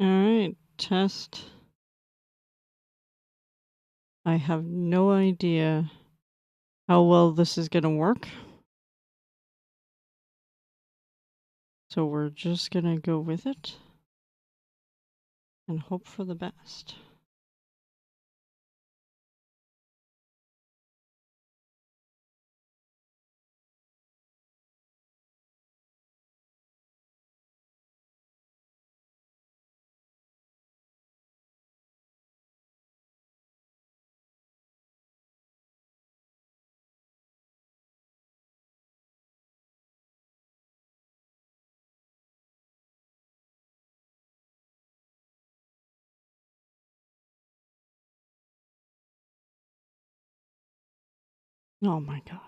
Alright, test. I have no idea how well this is gonna work. So we're just gonna go with it and hope for the best. Oh my god.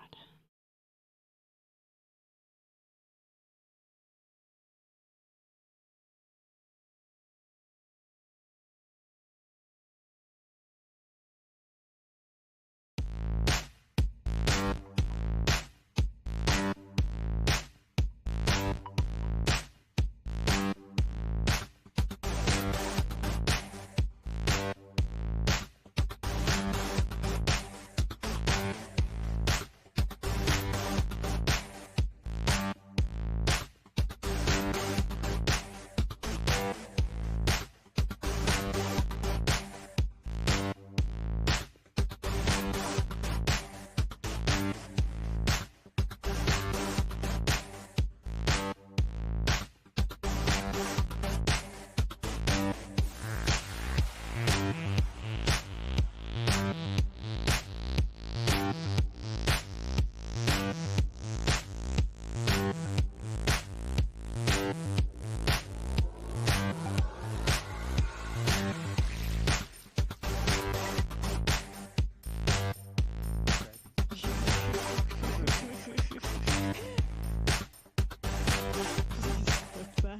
What's that?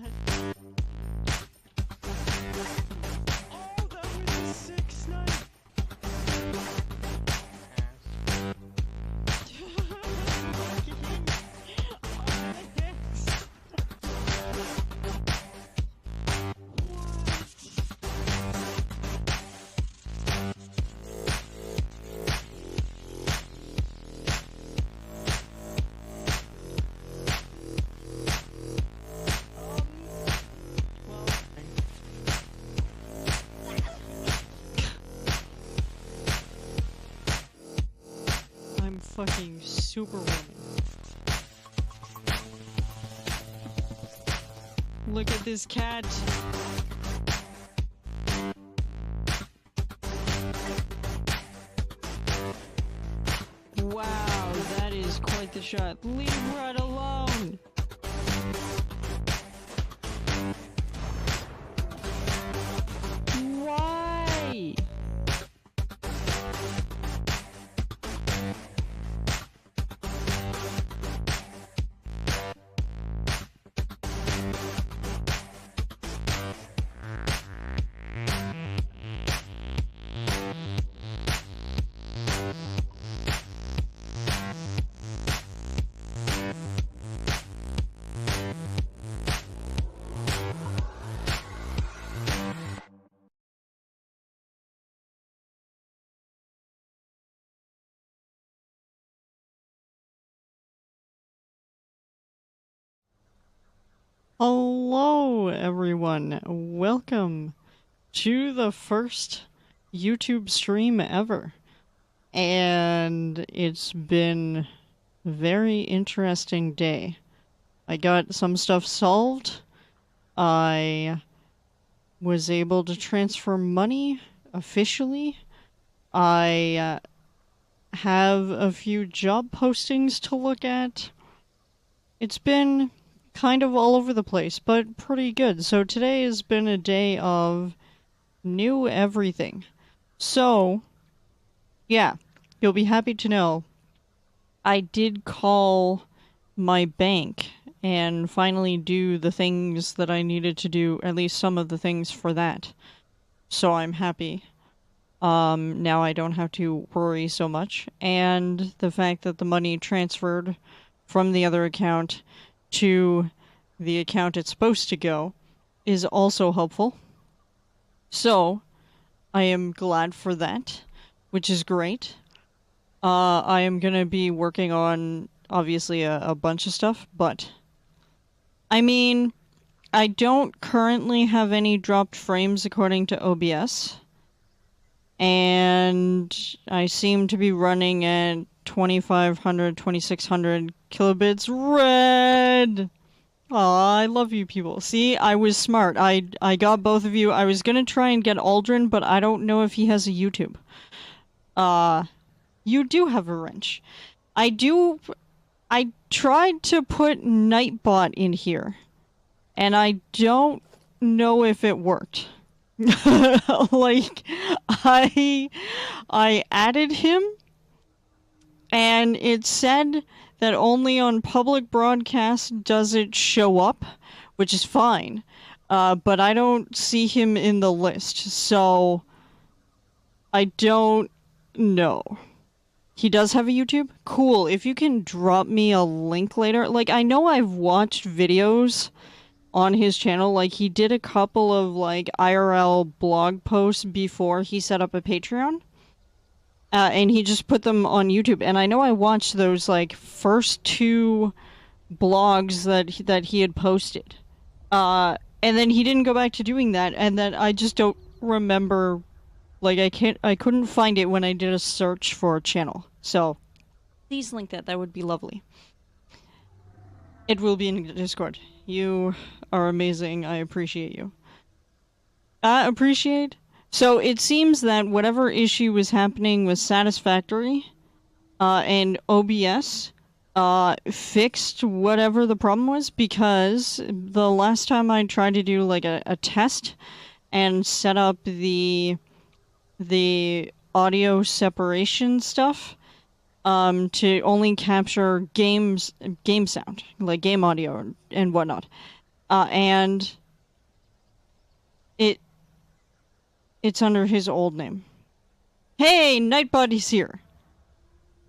Oh, that was a sick snipe! I'm fucking Superwoman. Look at this cat. Wow, that is quite the shot. Leave Red alone. Why? Hello, everyone. Welcome to the first YouTube stream ever. And it's been a very interesting day. I got some stuff solved. I was able to transfer money officially. I have a few job postings to look at. It's been kind of all over the place, but pretty good. So today has been a day of new everything. So, yeah, you'll be happy to know I did call my bank and finally do the things that I needed to do, at least some of the things for that. So I'm happy. Now I don't have to worry so much. And the fact that the money transferred from the other account to the account it's supposed to go is also helpful. So, I am glad for that, which is great. I am gonna be working on, obviously, a bunch of stuff, but I mean, I don't currently have any dropped frames according to OBS, and I seem to be running at 2500, 2600 kilobits red. Aw, I love you people. See, I was smart. I got both of you. I was gonna try and get Aldrin, but I don't know if he has a YouTube. Uh, you do have a wrench. I tried to put Nightbot in here, and I don't know if it worked. Like, I added him, and it said that only on public broadcast does it show up, which is fine. But I don't see him in the list, so I don't know. He does have a YouTube? Cool. If you can drop me a link later. Like, I know I've watched videos on his channel. Like, he did a couple of, like, IRL blog posts before he set up a Patreon. And he just put them on YouTube. And I know I watched those, like, first two blogs that he had posted. And then he didn't go back to doing that. And then I just don't remember. Like, I couldn't find it when I did a search for a channel. So, please link that. That would be lovely. It will be in Discord. You are amazing. I appreciate you. Appreciate? So, it seems that whatever issue was happening with Satisfactory, and OBS, fixed whatever the problem was, because the last time I tried to do, like, a test and set up the audio separation stuff to only capture game sound, like game audio and whatnot. And it's under his old name. Hey, Nightbody's here.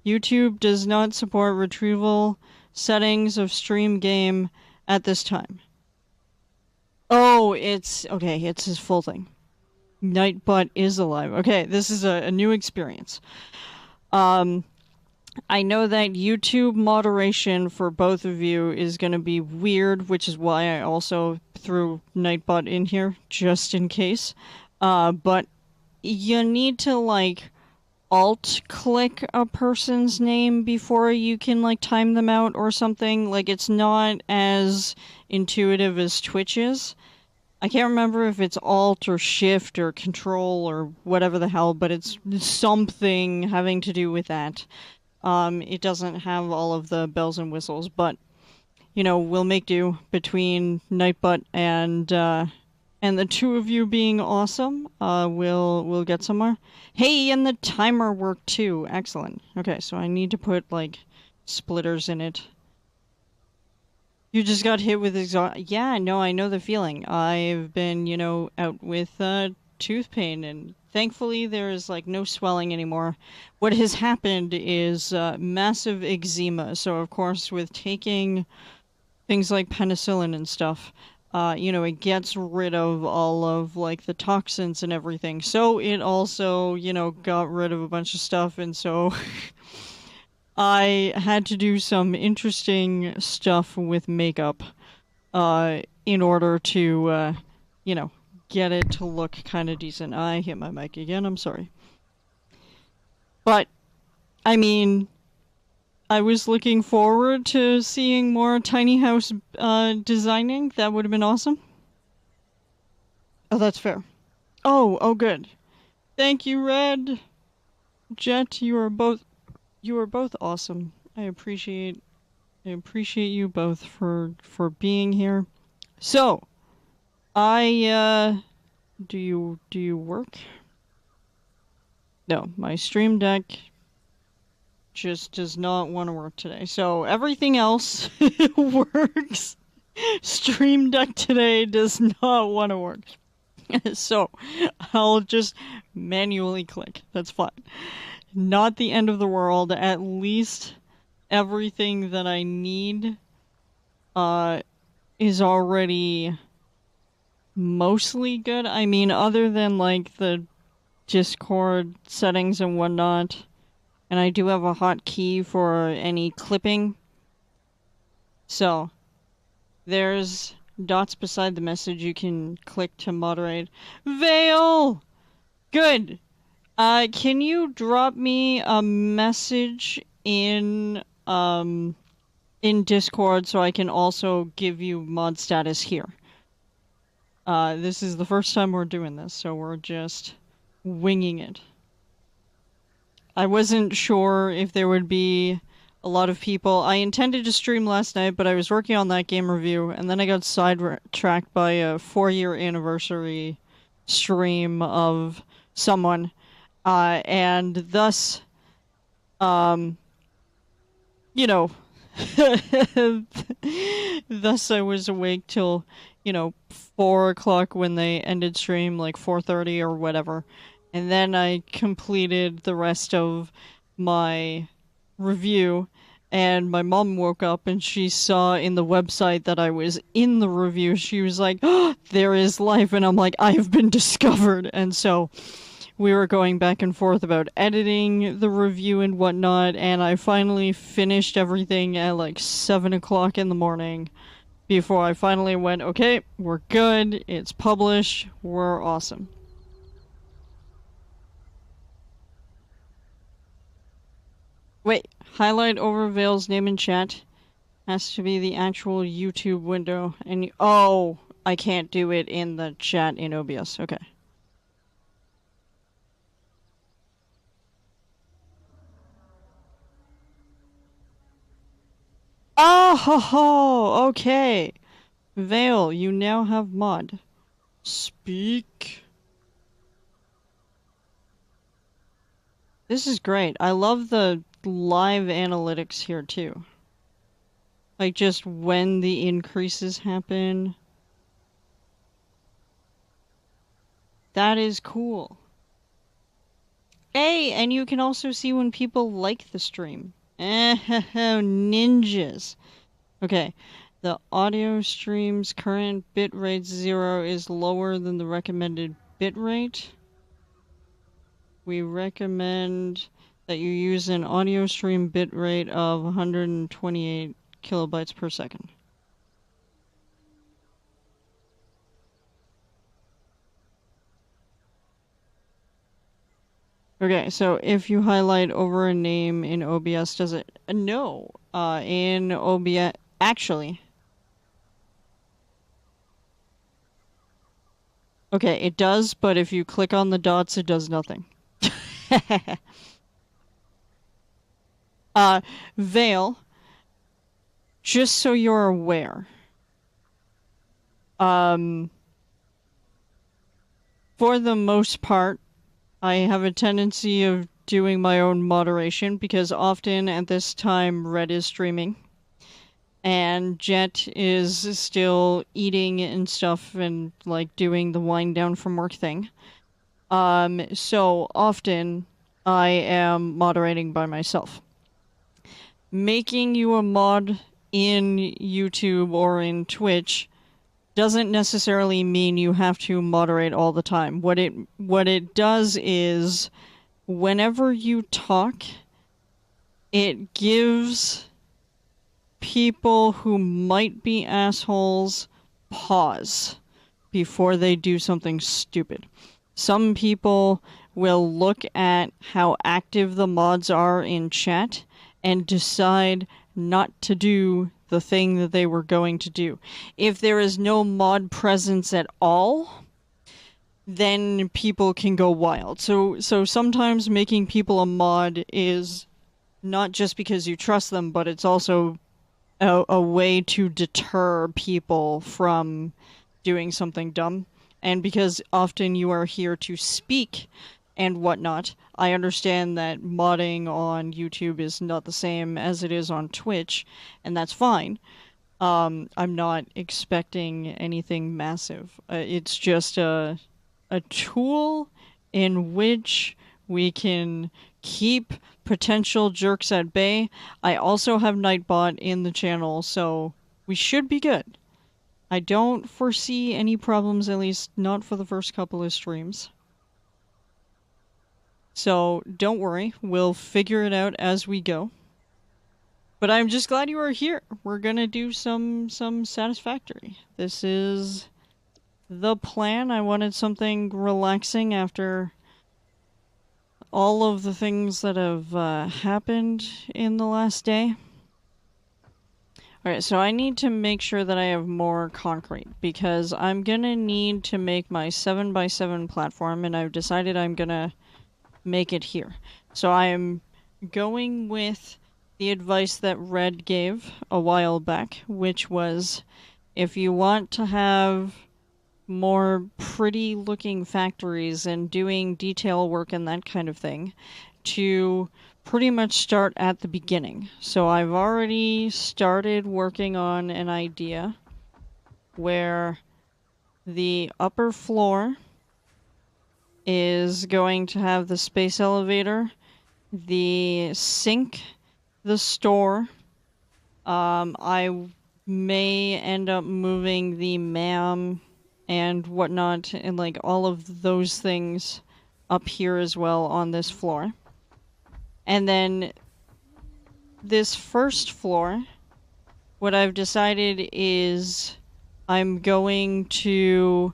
YouTube does not support retrieval settings of stream game at this time. Oh, it's his full thing. Nightbot is alive. Okay, this is a new experience. I know that YouTube moderation for both of you is going to be weird, which is why I also threw Nightbot in here, just in case. But you need to, like, alt-click a person's name before you can, like, time them out or something. Like, it's not as intuitive as Twitch is. I can't remember if it's Alt or Shift or Control or whatever the hell, but it's something having to do with that. It doesn't have all of the bells and whistles, but, you know, we'll make do between Nightbutt and the two of you being awesome. We'll get somewhere. Hey, and the timer worked too. Excellent. Okay, so I need to put, like, splitters in it. You just got hit with Yeah, no, I know the feeling. I've been, you know, out with tooth pain, and thankfully there is, like, no swelling anymore. What has happened is massive eczema. So, of course, with taking things like penicillin and stuff, you know, it gets rid of all of, like, the toxins and everything. So it also, you know, got rid of a bunch of stuff, and so I had to do some interesting stuff with makeup in order to, you know, get it to look kind of decent. I hit my mic again, I'm sorry. But, I mean, I was looking forward to seeing more tiny house designing. That would have been awesome. Oh, that's fair. Oh, good. Thank you, Red. Jet, you are both awesome. I appreciate you both for being here. So, do you work? No, my Stream Deck just does not want to work today. So everything else works. Stream Deck today does not want to work. So I'll just manually click. That's fine. Not the end of the world. At least everything that I need is already mostly good. I mean, other than like the Discord settings and whatnot, and I do have a hotkey for any clipping. So, there's dots beside the message you can click to moderate. Vale! Good! Can you drop me a message in Discord so I can also give you mod status here? This is the first time we're doing this, so we're just winging it. I wasn't sure if there would be a lot of people. I intended to stream last night, but I was working on that game review, and then I got sidetracked by a 4-year anniversary stream of someone, and thus, you know, thus I was awake till, 4 o'clock when they ended stream, like 4:30 or whatever. And then I completed the rest of my review, and my mom woke up and she saw in the website that I was in the review. She was like, "Oh, there is life," and I'm like, "I have been discovered." And so we were going back and forth about editing the review and whatnot, and I finally finished everything at like 7 o'clock in the morning before I finally went, okay, we're good, it's published, we're awesome. Wait, highlight over Vale's name in chat. Has to be the actual YouTube window, and oh, I can't do it in the chat in OBS, okay. Oh, ho, ho, okay. Vale, you now have mod. Speak. This is great. I love the live analytics here too. Like just when the increases happen. That is cool. Hey, and you can also see when people like the stream. Ninjas. Okay, the audio stream's current bitrate 0 is lower than the recommended bitrate. We recommend that you use an audio stream bitrate of 128 kilobytes per second. Okay, so if you highlight over a name in OBS, does it? No. In OBS, actually. Okay, it does, but if you click on the dots, it does nothing. Vale, just so you're aware, for the most part, I have a tendency of doing my own moderation because often at this time Red is streaming and Jet is still eating and stuff and like doing the wind down from work thing. So often I am moderating by myself. Making you a mod in YouTube or in Twitch doesn't necessarily mean you have to moderate all the time. What it does is whenever you talk, it gives people who might be assholes pause before they do something stupid. Some people will look at how active the mods are in chat and decide not to do the thing that they were going to do. If there is no mod presence at all, then people can go wild. So sometimes making people a mod is not just because you trust them, but it's also a way to deter people from doing something dumb. And because often you are here to speak and whatnot, I understand that modding on YouTube is not the same as it is on Twitch, and that's fine. I'm not expecting anything massive. It's just a tool in which we can keep potential jerks at bay. I also have Nightbot in the channel, so we should be good. I don't foresee any problems, at least not for the first couple of streams. So don't worry, we'll figure it out as we go. But I'm just glad you are here. We're gonna do some Satisfactory. This is the plan. I wanted something relaxing after all of the things that have happened in the last day. Alright, so I need to make sure that I have more concrete, because I'm gonna need to make my 7x7 platform, and I've decided I'm gonna make it here. So I am going with the advice that Red gave a while back, which was, if you want to have more pretty looking factories and doing detail work and that kind of thing, to pretty much start at the beginning. So I've already started working on an idea where the upper floor is going to have the space elevator, the sink, the store. I may end up moving the MAM and whatnot, and like all of those things up here as well on this floor. And then this first floor, what I've decided is I'm going to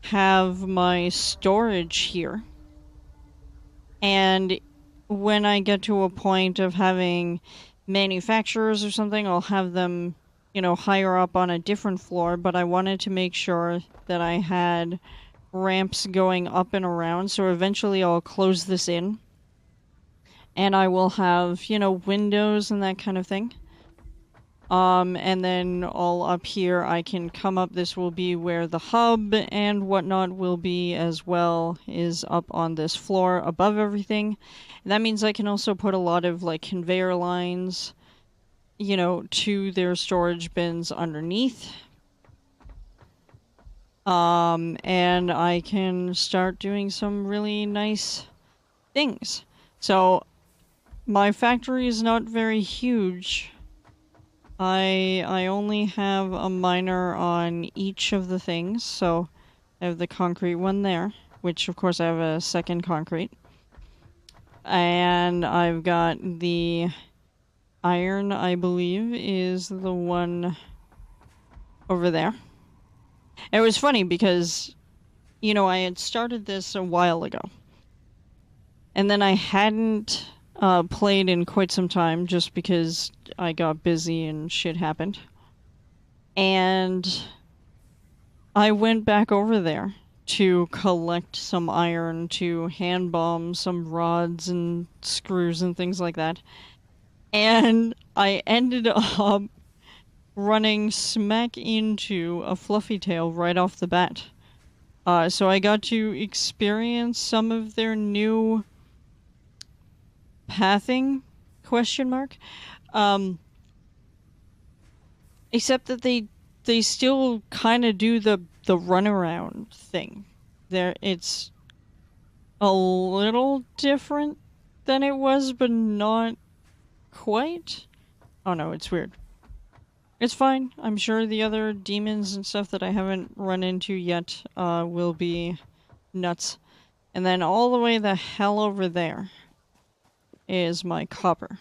have my storage here. And when I get to a point of having manufacturers or something, I'll have them, you know, higher up on a different floor, but I wanted to make sure that I had ramps going up and around, so eventually I'll close this in. And I will have, you know, windows and that kind of thing. And then all up here I can come up. This will be where the hub and whatnot will be as well, is up on this floor above everything. And that means I can also put a lot of like conveyor lines, you know, to their storage bins underneath. And I can start doing some really nice things. So my factory is not very huge. I only have a miner on each of the things, so I have the concrete one there, which of course I have a second concrete. And I've got the iron, I believe, is the one over there. It was funny because, you know, I had started this a while ago. And then I hadn't played in quite some time, just because I got busy and shit happened. And I went back over there to collect some iron, to hand bomb some rods and screws and things like that. And I ended up running smack into a fluffy tail right off the bat. So I got to experience some of their new pathing, question mark. Except that they still kind of do the runaround thing. It's a little different than it was, but not quite. Oh no, it's weird. It's fine. I'm sure the other demons and stuff that I haven't run into yet will be nuts. And then all the way the hell over there is my copper.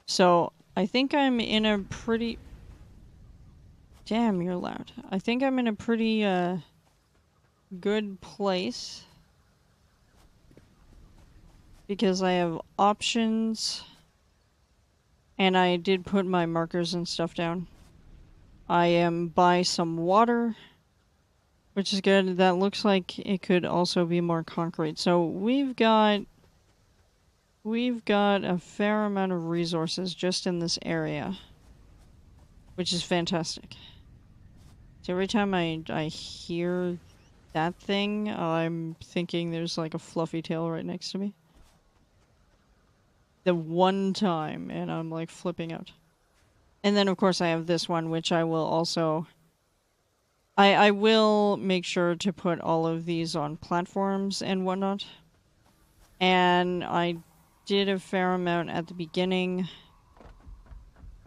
So I think I'm in a pretty... Damn, you're loud. I think I'm in a pretty good place, because I have options, and I did put my markers and stuff down. I am by some water, which is good. That looks like it could also be more concrete. So we've got a fair amount of resources just in this area, which is fantastic. So every time I hear that thing, I'm thinking there's like a fluffy tail right next to me. The one time, and I'm like flipping out. And then of course I have this one, which I will also... I will make sure to put all of these on platforms and whatnot. And I did a fair amount at the beginning.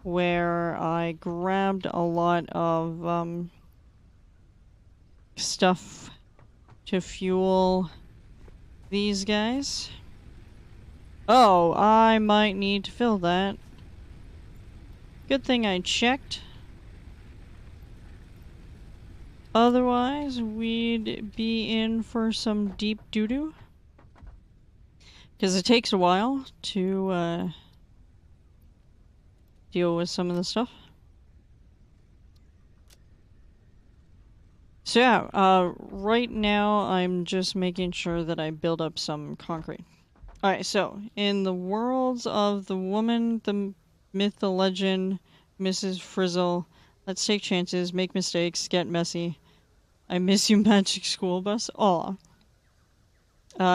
where I grabbed a lot of stuff to fuel these guys. Oh, I might need to fill that. Good thing I checked. Otherwise, we'd be in for some deep doo-doo. Because it takes a while to deal with some of the stuff. So yeah, right now I'm just making sure that I build up some concrete. Alright, so, in the worlds of the woman, the myth, the legend, Mrs. Frizzle, let's take chances, make mistakes, get messy. I miss you, Magic School Bus. Aw.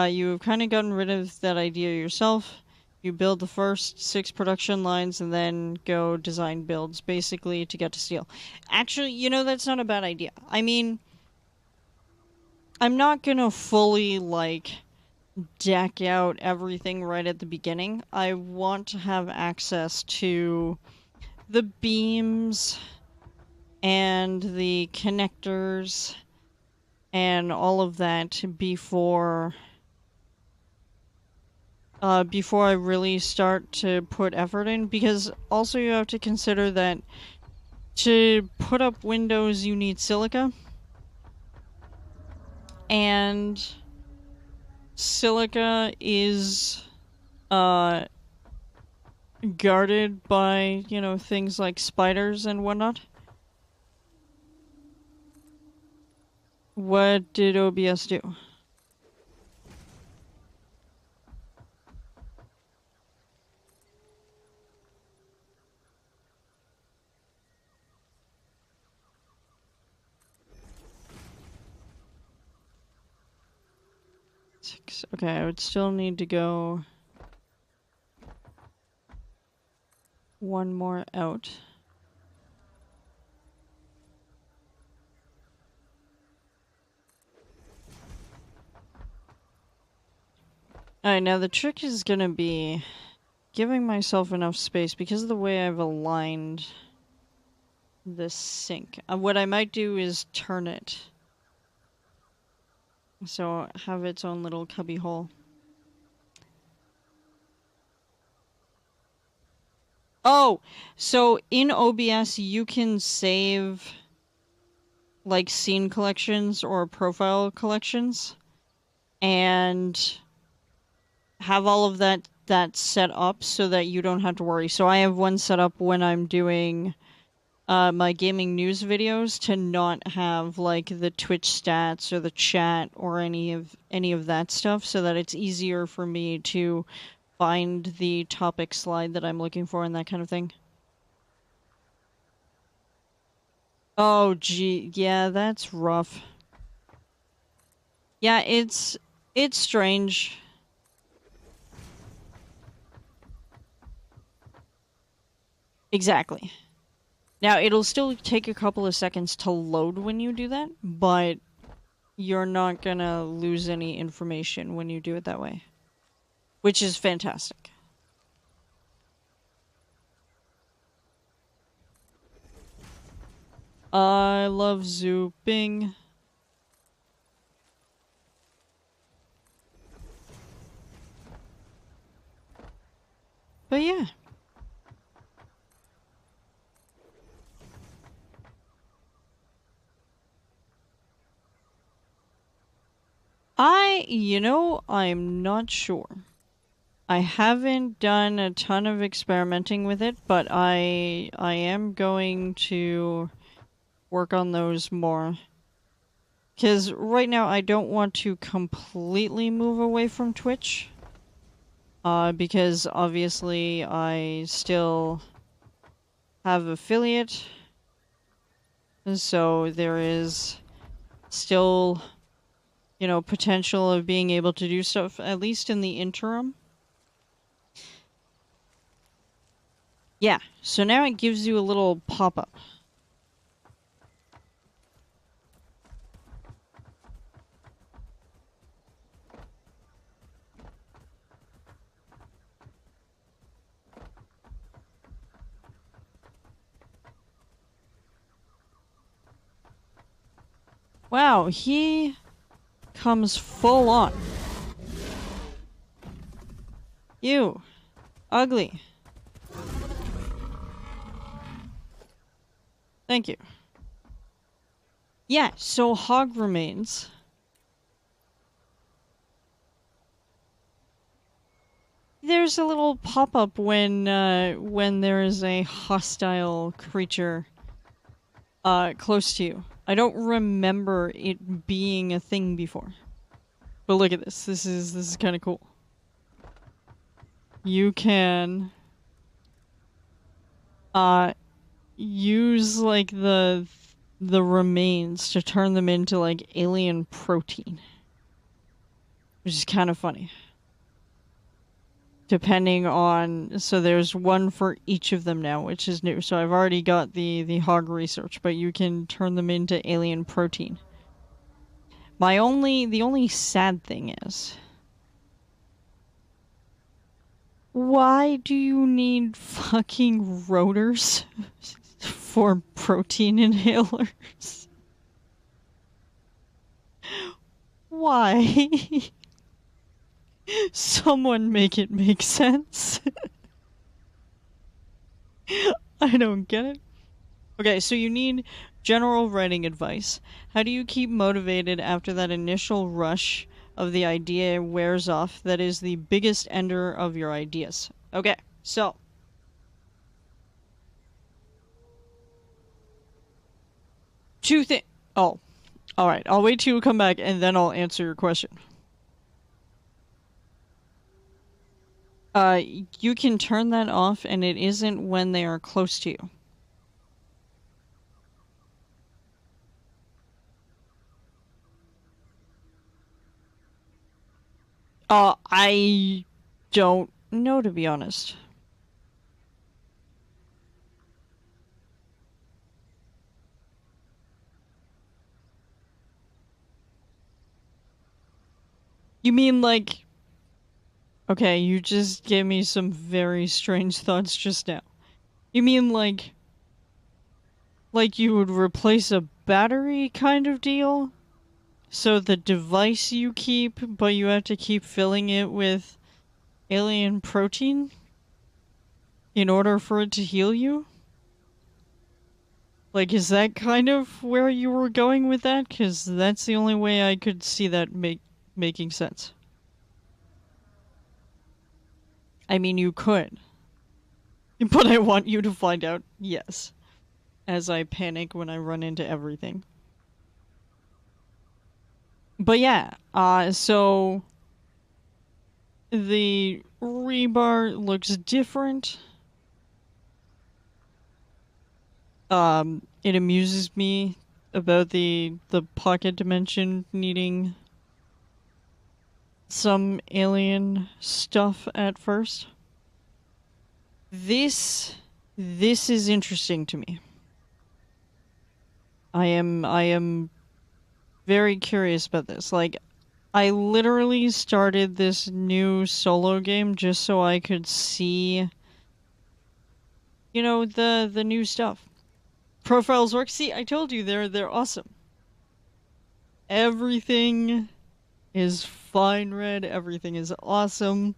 You've kind of gotten rid of that idea yourself. You build the first 6 production lines and then go design builds, basically, to get to steel. Actually, you know, that's not a bad idea. I mean, I'm not gonna fully, like, deck out everything right at the beginning. I want to have access to the beams and the connectors and all of that before I really start to put effort in, because also you have to consider that to put up windows you need silica, and silica is guarded by, you know, things like spiders and whatnot. What did OBS do? Okay, I would still need to go one more out. Alright, now the trick is gonna be giving myself enough space because of the way I've aligned the sink. What I might do is turn it, so have its own little cubby hole. Oh! So in OBS you can save like scene collections or profile collections and have all of that set up so that you don't have to worry. So I have one set up when I'm doing my gaming news videos to not have like the Twitch stats or the chat or any of that stuff, so that it's easier for me to find the topic slide that I'm looking for and that kind of thing. Oh gee, yeah, that's rough. Yeah, it's strange. Exactly. Now, it'll still take a couple of seconds to load when you do that, but you're not gonna lose any information when you do it that way. Which is fantastic. I love zooping. But yeah. You know, I'm not sure. I haven't done a ton of experimenting with it, but I am going to work on those more. Because right now I don't want to completely move away from Twitch. Because obviously I still have affiliate. So there is still, you know, potential of being able to do stuff, at least in the interim. Yeah, so now it gives you a little pop-up. Wow, he comes full on. You. Ugly. Thank you. Yeah, so hog remains. There's a little pop-up when there is a hostile creature close to you. I don't remember it being a thing before. But look at this. This is kind of cool. You can use like the remains to turn them into like alien protein, which is kind of funny. Depending on, so there's one for each of them now, which is new. So I've already got the hog research, but you can turn them into alien protein. The only sad thing is, why do you need fucking rotors for protein inhalers? Why? Someone make it make sense. I don't get it. Okay, so you need general writing advice. How do you keep motivated after that initial rush of the idea wears off that is the biggest ender of your ideas? Okay, so two things. Oh, alright. I'll wait till you come back and then I'll answer your question. You can turn that off and it isn't when they are close to you. I don't know, to be honest. You mean like... Okay, you just gave me some very strange thoughts just now. You mean like you would replace a battery kind of deal? So the device you keep, but you have to keep filling it with alien protein in order for it to heal you? Like, is that kind of where you were going with that? Because that's the only way I could see that making sense. I mean, you could. But I want you to find out, yes. As I panic when I run into everything. But yeah, so... the rebar looks different. It amuses me about the pocket dimension needing some alien stuff at first. This is interesting to me. I am very curious about this. Like, I literally started this new solo game just so I could see, you know, the new stuff. Profiles work. See, I told you they're awesome. Everything is fine red. Everything is awesome.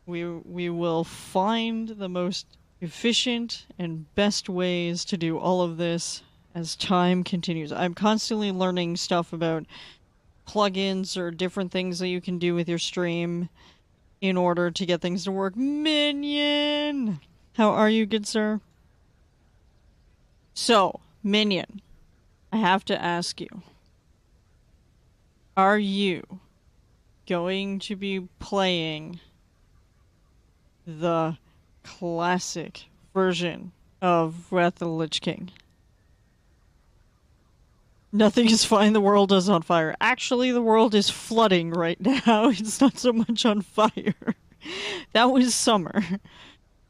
We will find the most efficient and best ways to do all of this as time continues. I'm constantly learning stuff about plugins or different things that you can do with your stream in order to get things to work. Minion! How are you, good sir? So, Minion, I have to ask you. Are you going to be playing the classic version of Wrath of the Lich King? Nothing is fine, the world is on fire. Actually, the world is flooding right now. It's not so much on fire. That was summer.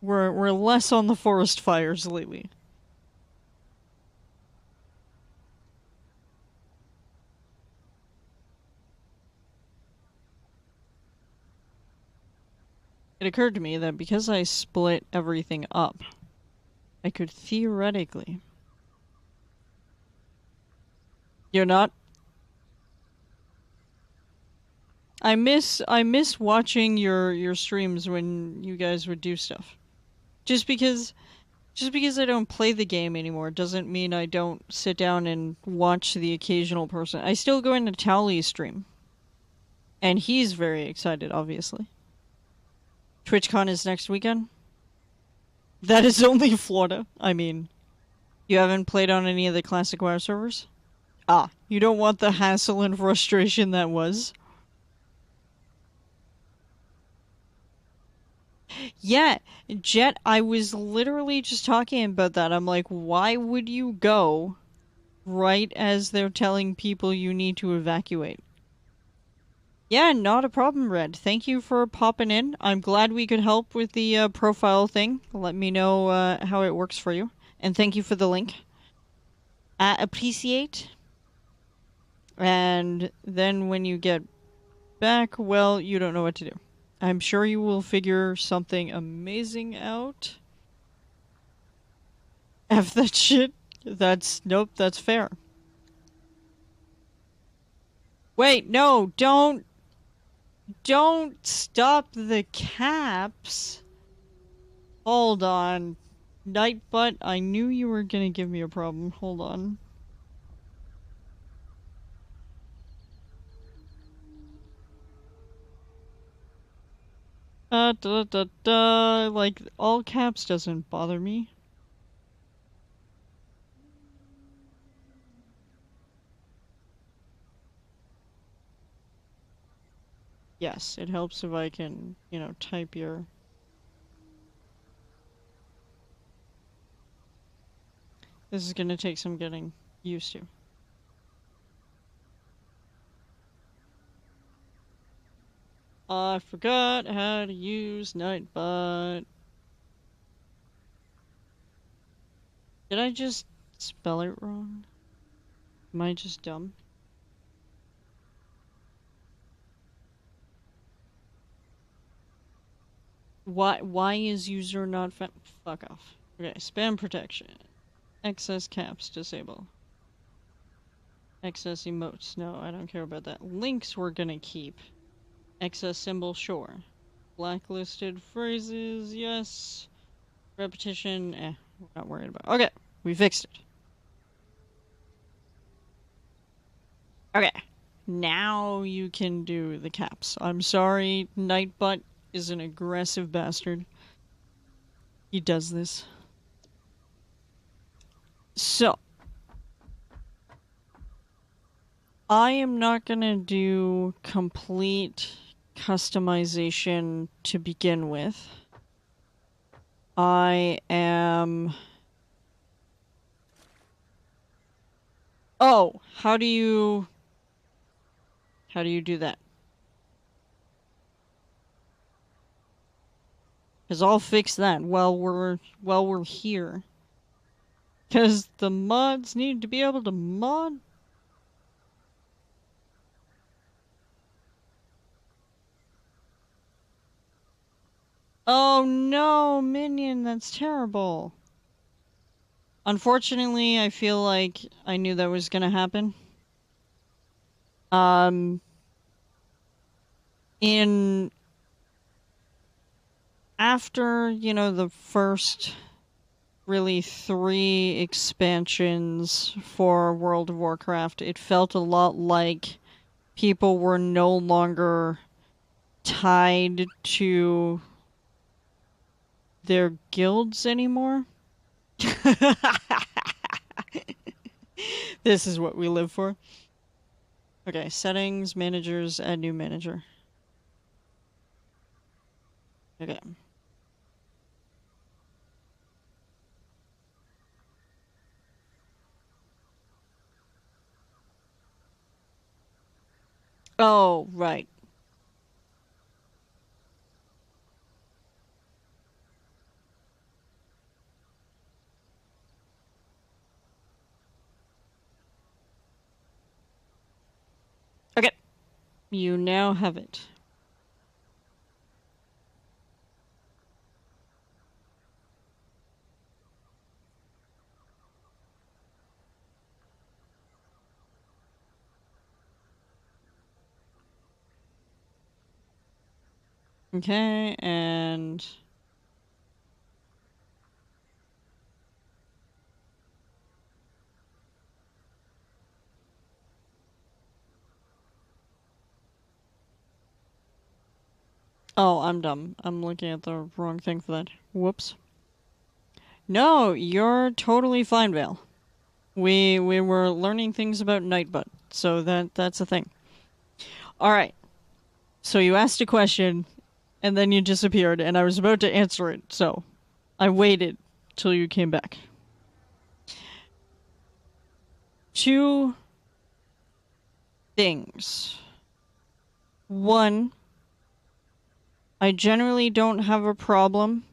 We're less on the forest fires lately. It occurred to me that because I split everything up, I could theoretically... You're not? I miss watching your streams when you guys would do stuff. Just because just because I don't play the game anymore doesn't mean I don't sit down and watch the occasional person. I still go into Towley's stream, and he's very excited, obviously. TwitchCon is next weekend. That is only Florida. I mean, you haven't played on any of the classic WoW servers? Ah, you don't want the hassle and frustration that was? Yeah, Jet, I was literally just talking about that. I'm like, why would you go right as they're telling people you need to evacuate? Yeah, not a problem, Red. Thank you for popping in. I'm glad we could help with the profile thing. Let me know how it works for you. And thank you for the link. Appreciate. And then when you get back, well, you don't know what to do. I'm sure you will figure something amazing out. F that shit. Nope, that's fair. Wait, no, don't stop the caps. Hold on. Nightbutt, I knew you were gonna give me a problem. Hold on. Like, all caps doesn't bother me. Yes, it helps if I can, type your... This is gonna take some getting used to. I forgot how to use Nightbot. Did I just spell it wrong? Am I just dumb? Why is user not fuck off. Okay, spam protection. Excess caps disable. Excess emotes. No, I don't care about that. Links we're gonna keep. Excess symbol, sure. Blacklisted phrases, yes. Repetition, we're not worried about. Okay, we fixed it. Okay, now you can do the caps. I'm sorry, Nightbutt is an aggressive bastard. He does this. So, I am not gonna do complete customization to begin with. I am... Oh, how do you do that? Because I'll fix that while we're here. Because the mods need to be able to mod. Oh no, Minion, that's terrible. Unfortunately, I feel like I knew that was gonna happen. In after, the first really 3 expansions for World of Warcraft, it felt a lot like people were no longer tied to their guilds anymore. This is what we live for. Okay, settings, managers, add new manager. Okay. Oh, right. Okay. You now have it. Okay, and... Oh, I'm dumb. I'm looking at the wrong thing for that. Whoops. No, you're totally fine, Vale. We were learning things about Nightbutt, so that's a thing. All right. So you asked a question, and then you disappeared, and I was about to answer it, so I waited till you came back. Two things. One, I generally don't have a problem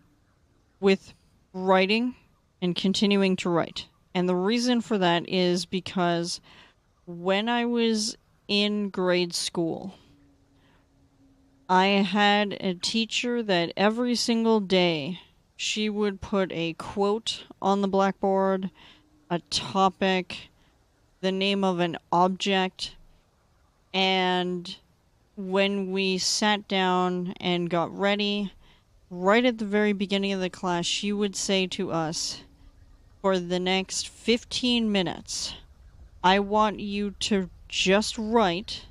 with writing and continuing to write. And the reason for that is because when I was in grade school, I had a teacher that every single day she would put a quote on the blackboard, a topic, the name of an object, and when we sat down and got ready, right at the very beginning of the class, she would say to us, for the next 15 minutes, I want you to just write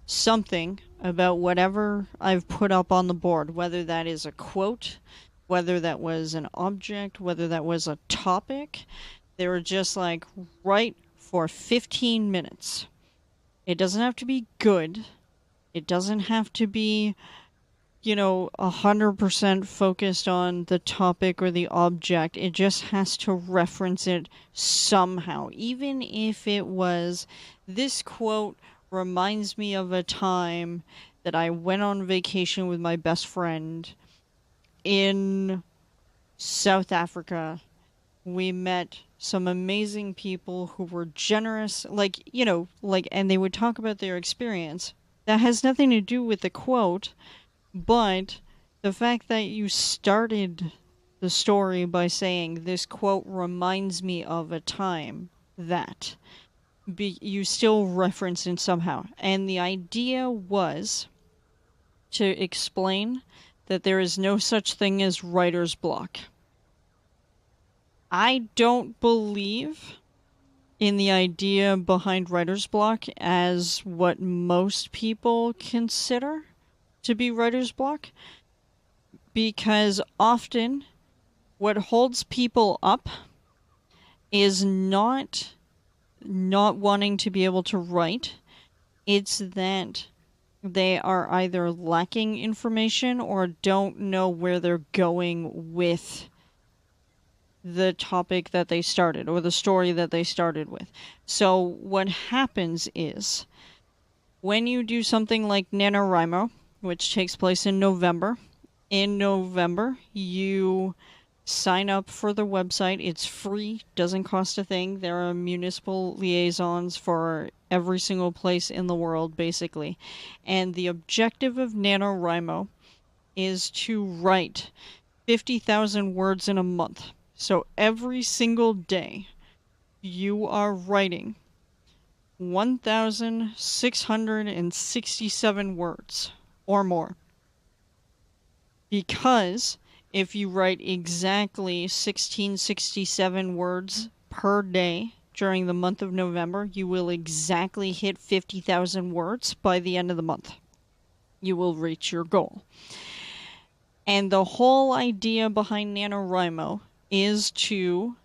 something about whatever I've put up on the board, whether that is a quote, whether that was an object, whether that was a topic. They were just like, write for 15 minutes. It doesn't have to be good. It doesn't have to be, 100% focused on the topic or the object. It just has to reference it somehow. Even if it was, this quote reminds me of a time that I went on vacation with my best friend in South Africa. We met some amazing people who were generous, and they would talk about their experience. That has nothing to do with the quote, but the fact that you started the story by saying, this quote reminds me of a time that you still referenced it somehow. And the idea was to explain that there is no such thing as writer's block. I don't believe in the idea behind writer's block as what most people consider to be writer's block, because often what holds people up is not wanting to be able to write. It's that they are either lacking information or don't know where they're going with the topic that they started or the story that they started with. So what happens is when you do something like NaNoWriMo, which takes place in November, you sign up for the website. It's free, doesn't cost a thing. There are municipal liaisons for every single place in the world, basically. And the objective of NaNoWriMo is to write 50,000 words in a month. So every single day, you are writing 1,667 words or more. Because if you write exactly 1667 words per day during the month of November, you will exactly hit 50,000 words by the end of the month. You will reach your goal. And the whole idea behind NaNoWriMo is to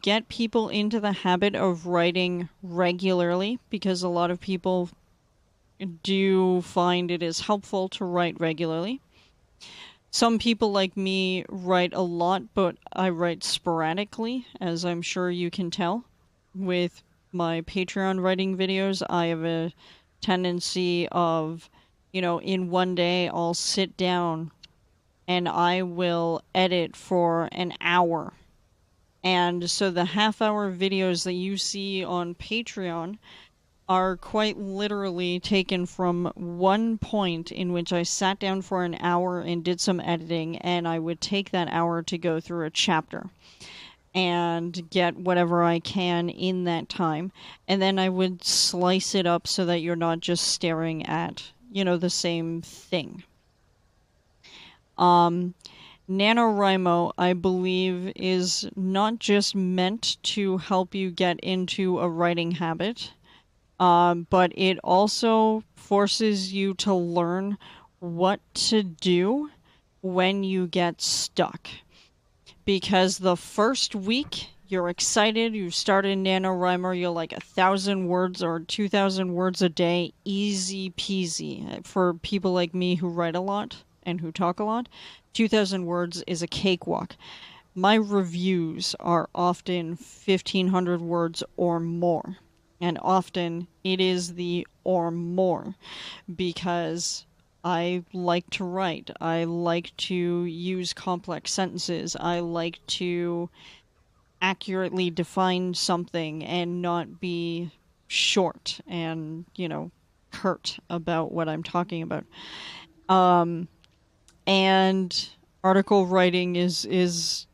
get people into the habit of writing regularly, because a lot of people do find it is helpful to write regularly. Some people like me write a lot, but I write sporadically, as I'm sure you can tell. With my Patreon writing videos, I have a tendency of, in one day I'll sit down and I will edit for an hour. And so the half-hour videos that you see on Patreon are quite literally taken from one point in which I sat down for an hour and did some editing, and I would take that hour to go through a chapter and get whatever I can in that time. And then I would slice it up so that you're not just staring at, the same thing. NaNoWriMo, I believe, is not just meant to help you get into a writing habit, but it also forces you to learn what to do when you get stuck. Because the first week, you're excited, you started NaNoWriMo, you're like 1,000 words or 2,000 words a day, easy peasy. For people like me who write a lot and who talk a lot, 2,000 words is a cakewalk. My reviews are often 1,500 words or more. And often it is the or more because I like to write. I like to use complex sentences. I like to accurately define something and not be short and, curt about what I'm talking about. And article writing is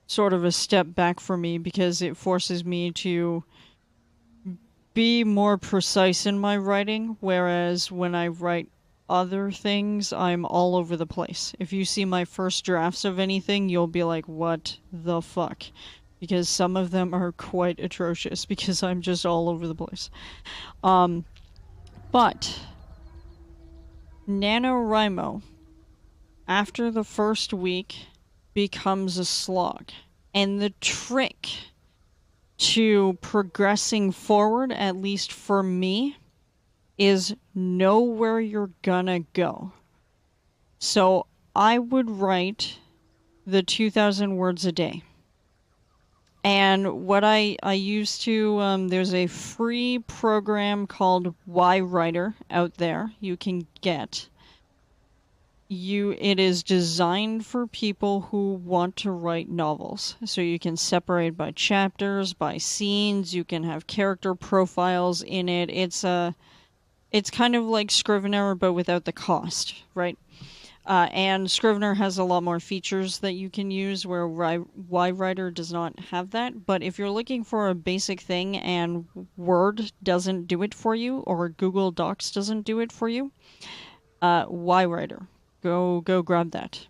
sort of a step back for me because it forces me to be more precise in my writing, whereas when I write other things, I'm all over the place. If you see my first drafts of anything, you'll be like, what the fuck? Because some of them are quite atrocious because I'm just all over the place. But NaNoWriMo, after the first week, becomes a slog. And the trick to progressing forward, at least for me, is know where you're gonna go. So I would write the 2,000 words a day. And what I used to, there's a free program called YWriter out there you can get. It is designed for people who want to write novels. So you can separate by chapters, by scenes, you can have character profiles in it. It's kind of like Scrivener, but without the cost, right? And Scrivener has a lot more features that you can use where YWriter does not have that. But if you're looking for a basic thing and Word doesn't do it for you or Google Docs doesn't do it for you, YWriter. Go grab that.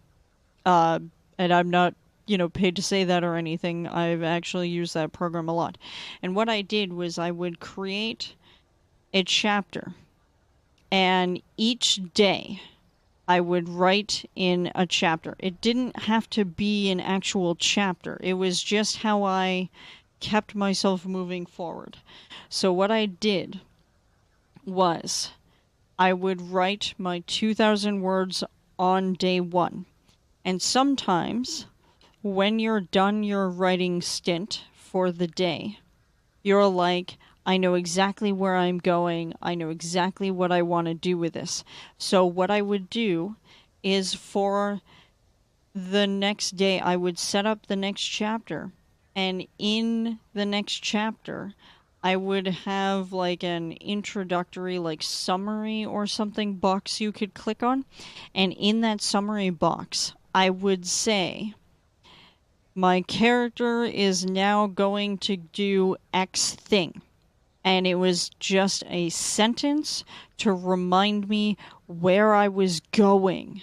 And I'm not, paid to say that or anything. I've actually used that program a lot. And what I did was I would create a chapter. And each day I would write in a chapter. It didn't have to be an actual chapter. It was just how I kept myself moving forward. So what I did was I would write my 2,000 words on day one. And sometimes when you're done your writing stint for the day, you're like, I know exactly where I'm going. I know exactly what I want to do with this. So what I would do is for the next day, I would set up the next chapter. And in the next chapter, I would have like an introductory, like summary or something box you could click on. And in that summary box, I would say, my character is now going to do X thing. And it was just a sentence to remind me where I was going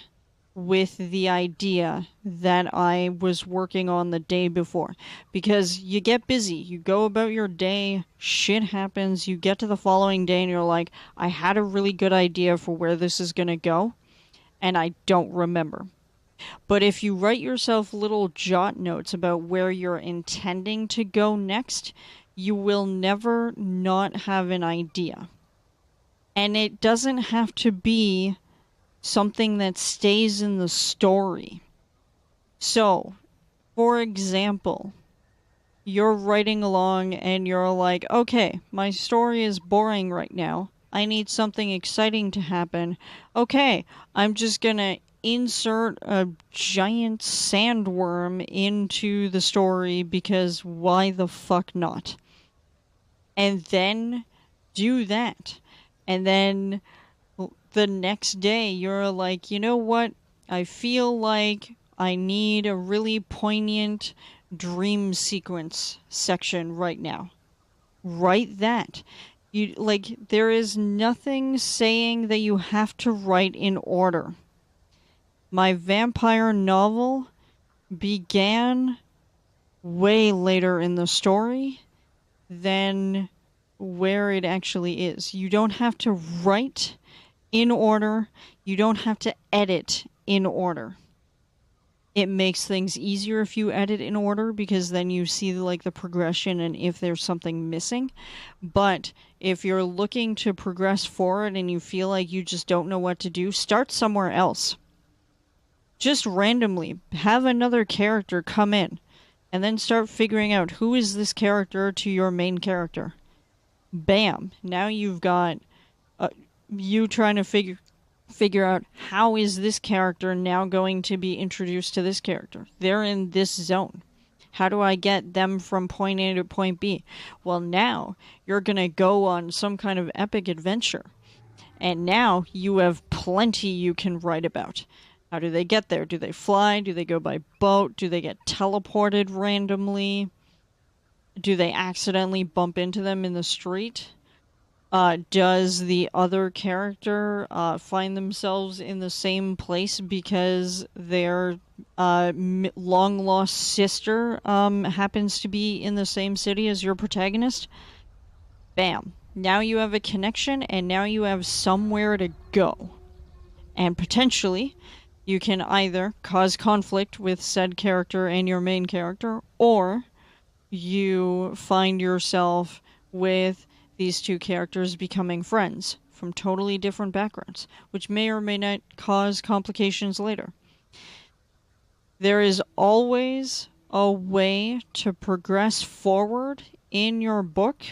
with the idea that I was working on the day before. Because you get busy, you go about your day, shit happens, you get to the following day and you're like, I had a really good idea for where this is going to go, and I don't remember. But if you write yourself little jot notes about where you're intending to go next, you will never not have an idea. And it doesn't have to be something that stays in the story. So, for example, you're writing along and you're like, okay, my story is boring right now. I need something exciting to happen. Okay, I'm just gonna insert a giant sandworm into the story because why the fuck not? And then do that. And then the next day you're like, you know what? I feel like I need a really poignant dream sequence section right now. Write that. There is nothing saying that you have to write in order. My vampire novel began way later in the story than where it actually is. You don't have to write in order. You don't have to edit in order. It makes things easier if you edit in order because then you see like the progression and if there's something missing. But if you're looking to progress forward and you feel like you just don't know what to do, start somewhere else. Just randomly have another character come in and then start figuring out who is this character to your main character. Bam. Now you've got you trying to figure out how is this character now going to be introduced to this character. They're in this zone. How do I get them from point A to point B? Well, now you're going to go on some kind of epic adventure. And now you have plenty you can write about. How do they get there? Do they fly? Do they go by boat? Do they get teleported randomly? Do they accidentally bump into them in the street? Does the other character find themselves in the same place because their long lost sister happens to be in the same city as your protagonist? Bam. Now you have a connection, and now you have somewhere to go. And potentially, you can either cause conflict with said character and your main character, or you find yourself with these two characters becoming friends from totally different backgrounds, which may or may not cause complications later. There is always a way to progress forward in your book.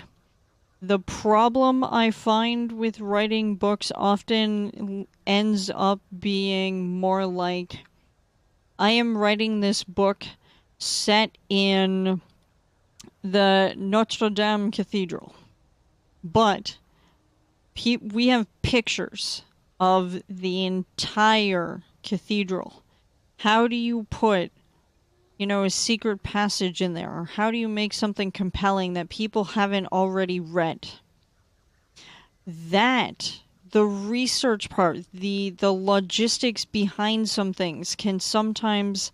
The problem I find with writing books often ends up being more like, I am writing this book set in the Notre Dame Cathedral. But we have pictures of the entire cathedral. How do you put, a secret passage in there? Or how do you make something compelling that people haven't already read? The research part, the logistics behind some things can sometimes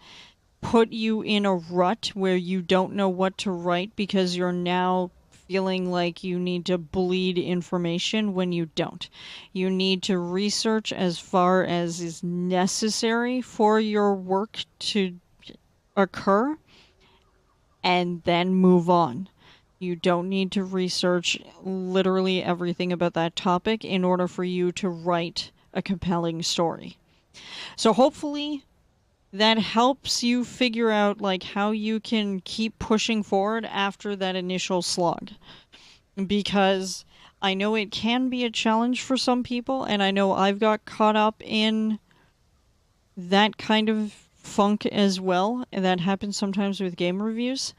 put you in a rut where you don't know what to write because you're now feeling like you need to bleed information when you don't. You need to research as far as is necessary for your work to occur and then move on. You don't need to research literally everything about that topic in order for you to write a compelling story. So hopefully that helps you figure out like how you can keep pushing forward after that initial slog. Because I know it can be a challenge for some people, and I know I've got caught up in that kind of funk as well, and that happens sometimes with game reviews.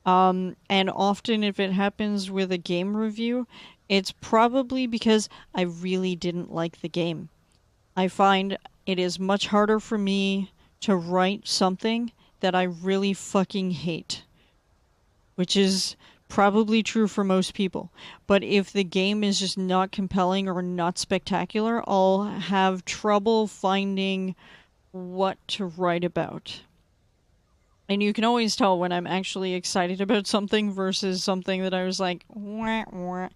And often if it happens with a game review, it's probably because I really didn't like the game. I find it is much harder for me to write something that I really fucking hate. Which is probably true for most people. But if the game is just not compelling or not spectacular, I'll have trouble finding what to write about. And you can always tell when I'm actually excited about something versus something that I was like, wah, wah.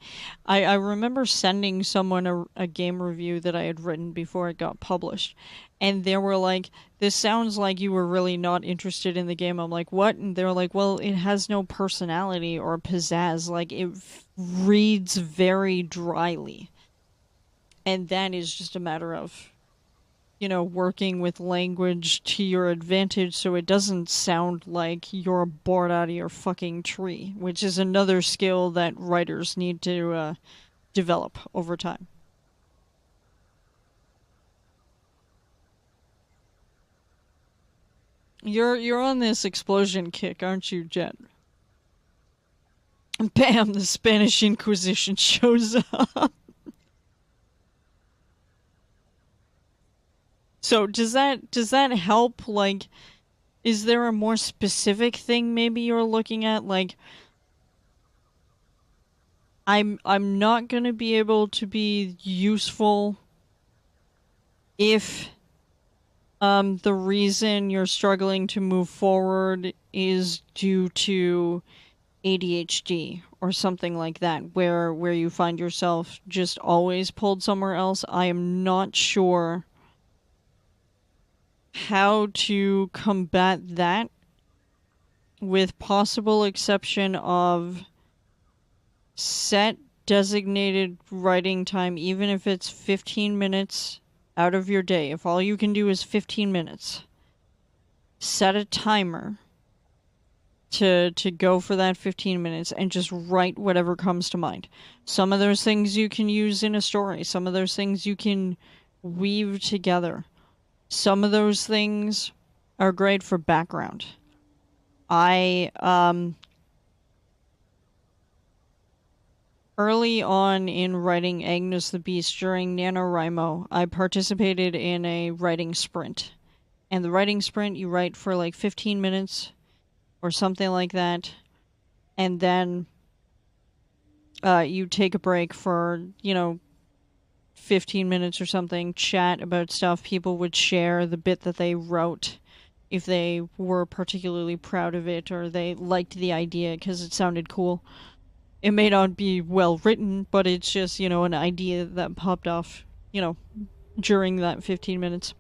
I remember sending someone a game review that I had written before it got published. And they were like, this sounds like you were really not interested in the game. I'm like, what? And they're like, well, it has no personality or pizzazz. Like, it reads very dryly. And that is just a matter of working with language to your advantage so it doesn't sound like you're bored out of your fucking tree, which is another skill that writers need to develop over time. You're on this explosion kick, aren't you, Jet? Bam! The Spanish Inquisition shows up. So does that help? Like, is there a more specific thing maybe you're looking at? Like, I'm not gonna be able to be useful if the reason you're struggling to move forward is due to ADHD or something like that, where you find yourself just always pulled somewhere else. I am not sure how to combat that, with possible exception of set designated writing time, even if it's 15 minutes out of your day. If all you can do is 15 minutes, set a timer to go for that 15 minutes and just write whatever comes to mind. Some of those things you can use in a story. Some of those things you can weave together. Some of those things are great for background. I early on in writing Agnes the Beast during NaNoWriMo, I participated in a writing sprint. And the writing sprint, you write for like 15 minutes or something like that. And then you take a break for, 15 minutes or something, chat about stuff. People would share the bit that they wrote if they were particularly proud of it or they liked the idea because it sounded cool. It may not be well written, but it's just, an idea that popped off, during that 15 minutes.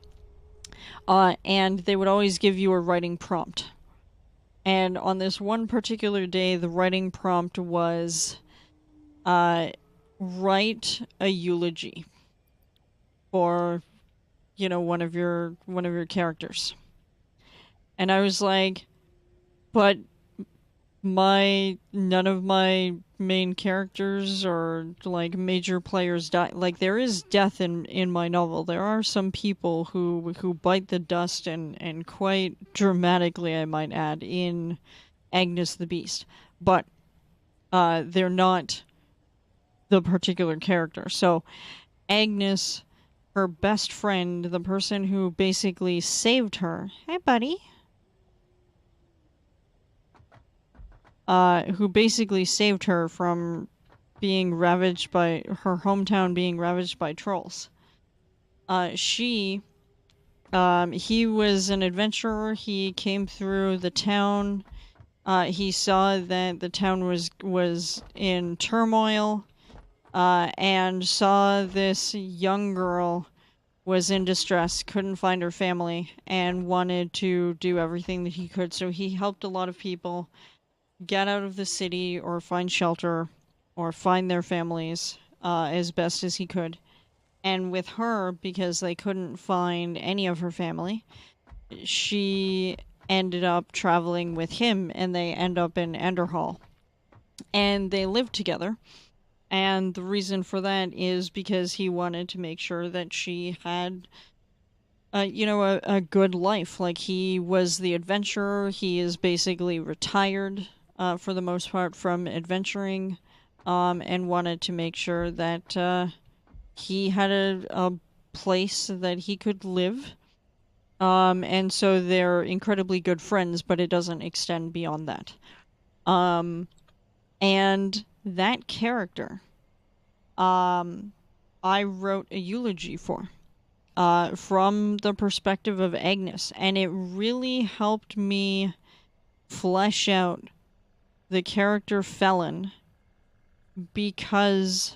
And they would always give you a writing prompt. And on this one particular day, the writing prompt was write a eulogy for, one of your characters. And I was like, but none of my main characters or like major players die. Like, there is death in my novel. There are some people who bite the dust and quite dramatically, I might add, in Agnes the Beast. But they're not the particular character. So Agnes, her best friend, the person who basically saved her. Hey, buddy. Who basically saved her from being ravaged by her hometown being ravaged by trolls. He was an adventurer. He came through the town. He saw that the town was in turmoil, and saw this young girl was in distress, couldn't find her family, and wanted to do everything that he could. So he helped a lot of people get out of the city or find shelter or find their families as best as he could. And with her, because they couldn't find any of her family, she ended up traveling with him, and they end up in Enderhall. And they lived together. And the reason for that is because he wanted to make sure that she had, a good life. Like, he was the adventurer. He is basically retired, for the most part, from adventuring, and wanted to make sure that he had a place that he could live. And so they're incredibly good friends, but it doesn't extend beyond that. And that character, I wrote a eulogy for, from the perspective of Agnes, and it really helped me flesh out the character Felon because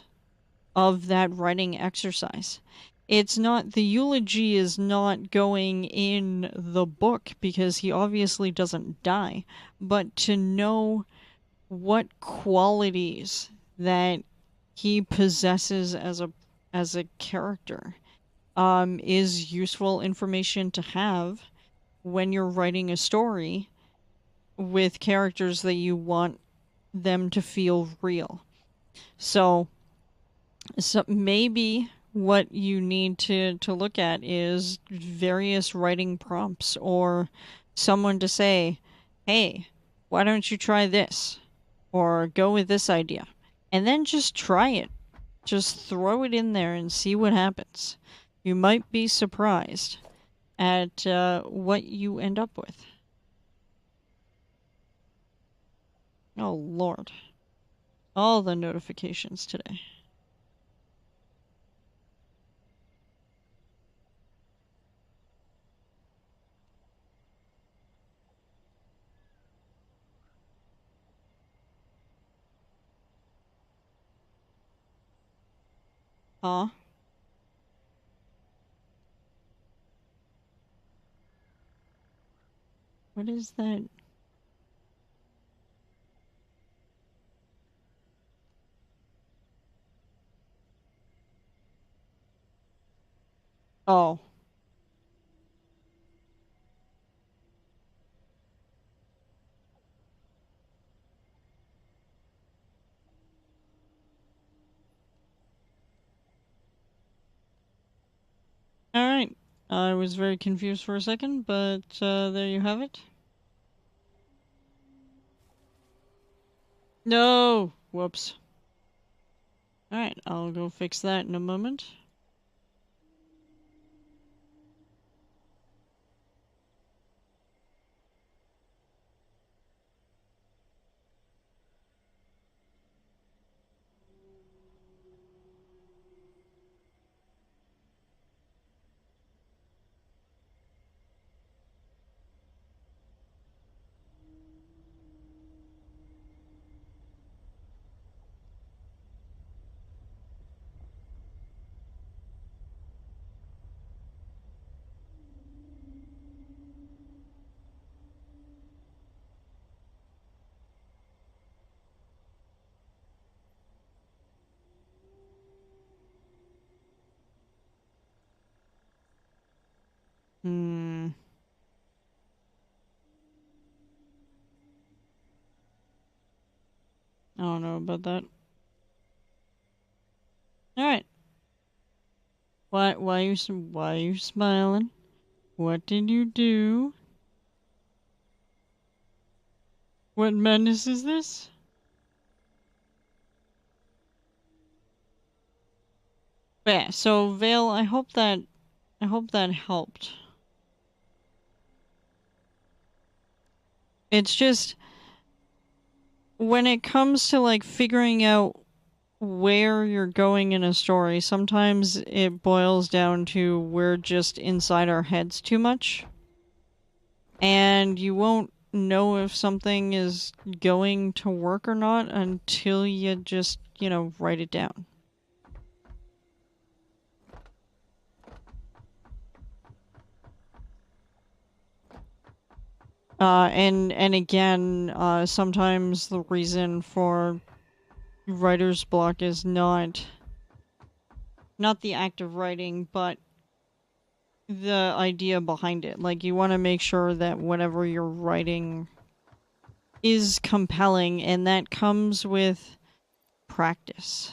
of that writing exercise. The eulogy is not going in the book because he obviously doesn't die, but to know what qualities that he possesses as a character is useful information to have when you're writing a story with characters that you want them to feel real. So maybe what you need to look at is various writing prompts, or someone to say, hey, why don't you try this? Or go with this idea. And then just try it. Just throw it in there and see what happens. You might be surprised at what you end up with. Oh, Lord. All the notifications today. Huh? What is that? Oh. Alright. I was very confused for a second, but there you have it. No! Whoops. Alright, I'll go fix that in a moment. Hmm. I don't know about that. Alright. Why are you smiling? What did you do? What madness is this? Yeah, so Vale, I hope that helped. It's just when it comes to like figuring out where you're going in a story, sometimes it boils down to we're just inside our heads too much. And you won't know if something is going to work or not until you just, write it down. And again, sometimes the reason for writer's block is not the act of writing, but the idea behind it. Like, you want to make sure that whatever you're writing is compelling, and that comes with practice.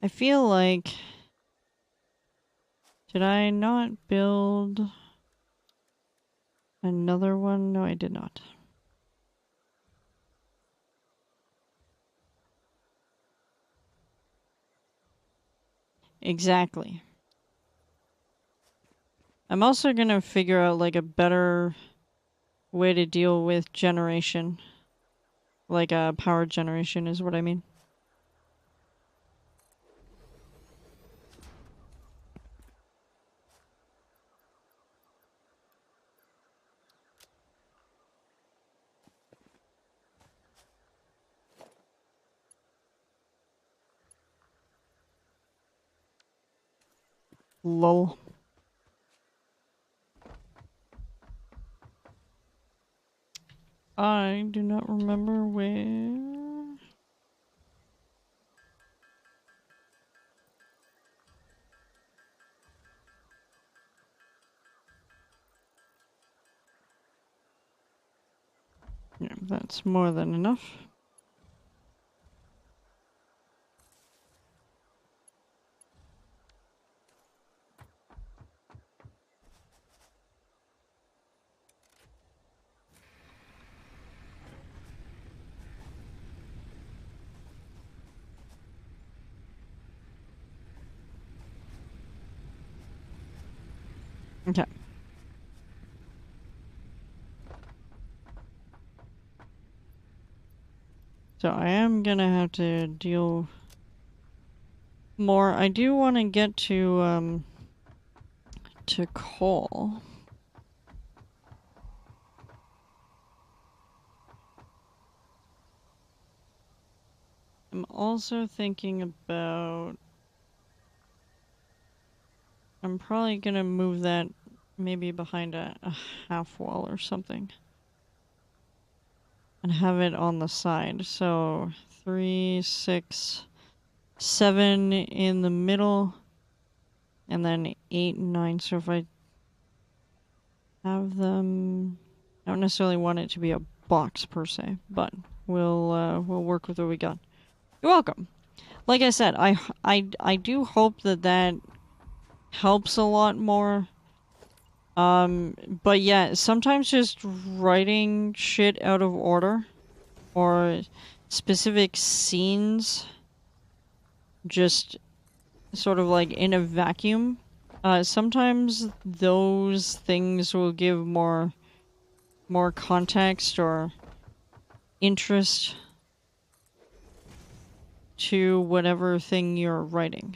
I feel like... Did I not build another one? No, I did not. Exactly. I'm also gonna figure out, like, a better way to deal with generation. Like, power generation is what I mean. Lol. I do not remember where... Yeah, that's more than enough. Okay. So I am gonna have to deal more. I do want to get to coal. I'm also thinking about... I'm probably gonna move that maybe behind a half wall or something. And have it on the side. So 3, 6, 7 in the middle. And then 8 and 9. So if I have them... I don't necessarily want it to be a box per se, but we'll work with what we got. You're welcome. Like I said, I do hope that helps a lot more. But yeah, sometimes just writing shit out of order or specific scenes just sort of like in a vacuum. Sometimes those things will give more context or interest to whatever thing you're writing.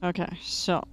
Okay, so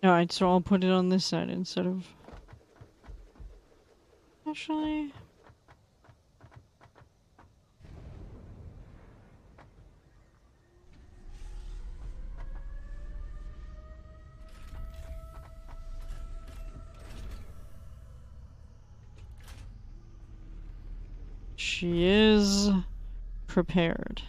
alright, so I'll put it on this side instead of... Actually... She is prepared.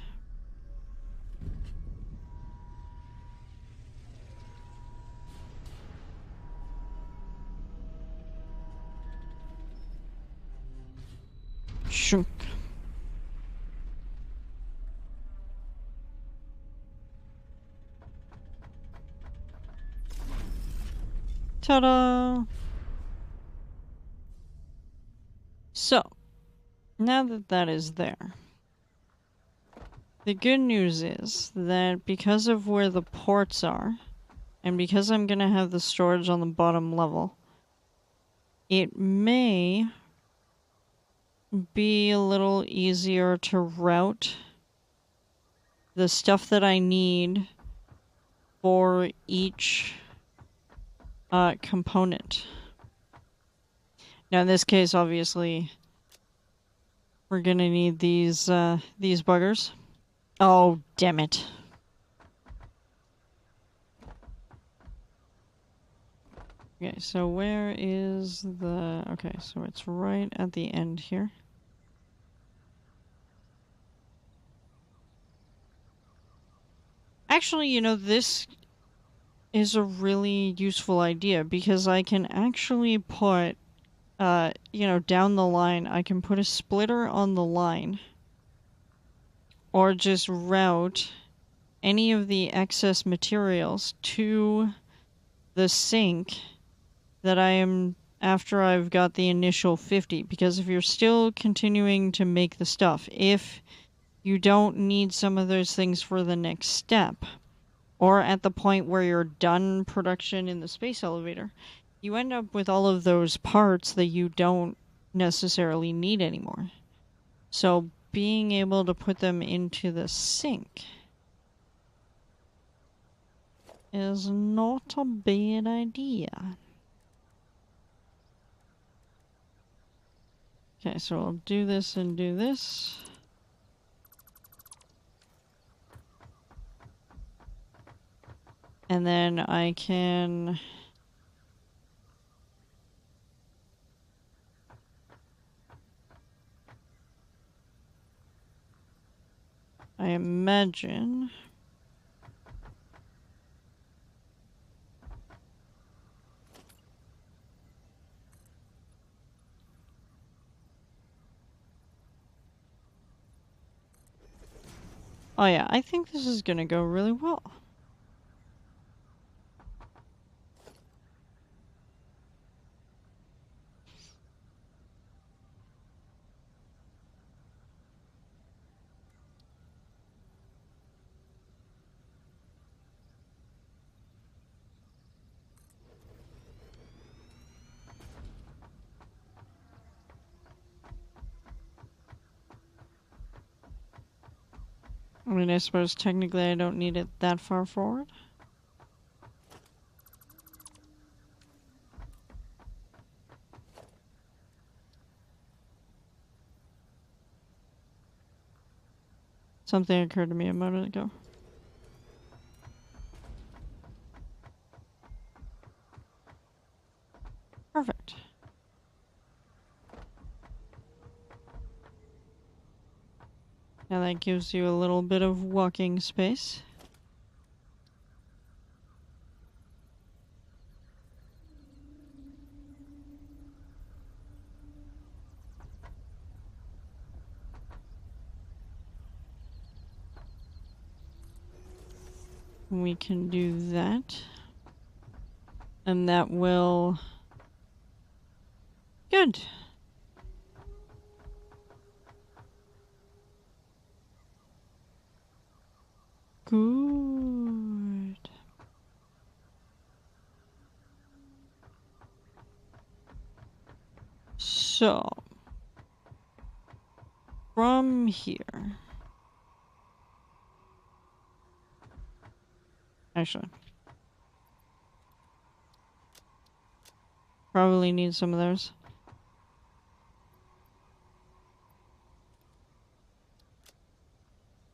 Shunk. Ta-da! So, now that is there, the good news is that because of where the ports are, and because I'm gonna have the storage on the bottom level, it may be a little easier to route the stuff that I need for each component. Now in this case, obviously, we're gonna need these buggers. Oh, damn it. Okay, so where is the... Okay, so it's right at the end here. Actually, you know, this is a really useful idea because I can actually put, you know, down the line, I can put a splitter on the line or just route any of the excess materials to the sink that I am after I've got the initial 50, because if you're still continuing to make the stuff, if you don't need some of those things for the next step, or at the point where you're done production in the space elevator, you end up with all of those parts that you don't necessarily need anymore. So being able to put them into the sink is not a bad idea. Okay, so I'll do this and do this. And then I can... I imagine... Oh yeah, I think this is gonna go really well. I mean, I suppose technically I don't need it that far forward. Something occurred to me a moment ago. Perfect. Now that gives you a little bit of walking space. We can do that. And that will... Good. Good. So, from here... Actually, probably need some of those.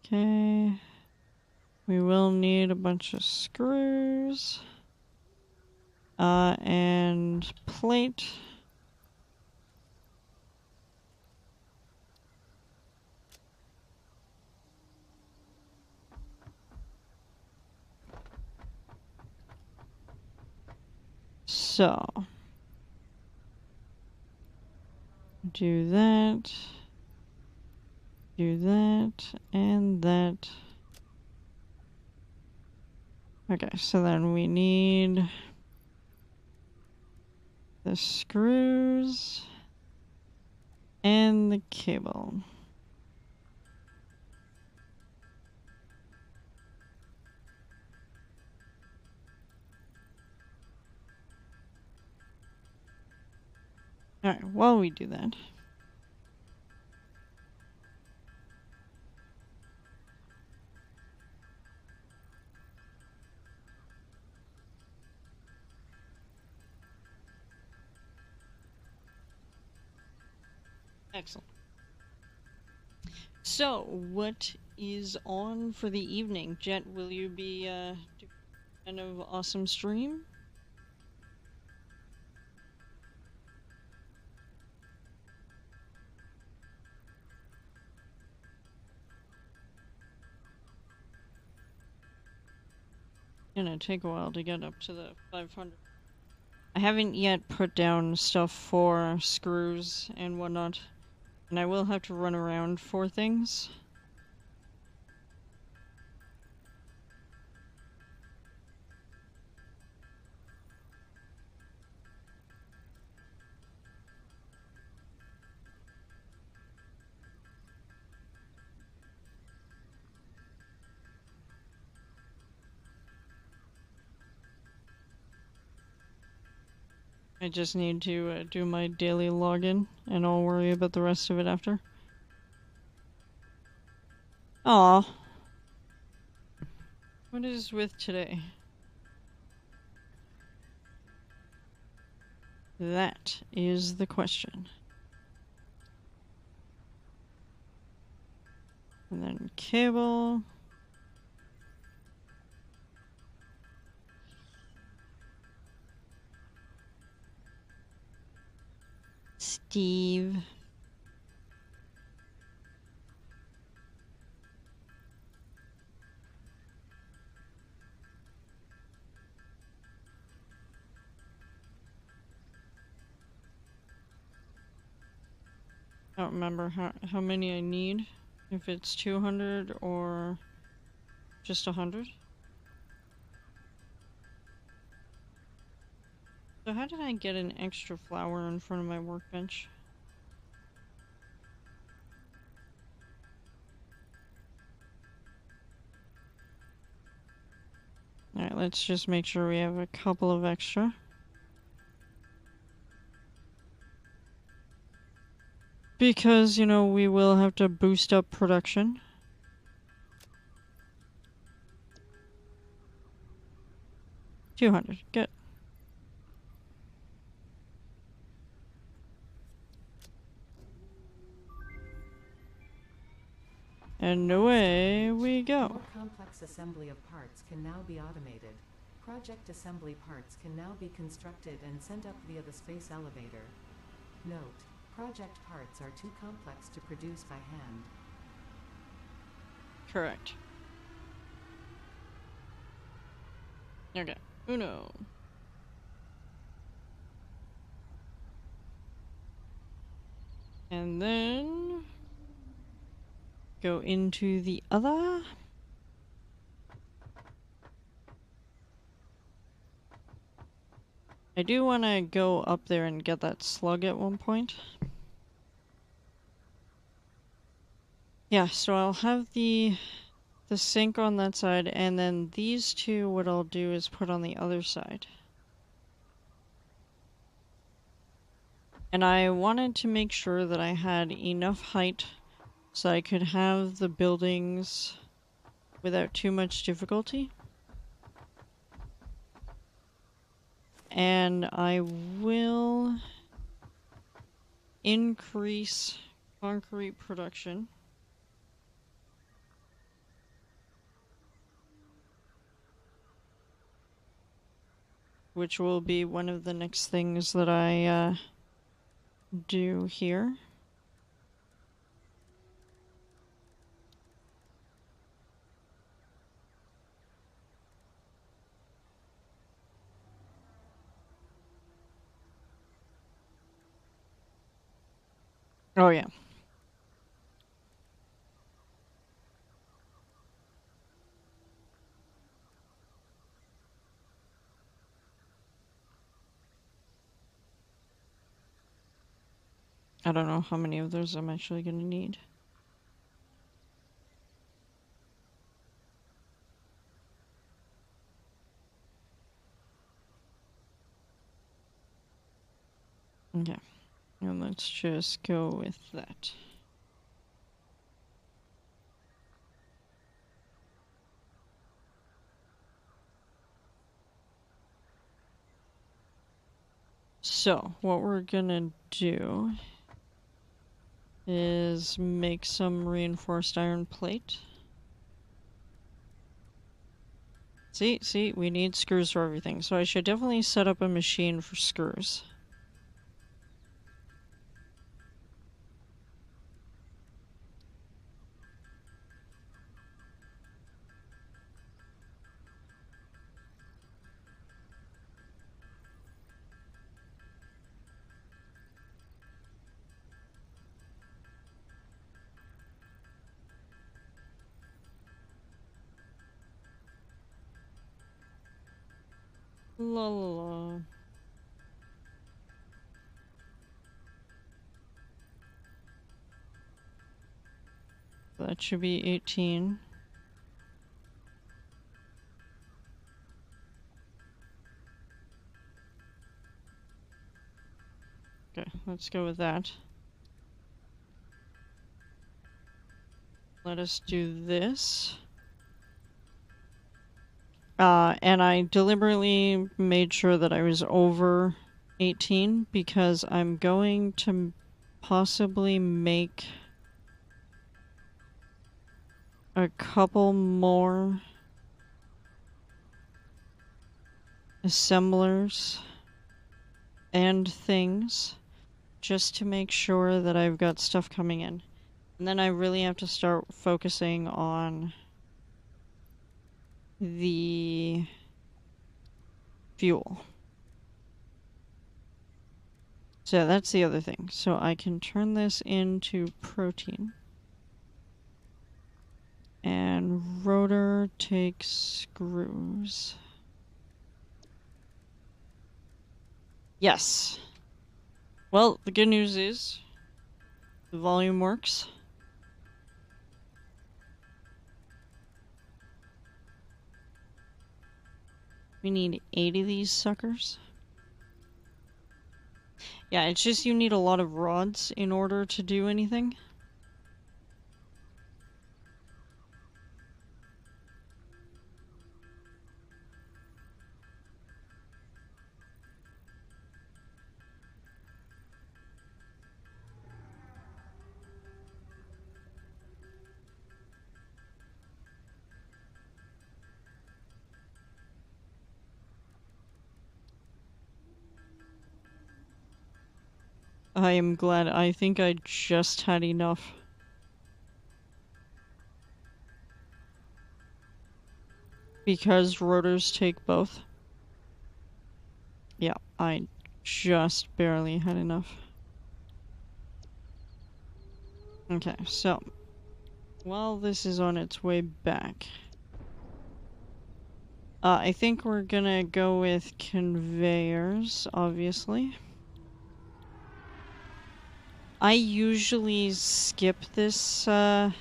Okay. We will need a bunch of screws. And plate. So, do that, and that. Okay, so then we need the screws and the cable. Alright, while we do that, excellent. So, what is on for the evening? Jet, will you be doing kind of awesome stream? Gonna take a while to get up to the 500. I haven't yet put down stuff for screws and whatnot, and I will have to run around for things. I just need to do my daily login, and I'll worry about the rest of it after. Aw. What is with today? That is the question. And then cable. Steve. I don't remember how many I need. If it's 200 or Just 100? So how did I get an extra flower in front of my workbench? Alright, let's just make sure we have a couple of extra. Because, you know, we will have to boost up production. $200, good. And away we go. More complex assembly of parts can now be automated. Project assembly parts can now be constructed and sent up via the space elevator. Note: project parts are too complex to produce by hand. Correct. Okay. Uno. And then go into the other. I do want to go up there and get that slug at one point. Yeah, so I'll have the sink on that side, and then these two, what I'll do is put on the other side. And I wanted to make sure that I had enough height so I could have the buildings without too much difficulty. And I will increase concrete production. Which will be one of the next things that I do here. Oh yeah. I don't know how many of those I'm actually going to need. Okay, and let's just go with that. So, what we're gonna do is make some reinforced iron plate. See, we need screws for everything, so I should definitely set up a machine for screws. La la la. That should be 18. Okay, let's go with that. Let us do this. And I deliberately made sure that I was over 18 because I'm going to possibly make a couple more assemblers and things just to make sure that I've got stuff coming in. And then I really have to start focusing on the fuel. So that's the other thing. So I can turn this into protein. And rotor takes screws. Yes. Well, the good news is the volume works. We need 8 of these suckers. Yeah, it's just you need a lot of rods in order to do anything. I am glad. I think I just had enough. Because rotors take both. Yeah, I just barely had enough. Okay, so while this is on its way back, I think we're gonna go with conveyors, obviously. I usually skip this step.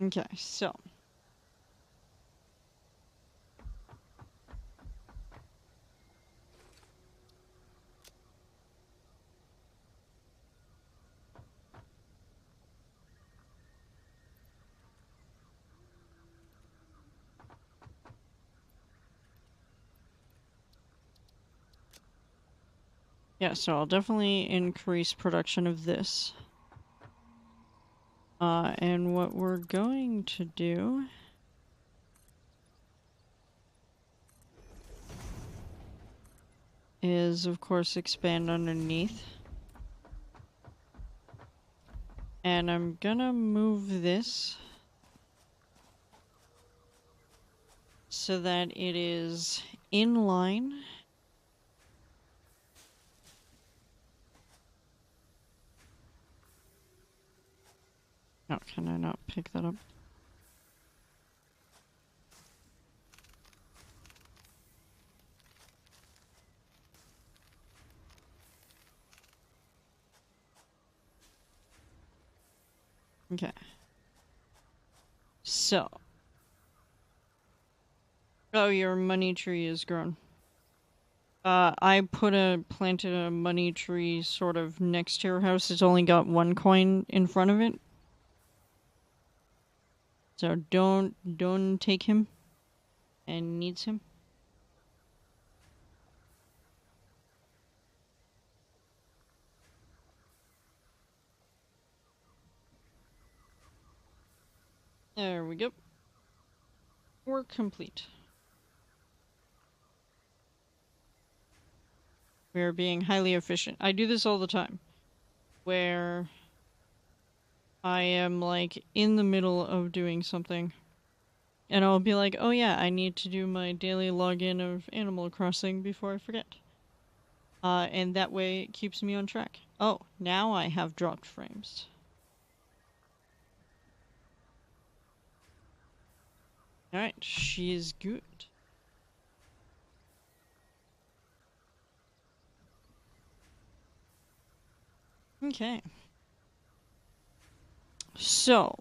Okay, so. Yeah, so I'll definitely increase production of this. And what we're going to do is, of course, expand underneath. And I'm gonna move this so that it is in line. Oh, can I not pick that up? Okay. So. Oh, your money tree is grown. I planted a money tree sort of next to your house. It's only got 1 coin in front of it. So don't take him. And needs him. There we go. Work complete. We are being highly efficient. I do this all the time. Where I am like in the middle of doing something. And I'll be like, oh yeah, I need to do my daily login of Animal Crossing before I forget. And that way it keeps me on track. Oh, now I have dropped frames. Alright, she is good. Okay. So.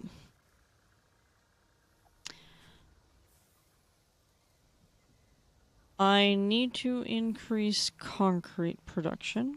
I need to increase concrete production.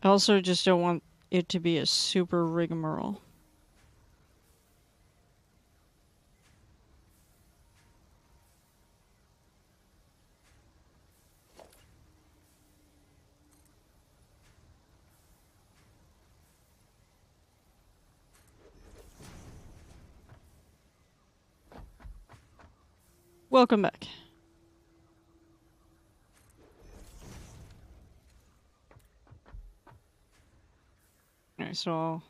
I also just don't want it to be a super rigmarole. Welcome back. Alright, so I'll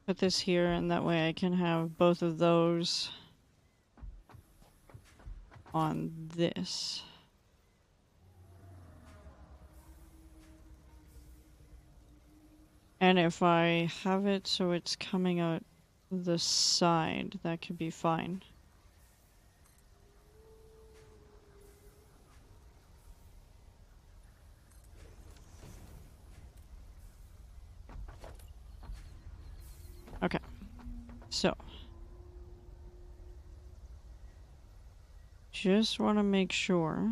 put this here, and that way I can have both of those on this. And if I have it so it's coming out the side, that could be fine. Okay, so just want to make sure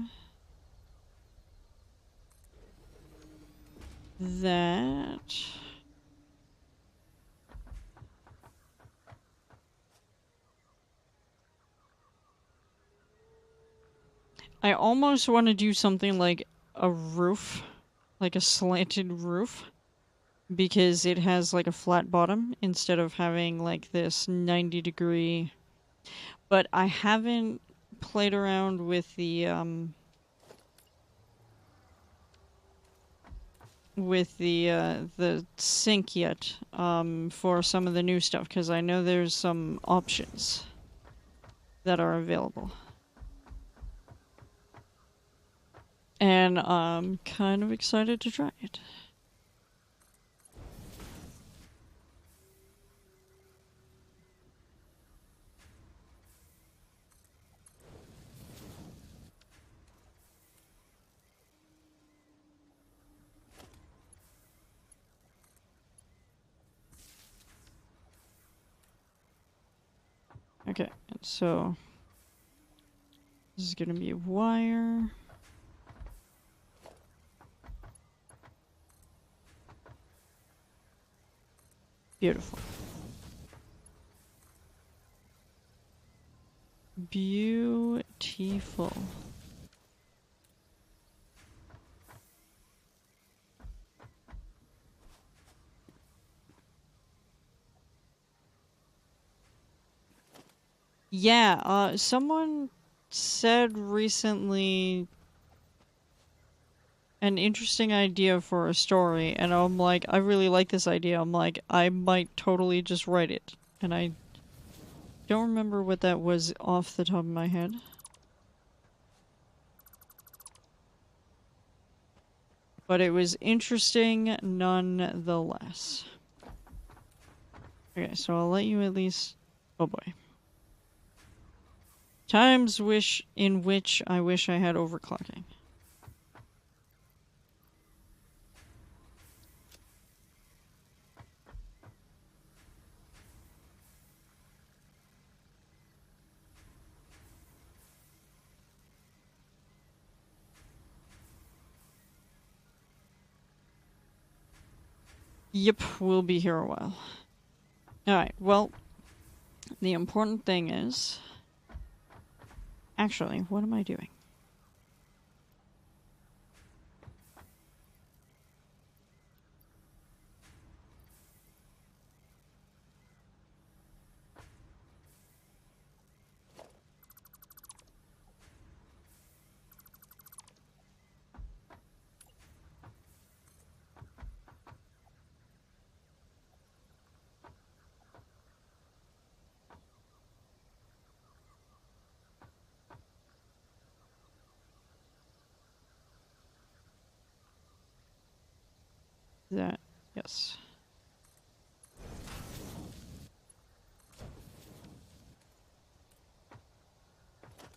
that I almost want to do something like a roof, like a slanted roof, because it has like a flat bottom instead of having like this 90-degree. But I haven't played around with the sink yet for some of the new stuff, because I know there's some options that are available. And I'm kind of excited to try it. Okay, so this is gonna be wire. Beautiful. Beautiful. Yeah, someone said recently an interesting idea for a story, and I'm like, I really like this idea. I'm like, I might totally just write it. And I don't remember what that was off the top of my head. But it was interesting nonetheless. Okay, so I'll let you at least... Oh boy. Times in which I wish I had overclocking. Yep, we'll be here a while. Alright, well, the important thing is... Actually, what am I doing? That, yes.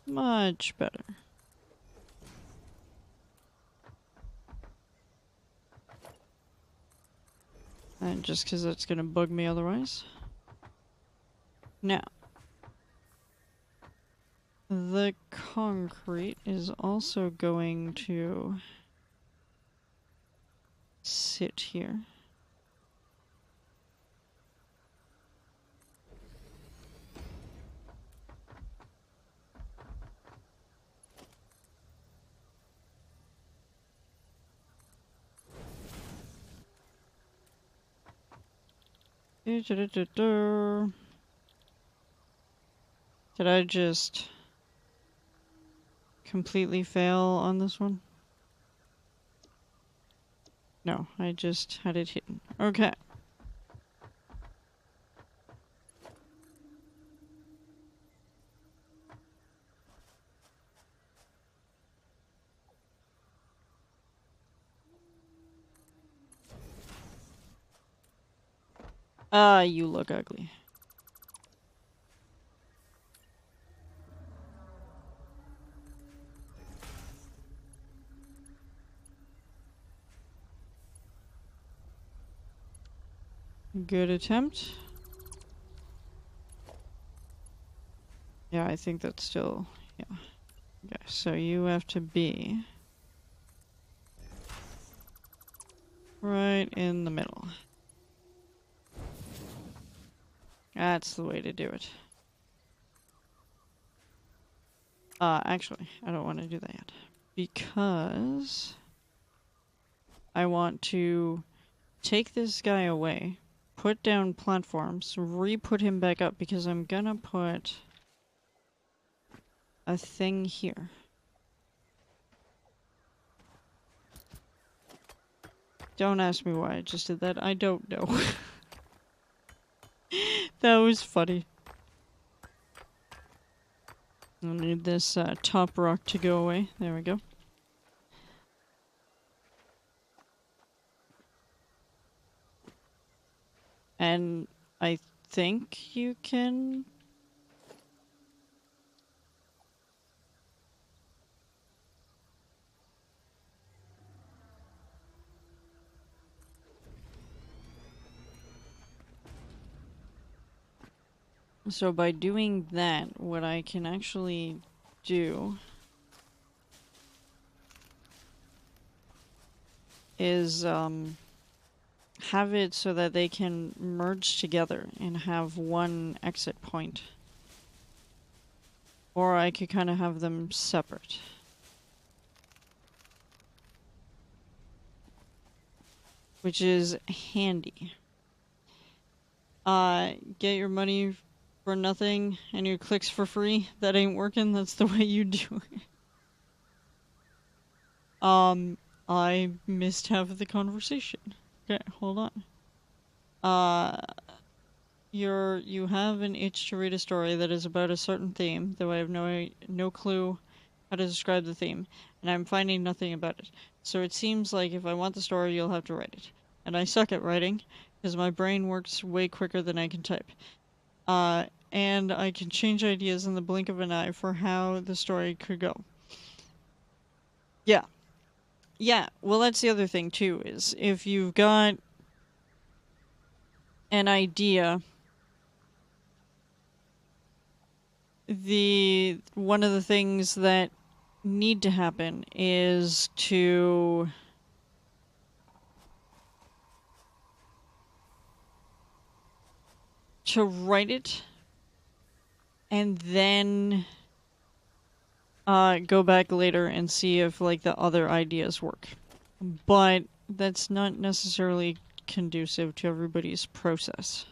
Much better. And just because that's going to bug me otherwise. Now, the concrete is also going to sit here. Did I just completely fail on this one? No, I just had it hidden. Okay. You look ugly. Good attempt. Yeah, I think that's still... yeah. Okay, so you have to be... right in the middle. That's the way to do it. Actually, I don't want to do that yet. Because... I want to take this guy away, put down platforms, re-put him back up, because I'm gonna put a thing here. Don't ask me why I just did that. I don't know. That was funny. I'll need this top rock to go away. There we go. And I think you can... So by doing that, what I can actually do is have it so that they can merge together and have one exit point. Or I could kind of have them separate. Which is handy. Get your money for nothing and your clicks for free. That ain't working. That's the way you do it. I missed half of the conversation. Okay, hold on. You have an itch to read a story that is about a certain theme, though I have no clue how to describe the theme, and I'm finding nothing about it. So it seems like if I want the story, you'll have to write it. And I suck at writing, because my brain works way quicker than I can type. And I can change ideas in the blink of an eye for how the story could go. Yeah. Yeah, well that's the other thing too, is if you've got an idea, one of the things that need to happen is to write it and then go back later and see if like the other ideas work. But that's not necessarily conducive to everybody's process.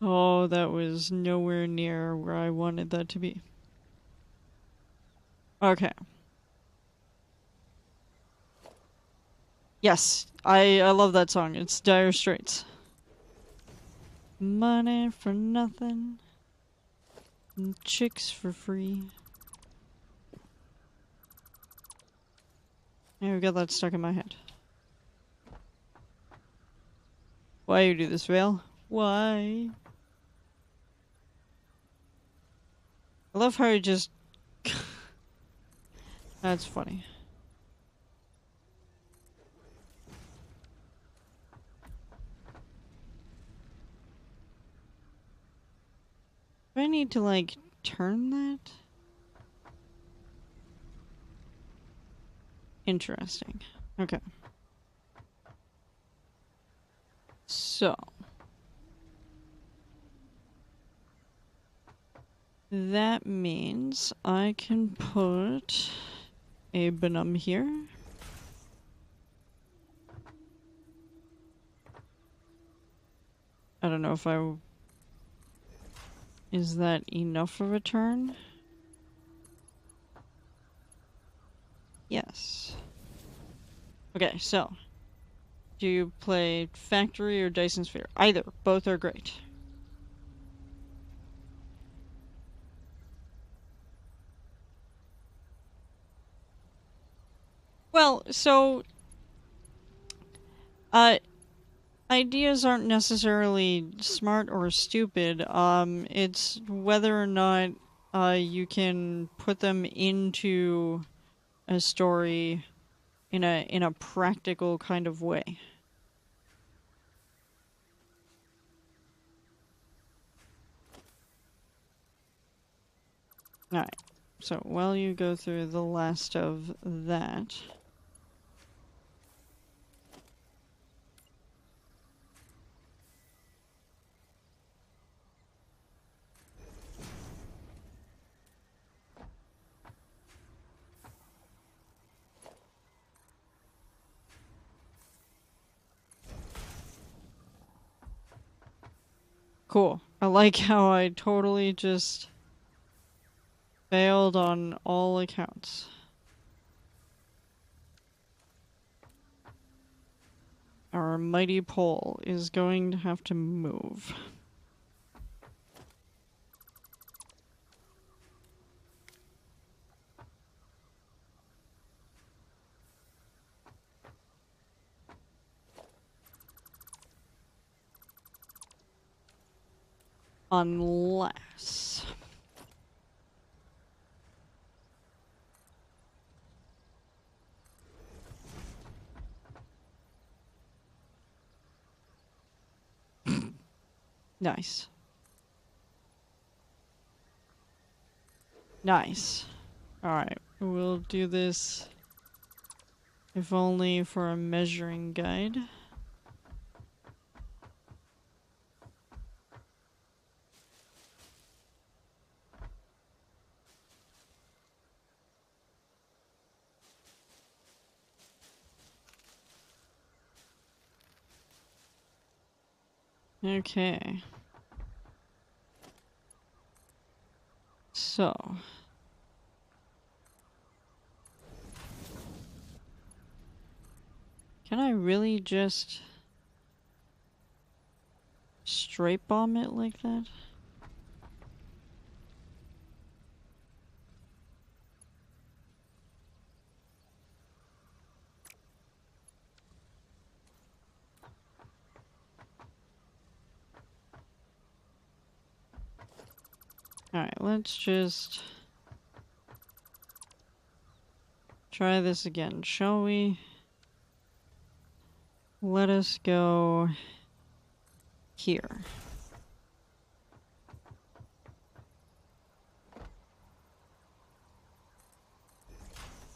Oh, that was nowhere near where I wanted that to be. Okay. Yes, I love that song. It's Dire Straits. Money for nothing, and chicks for free. Yeah, we got that stuck in my head. Why you do this, Vale? Why? I love how you just... That's funny. Do I need to, like, turn that? Interesting. Okay. So. That means I can put a Benum here. I don't know if I... Is that enough of a turn? Yes. Okay, so. Do you play Factory or Dyson Sphere? Either. Both are great. Well, so... ideas aren't necessarily smart or stupid. It's whether or not you can put them into a story in a practical kind of way. Alright, so while you go through the last of that... Cool. I like how I totally just failed on all accounts. Our mighty pole is going to have to move. Unless... Nice. Nice. Alright, we'll do this, if only for a measuring guide. Okay. So. Can I really just straight bomb it like that? Alright, let's just try this again, shall we? Let us go here.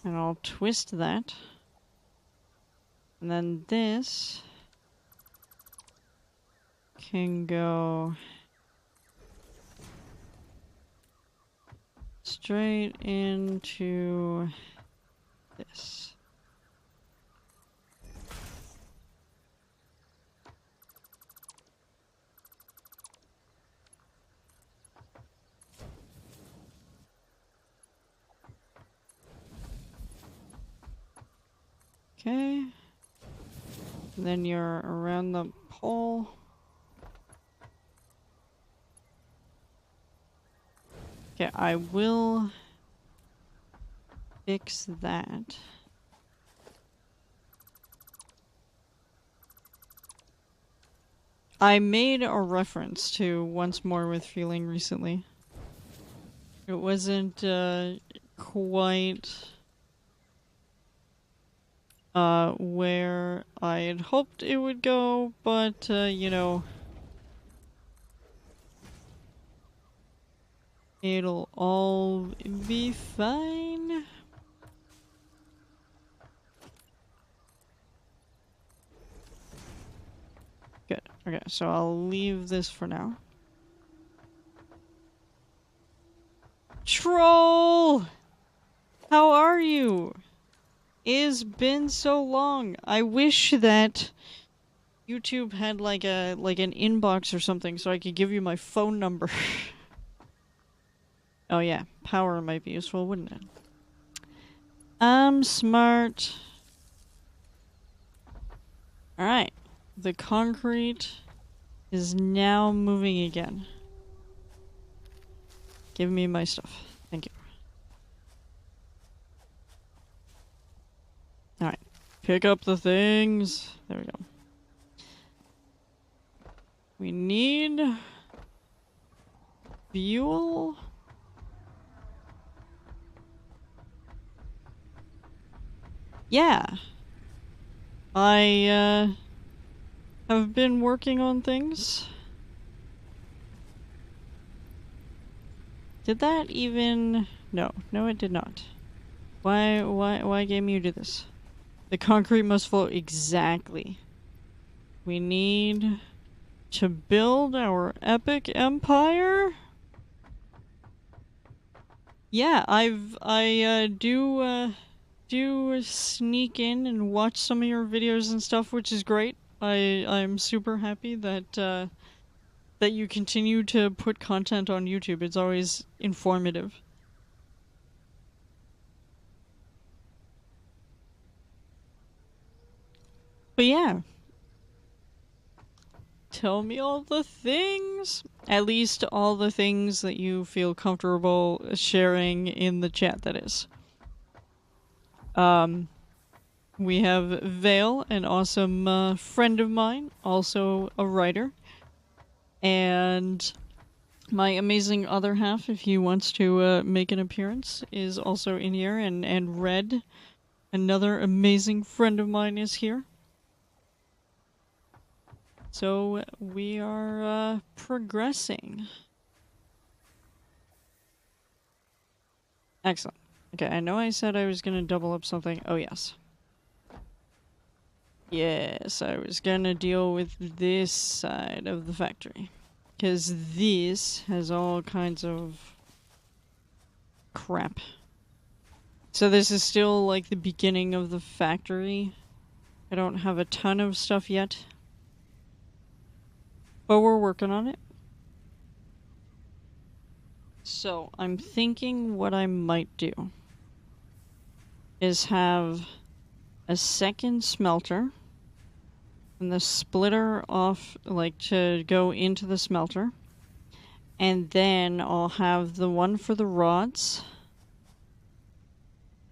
And I'll twist that. And then this can go straight into this. Okay. Then you're around the pole. Okay, I will fix that. I made a reference to Once More with Feeling recently. It wasn't quite where I had hoped it would go, but you know, it'll all be fine. Good. Okay, so I'll leave this for now. Troll! How are you? It's been so long. I wish that YouTube had like an inbox or something so I could give you my phone number. Oh yeah, power might be useful, wouldn't it? I'm smart. Alright. The concrete is now moving again. Give me my stuff. Thank you. Alright. Pick up the things. There we go. We need fuel. Yeah. I have been working on things. Did that even... No, it did not. Why game you do this? The concrete must flow exactly. We need to build our epic empire? Yeah, I do sneak in and watch some of your videos and stuff, which is great. I'm super happy that that you continue to put content on YouTube. It's always informative. But yeah. Tell me all the things. At least all the things that you feel comfortable sharing in the chat, that is. We have Vale, an awesome friend of mine, also a writer. And my amazing other half, if he wants to make an appearance, is also in here. And Red, another amazing friend of mine, is here. So we are progressing. Excellent. Okay, I know I said I was gonna double up something. Oh, yes. Yes, I was gonna deal with this side of the factory. Because this has all kinds of crap. So this is still like the beginning of the factory. I don't have a ton of stuff yet. But we're working on it. So I'm thinking what I might do is have a second smelter and the splitter off, like, to go into the smelter. And then I'll have the one for the rods.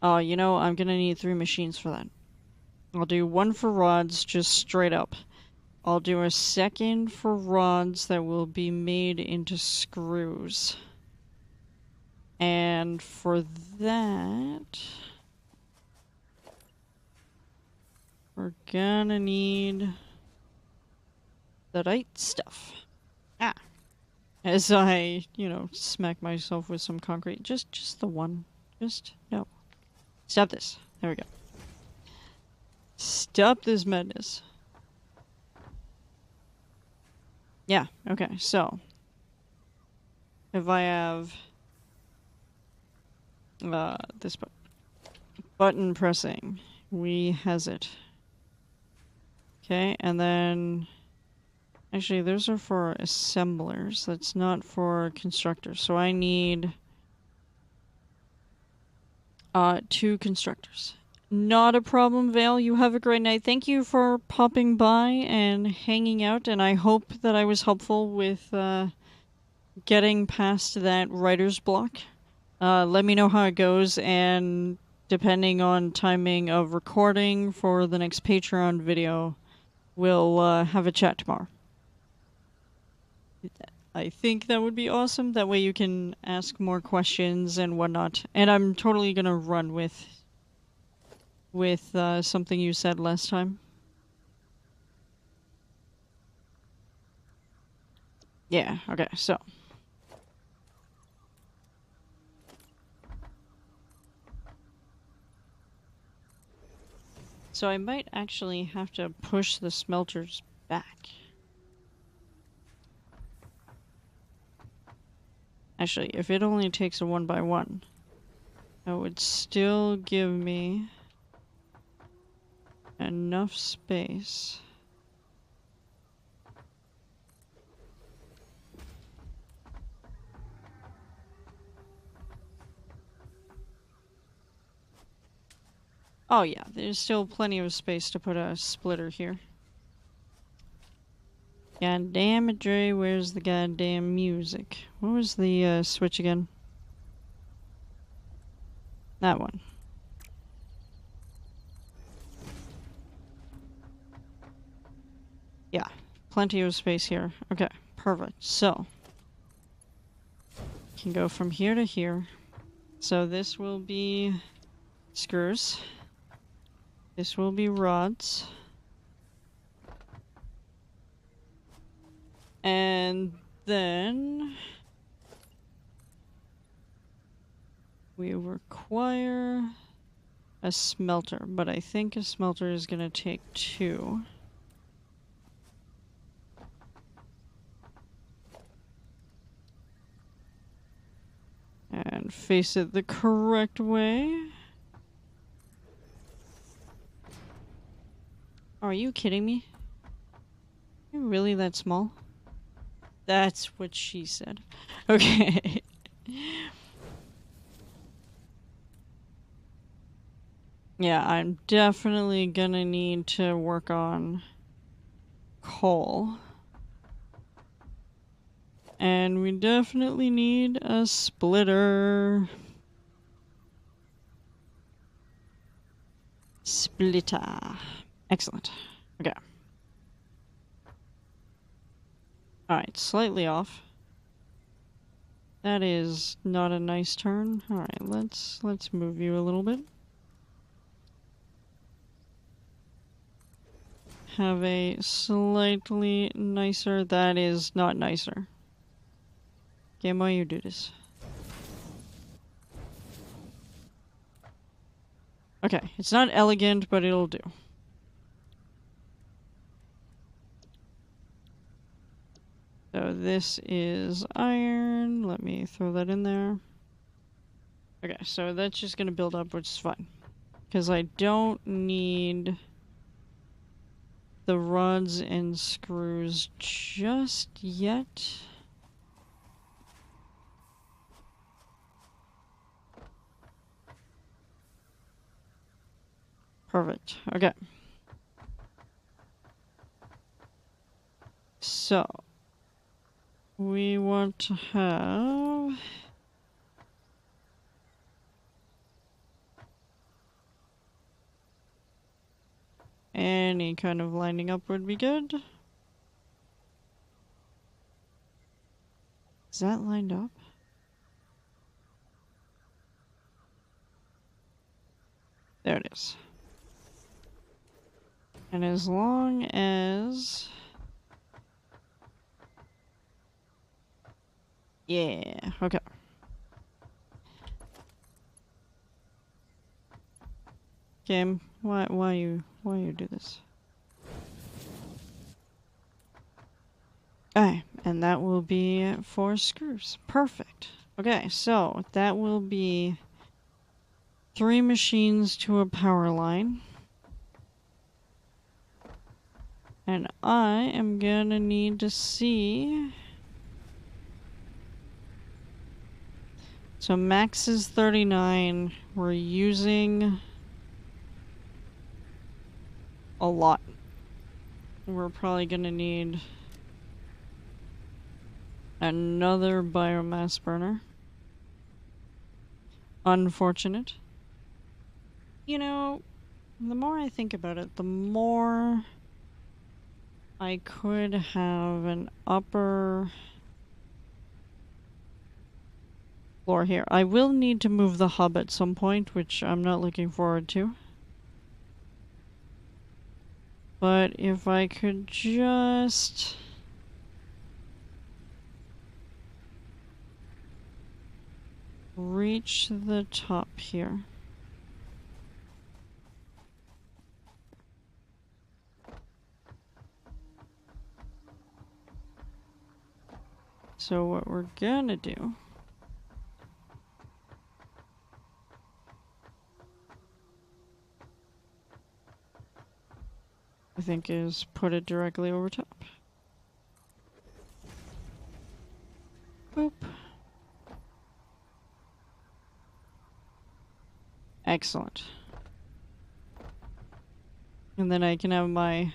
Oh, you know, I'm gonna need 3 machines for that. I'll do one for rods, just straight up. I'll do a second for rods that will be made into screws. And for that, we're gonna need the right stuff. Ah. As I, you know, smack myself with some concrete. Just the one. No. Stop this. There we go. Stop this madness. Yeah, okay, so if I have this button pressing, we has it. Okay, and then actually those are for assemblers. That's not for constructors. So I need 2 constructors. Not a problem, Vale. You have a great night. Thank you for popping by and hanging out, and I hope that I was helpful with getting past that writer's block. Let me know how it goes, and depending on timing of recording for the next Patreon video, we'll have a chat tomorrow. I think that would be awesome. That way you can ask more questions and whatnot. And I'm totally gonna run with something you said last time. Yeah, okay, so. So I might actually have to push the smelters back. Actually, if it only takes a 1x1, that would still give me enough space. Oh yeah, there's still plenty of space to put a splitter here. God damn it, Dre, where's the goddamn music? What was the switch again? That one. Yeah, plenty of space here. Okay, perfect. So, can go from here to here. So this will be screws. This will be rods. And then we require a smelter, but I think a smelter is gonna take 2. And face it the correct way. Are you kidding me? Are you really that small? That's what she said. Okay. Yeah, I'm definitely gonna need to work on coal. And we definitely need a splitter. Splitter. Excellent. Okay. Alright, slightly off. That is not a nice turn. Alright, let's move you a little bit. Have a slightly nicer. That is not nicer. Game, why you do this? Okay, it's not elegant, but it'll do. So this is iron. Let me throw that in there. Okay, so that's just gonna build up, which is fine. Because I don't need the rods and screws just yet. Perfect. Okay. So, we want to have any kind of lining up would be good. Is that lined up? There it is. And as long as... Yeah, okay. Game, why you do this? Okay, and that will be 4 screws. Perfect. Okay, so that will be 3 machines to a power line. And I am gonna need to see... So max is 39. We're using a lot. We're probably gonna need another biomass burner. Unfortunate. You know, the more I think about it, the more I could have an upper floor here. I will need to move the hub at some point, which I'm not looking forward to. But if I could just... reach the top here. So what we're gonna do I think is put it directly over top. Boop. Excellent. And then I can have my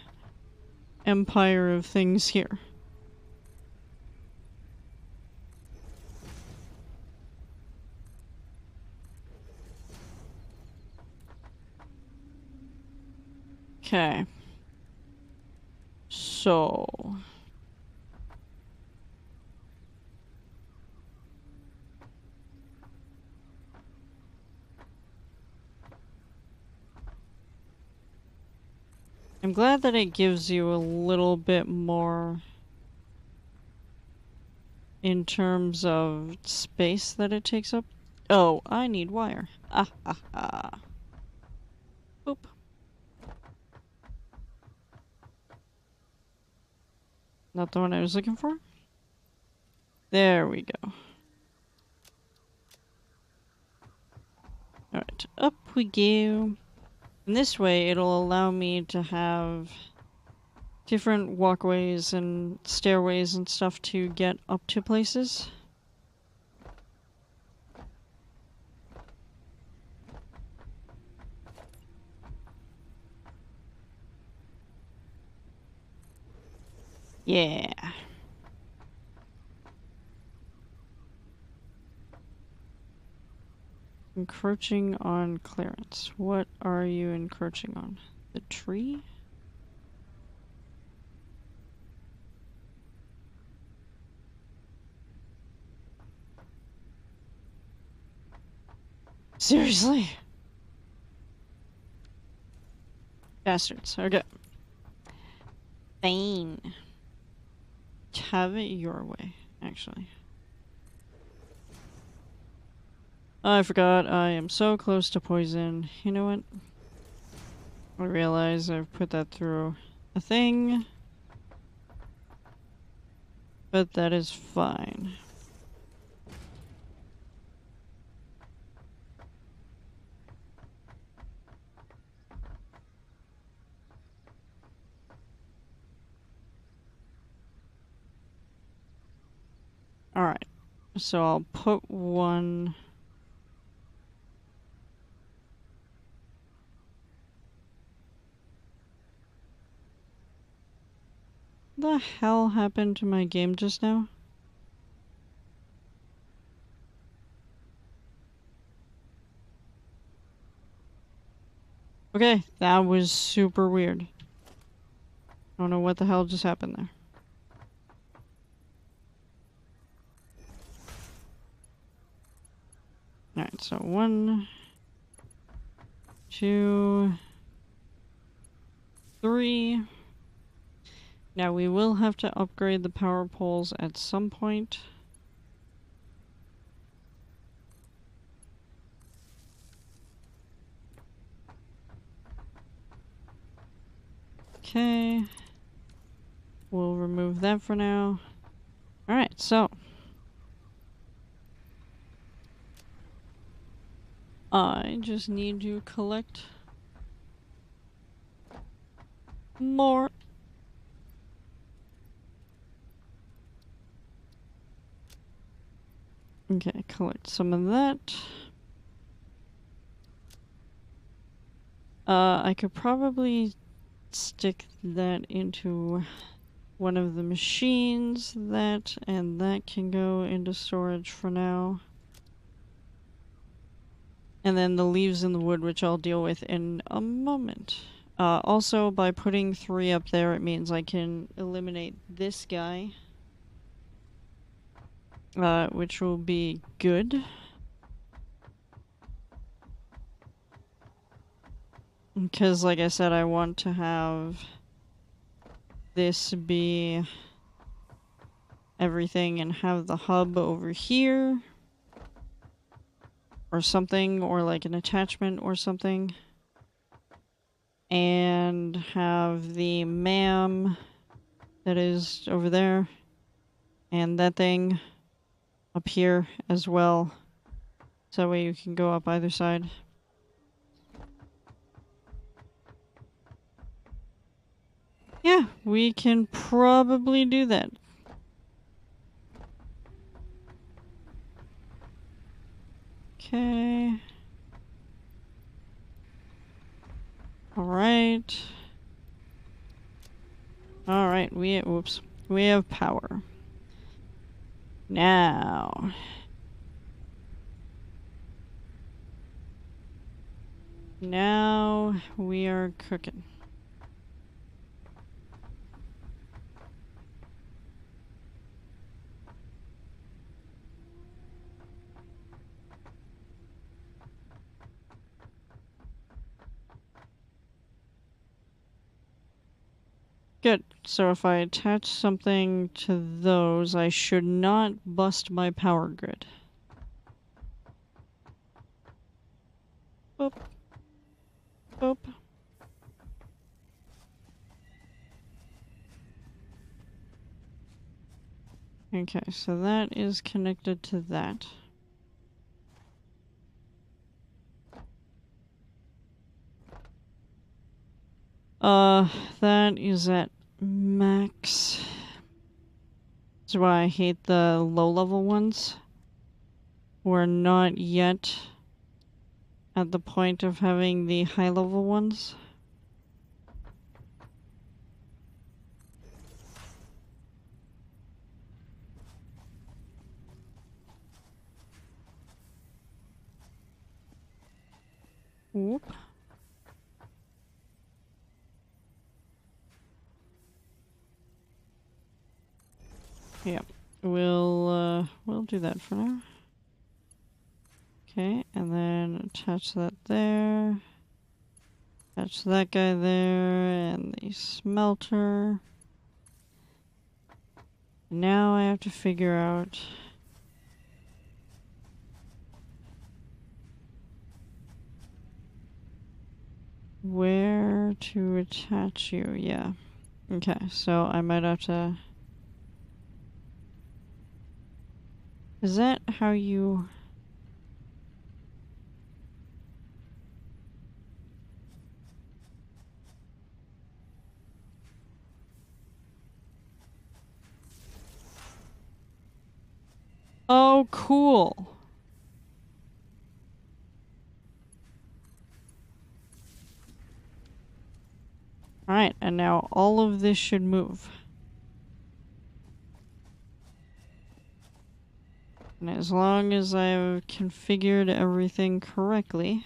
empire of things here. Okay. So... I'm glad that it gives you a little bit more in terms of space that it takes up. Oh, I need wire. Ah, ah, ah. Boop. Not the one I was looking for? There we go. Alright, up we go. And this way it'll allow me to have different walkways and stairways and stuff to get up to places. Yeah. Encroaching on clearance. What are you encroaching on? The tree? Seriously? Bastards. Okay. Fine. Have it your way, actually. I forgot I am so close to poison. You know what? I realize I've put that through a thing. But that is fine. Alright. So I'll put one... What the hell happened to my game just now? Okay, that was super weird. I don't know what the hell just happened there. Alright, so 1, 2, 3. Now we will have to upgrade the power poles at some point. Okay. We'll remove that for now. Alright, so. I just need to collect more. Okay, collect some of that. I could probably stick that into one of the machines, and that can go into storage for now. And then the leaves and the wood, which I'll deal with in a moment. Also, by putting 3 up there, it means I can eliminate this guy. Which will be good. Because, like I said, I want to have this be everything and have the hub over here. Or something, or like an attachment or something. And have the MAM that is over there. And that thing up here as well. So that way you can go up either side. Yeah, we can probably do that. Okay. Alright. Alright, we have power. Now. Now we are cooking. Good. So if I attach something to those, I should not bust my power grid. Boop. Boop. Okay, so that is connected to that. That is at max. That's why I hate the low-level ones. We're not yet at the point of having the high-level ones. Whoop. Yep. We'll do that for now. Okay, and then attach that there. Attach that guy there, and the smelter. Now I have to figure out where to attach you. Yeah. Okay, so I might have to... Is that how you... Oh, cool. Alright, and now all of this should move. And as long as I've configured everything correctly...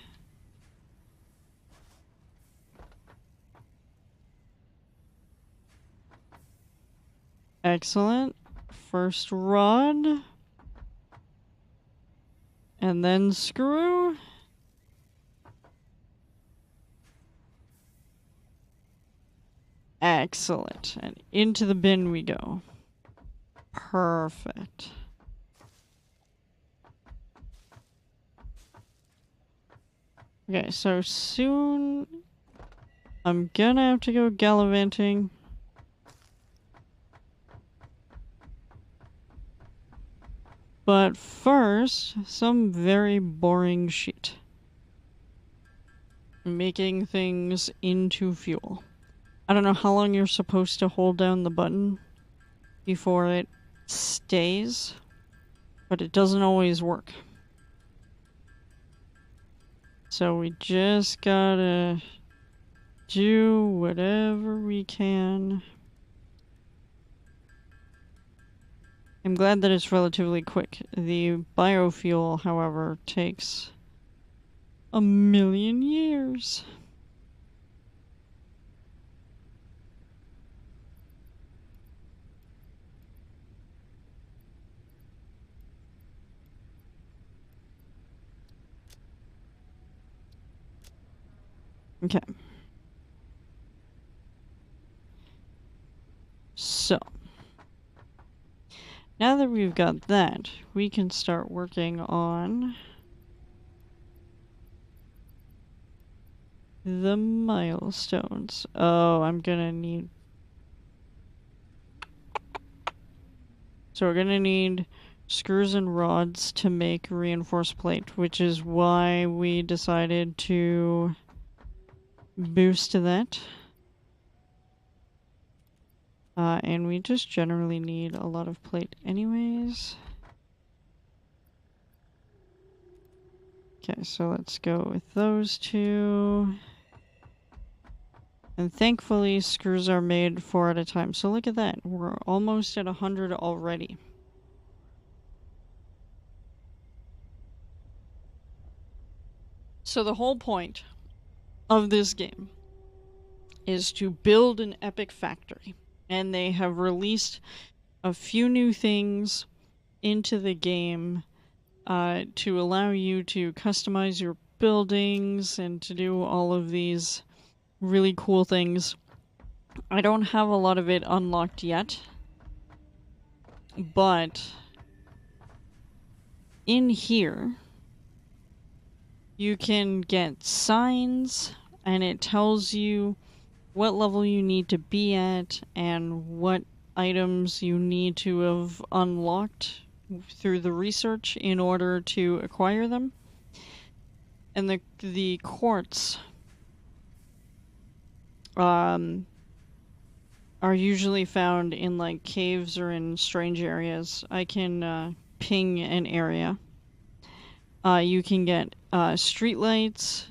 Excellent. First rod. And then screw. Excellent. And into the bin we go. Perfect. Okay, so soon I'm gonna have to go gallivanting. But first, some very boring shit. Making things into fuel. I don't know how long you're supposed to hold down the button before it stays, but it doesn't always work. So we just gotta do whatever we can. I'm glad that it's relatively quick. The biofuel, however, takes a million years. Okay. So, now that we've got that, we can start working on the milestones. Oh, I'm gonna need... So we're gonna need screws and rods to make reinforced plate, which is why we decided to boost that. And we just generally need a lot of plate anyways. Okay, so let's go with those two. And thankfully, screws are made 4 at a time. So look at that. We're almost at 100 already. So the whole point of this game is to build an epic factory. And they have released a few new things into the game to allow you to customize your buildings and to do all of these really cool things. I don't have a lot of it unlocked yet, but in here you can get signs and it tells you what level you need to be at and what items you need to have unlocked through the research in order to acquire them. And the quartz are usually found in like caves or in strange areas. I can ping an area. You can get streetlights,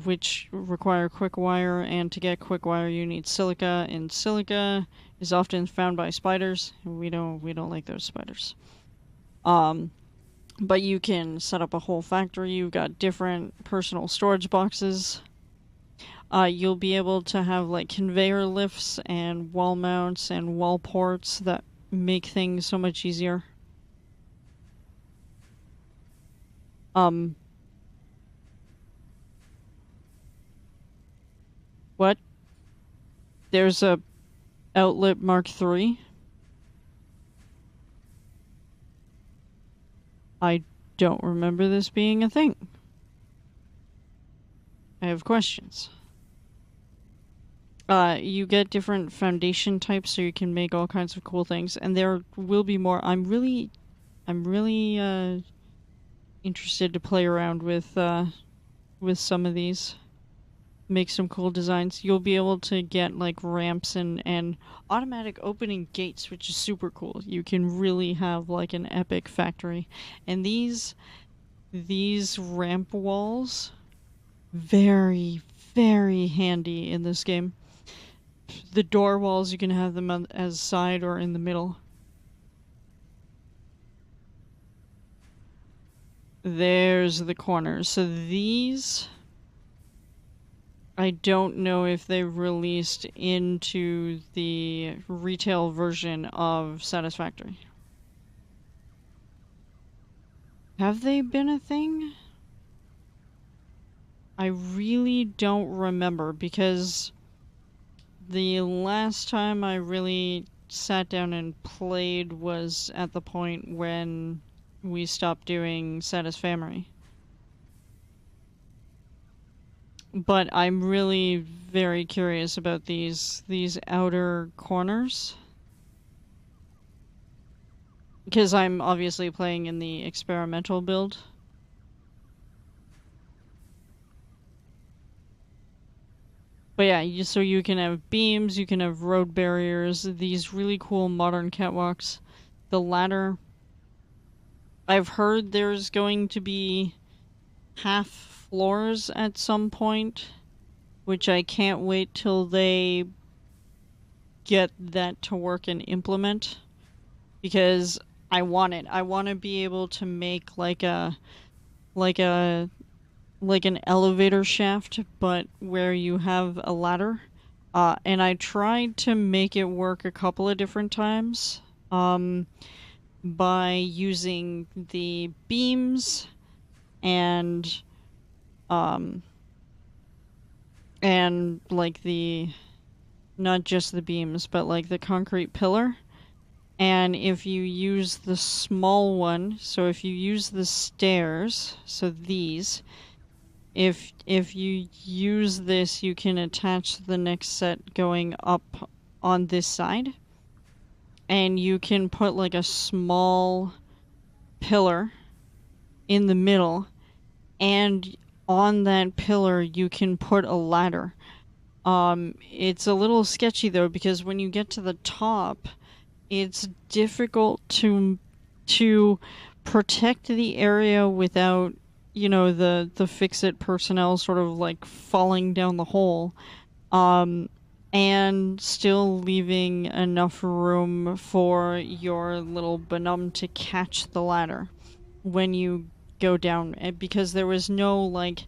which require quick wire, and to get quick wire you need silica, and silica is often found by spiders. We don't like those spiders. But you can set up a whole factory. You've got different personal storage boxes. You'll be able to have like conveyor lifts and wall mounts and wall ports that make things so much easier. What? There's a outlet Mark III? I don't remember this being a thing. I have questions. You get different foundation types so you can make all kinds of cool things, and there will be more. I'm really interested to play around with some of these. Make some cool designs. You'll be able to get like ramps and automatic opening gates, which is super cool. You can really have like an epic factory. And these ramp walls, very, very handy in this game. The door walls, you can have them on, as side or in the middle. There's the corners. So these, I don't know if they released into the retail version of Satisfactory. Have they been a thing? I really don't remember because the last time I really sat down and played was at the point when we stopped doing Satisfactory. But I'm really very curious about these outer corners. Because I'm obviously playing in the experimental build. But yeah, so you can have beams, you can have road barriers, these really cool modern catwalks. The ladder, I've heard there's going to be half floors at some point, which I can't wait till they get that to work and implement, because I want it. I want to be able to make like an elevator shaft, but where you have a ladder. And I tried to make it work a couple of different times by using the beams and and like the not just the beams, but like the concrete pillar. And if you use the small one, so if you use the stairs, so these, if you use this, you can attach the next set going up on this side, and you can put like a small pillar in the middle, and on that pillar you can put a ladder. It's a little sketchy though, because when you get to the top, it's difficult to protect the area without, you know, the fix-it personnel sort of like falling down the hole, um, and still leaving enough room for your little benum to catch the ladder when you go down, because there was no like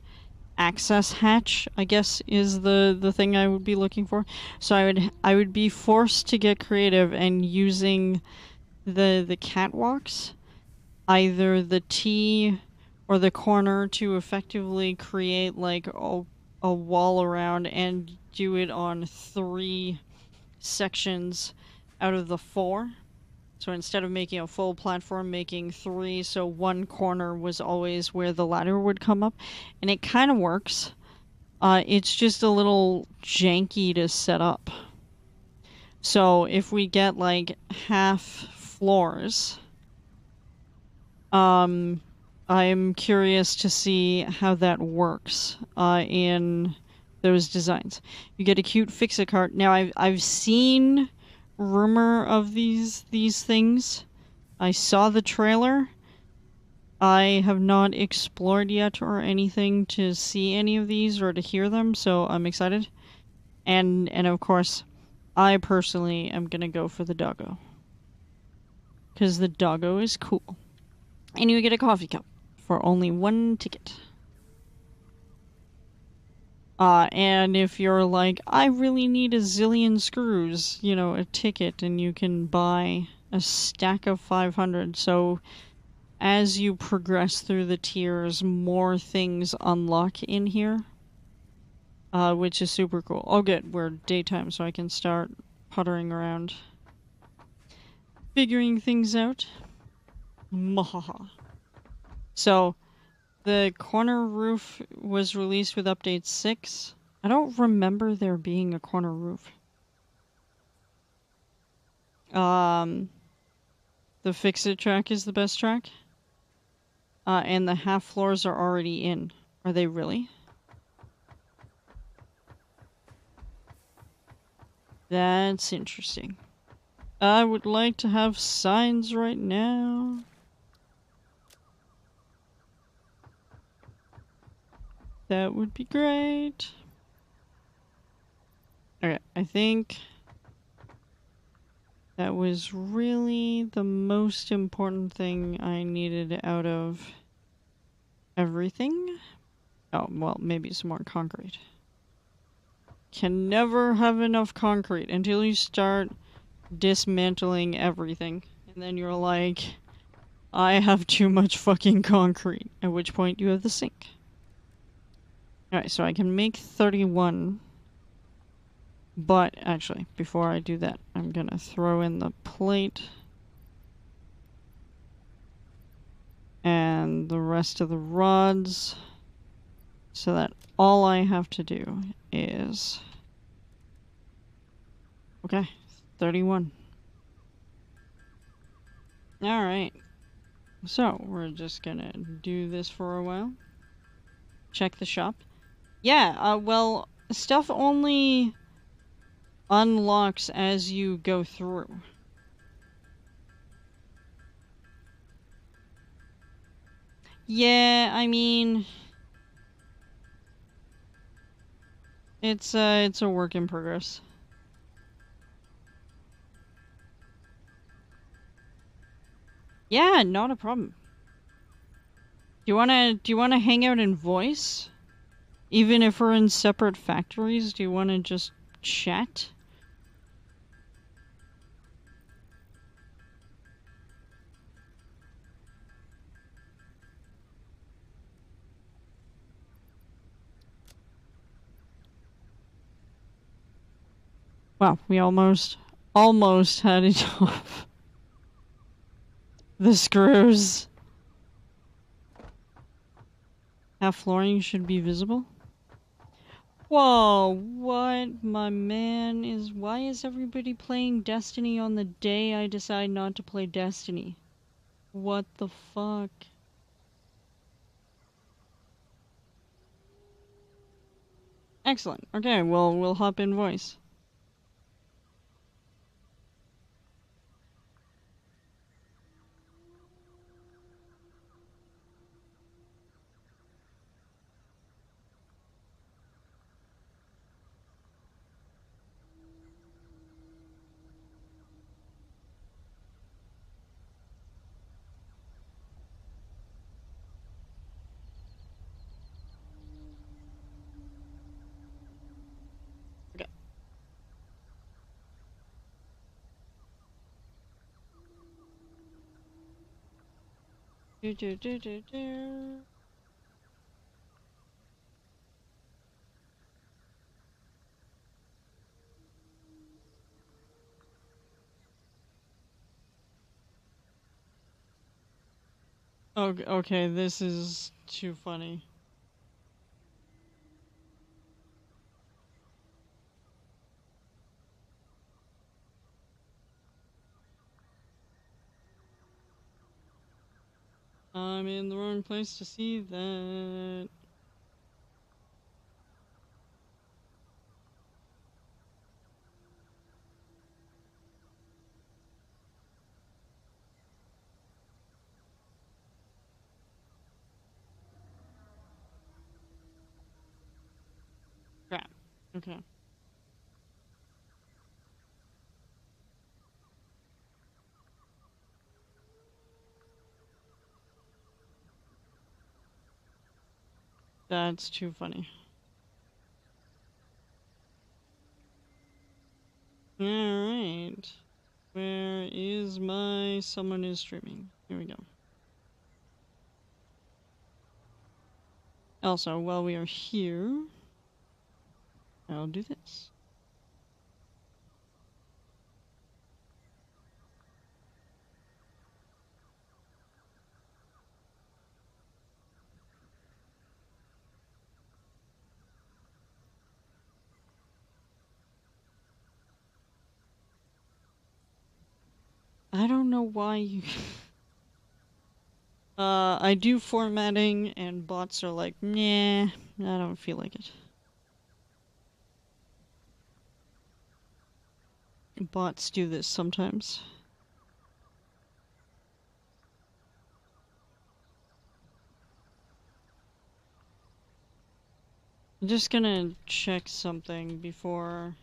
access hatch, I guess is the thing I would be looking for. So I would be forced to get creative and using the catwalks, either the T or the corner, to effectively create like a wall around and do it on 3 sections out of the 4. So instead of making a full platform, making 3, so one corner was always where the ladder would come up. And it kind of works. It's just a little janky to set up. So if we get like half floors, um, I'm curious to see how that works in those designs. You get a cute fix-it cart. Now I've seen rumor of these things. I saw the trailer. I have not explored yet or anything to see any of these or to hear them, so I'm excited. And of course, I personally am gonna go for the doggo. Because the doggo is cool. And you get a coffee cup for only 1 ticket. And if you're like, I really need a zillion screws, you know, a ticket, and you can buy a stack of 500. So as you progress through the tiers, more things unlock in here, which is super cool. Oh, good, we're daytime, so I can start puttering around, figuring things out. Mahaha. So, the corner roof was released with update 6. I don't remember there being a corner roof. Um, the fix-it track is the best track. And the half floors are already in. Are they really? That's interesting. I would like to have signs right now. That would be great. Okay, I think that was really the most important thing I needed out of everything. Oh, well, maybe some more concrete. Can never have enough concrete until you start dismantling everything. And then you're like, I have too much fucking concrete. At which point you have the sink. Alright, so I can make 31. But, actually, before I do that, I'm gonna throw in the plate. And the rest of the rods. So that all I have to do is... Okay, 31. Alright. So, we're just gonna do this for a while. Check the shop. Yeah, well, stuff only unlocks as you go through. Yeah, I mean... It's a work in progress. Yeah, not a problem. Do you wanna hang out in voice? Even if we're in separate factories, do you wanna just chat? Wow, we almost had it off. The screws. Half flooring should be visible. Whoa, what, my man, is... Why is everybody playing Destiny on the day I decide not to play Destiny? What the fuck? Excellent. Okay, well, we'll hop in voice. Okay. Do, do, do, do, do. Okay, this is too funny. I'm in the wrong place to see that. Crap. Okay. That's too funny. Alright. Where is my... Someone is streaming. Here we go. Also, while we are here, I'll do this. I don't know why you... I do formatting, and bots are like, nah, I don't feel like it. Bots do this sometimes. I'm just gonna check something before...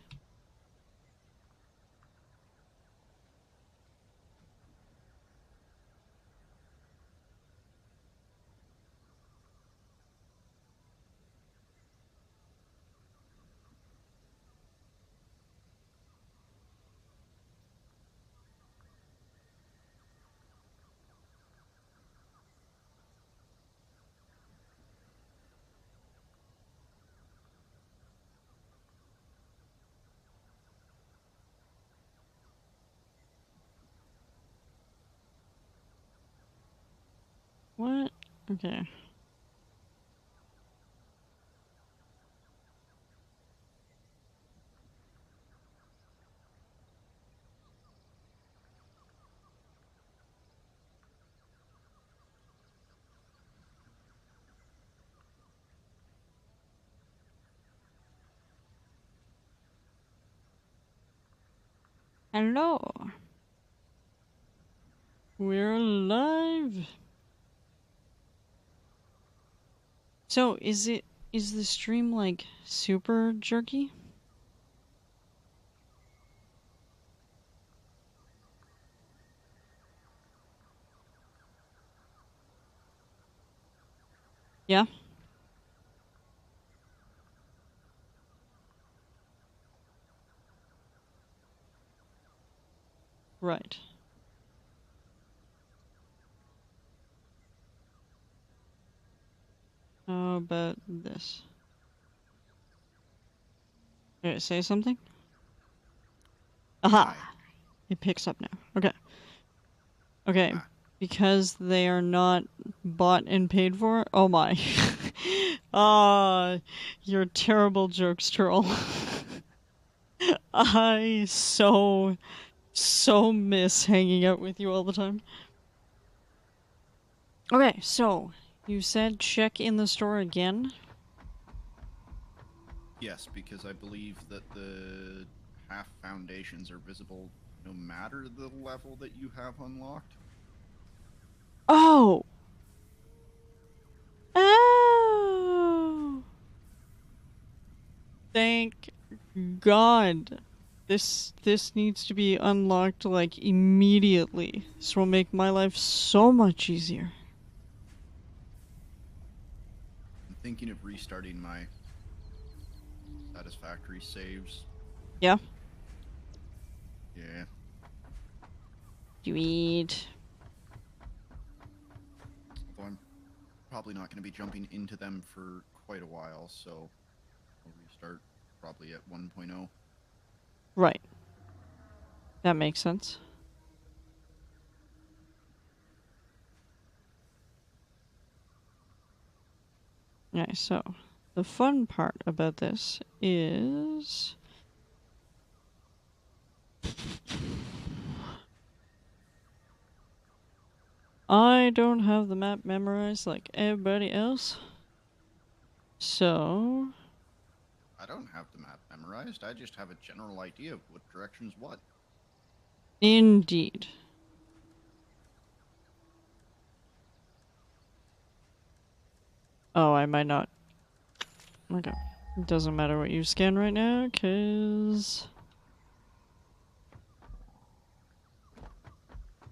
What? Okay. Hello. We're live. So, is the stream, like, super jerky? Yeah? Right. How about this? Okay, say something? Aha! Hi. It picks up now. Okay. Okay. Ah. Because they are not bought and paid for? Oh my. Ah, you're a terrible jokes troll. I so miss hanging out with you all the time. Okay, so you said check in the store again? Yes, because I believe that the half foundations are visible no matter the level that you have unlocked. Oh! Oh! Thank God. This needs to be unlocked like immediately. This will make my life so much easier. I'm thinking of restarting my Satisfactory saves. Yeah? Yeah. Sweet. Although I'm probably not going to be jumping into them for quite a while, so I'll restart probably at 1.0. Right. That makes sense. Okay, so the fun part about this is I don't have the map memorized like everybody else. So, I don't have the map memorized. I just have a general idea of what direction's what. indeed. Oh, I might not. Okay. It doesn't matter what you scan right now, cause...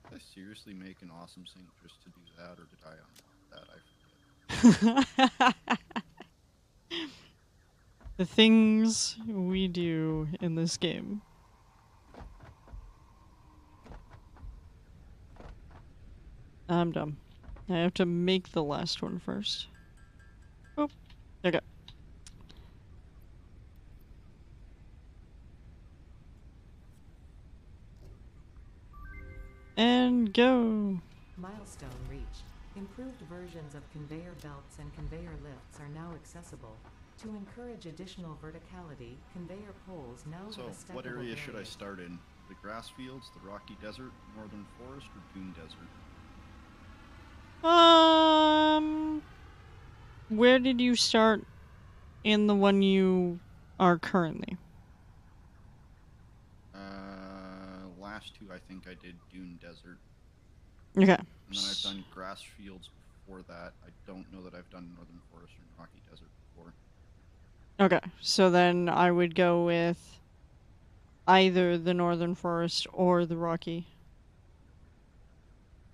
Did I seriously make an awesome sync just to do that, or did I unlock that? I the things we do in this game. I'm dumb. I have to make the last one first. Oop. Okay. And go. Milestone reached. Improved versions of conveyor belts and conveyor lifts are now accessible. To encourage additional verticality, conveyor poles now So, have a stackable what area should I area. start in? The grass fields, the rocky desert, northern forest, or dune desert? Where did you start in the one you are currently? Last two I think I did dune desert, Okay. and then I've done grass fields before that. I don't know that I've done northern forest or rocky desert before. Okay. So then I would go with either the Northern Forest or the Rocky.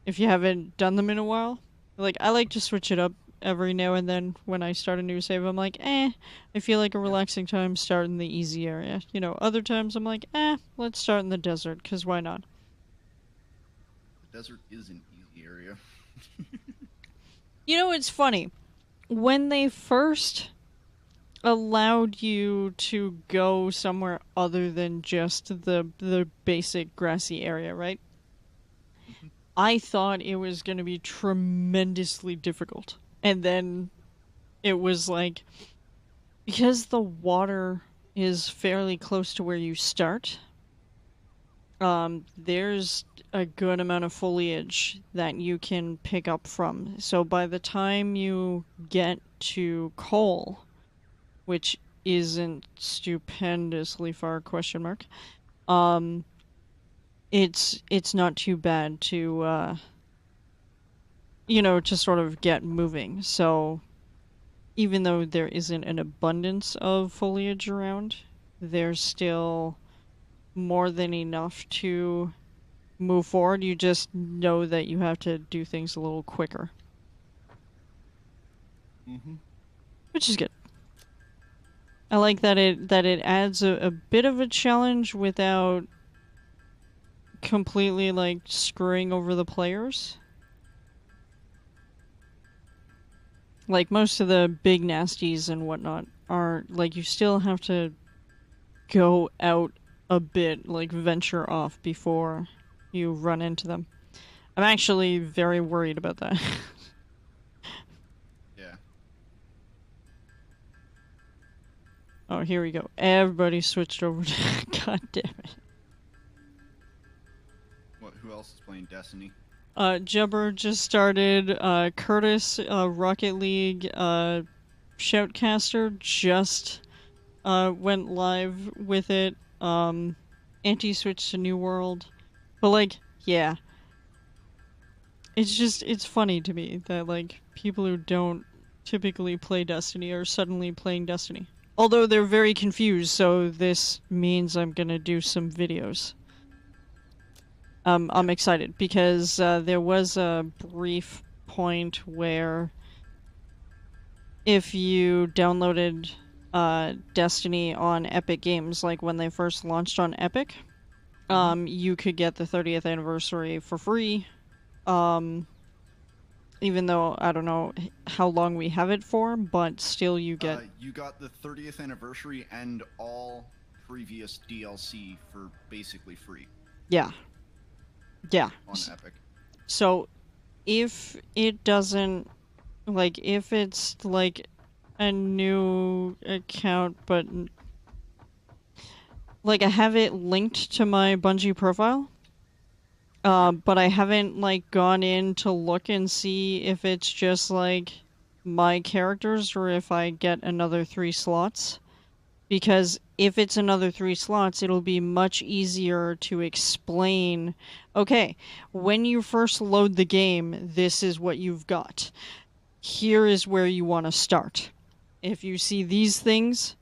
If you haven't done them in a while. Like, I like to switch it up every now and then when I start a new save. I'm like, I feel like a Yeah, relaxing time starting the easy area. You know, other times I'm like, let's start in the desert, because why not? the desert is an easy area. You know, it's funny. When they first allowed you to go somewhere other than just the basic grassy area, right? Mhm. I thought it was going to be tremendously difficult. And then it was like, because the water is fairly close to where you start, there's a good amount of foliage that you can pick up from. So by the time you get to coal, which isn't stupendously far, question mark, um, it's not too bad to to sort of get moving. So even though there isn't an abundance of foliage around, there's still more than enough to move forward. You just know that you have to do things a little quicker, Mhm. which is good. I like that it adds a bit of a challenge without completely like screwing over the players. Like most of the big nasties and whatnot are like you still have to go out a bit, like, venture off before you run into them. I'm actually very worried about that. Yeah. Oh, here we go. Everybody switched over to... God damn it. What? Who else is playing Destiny? Jubber just started. Curtis, Rocket League, Shoutcaster just went live with it. Anti switched to New World. But, like, yeah. It's funny to me that, like, people who don't typically play Destiny are suddenly playing Destiny. Although they're very confused, so this means I'm gonna do some videos. I'm excited because there was a brief point where if you downloaded Destiny on Epic Games, like when they first launched on Epic, you could get the 30th anniversary for free. Even though I don't know how long we have it for, but still you get... You got the 30th anniversary and all previous DLC for basically free. Yeah. Yeah. On Epic. So if it doesn't, like, if it's like a new account, but like I have it linked to my Bungie profile, but I haven't like gone in to look and see if it's just like my characters or if I get another 3 slots. Because if it's another 3 slots, it'll be much easier to explain, okay, when you first load the game, this is what you've got. Here is where you want to start. If you see these things,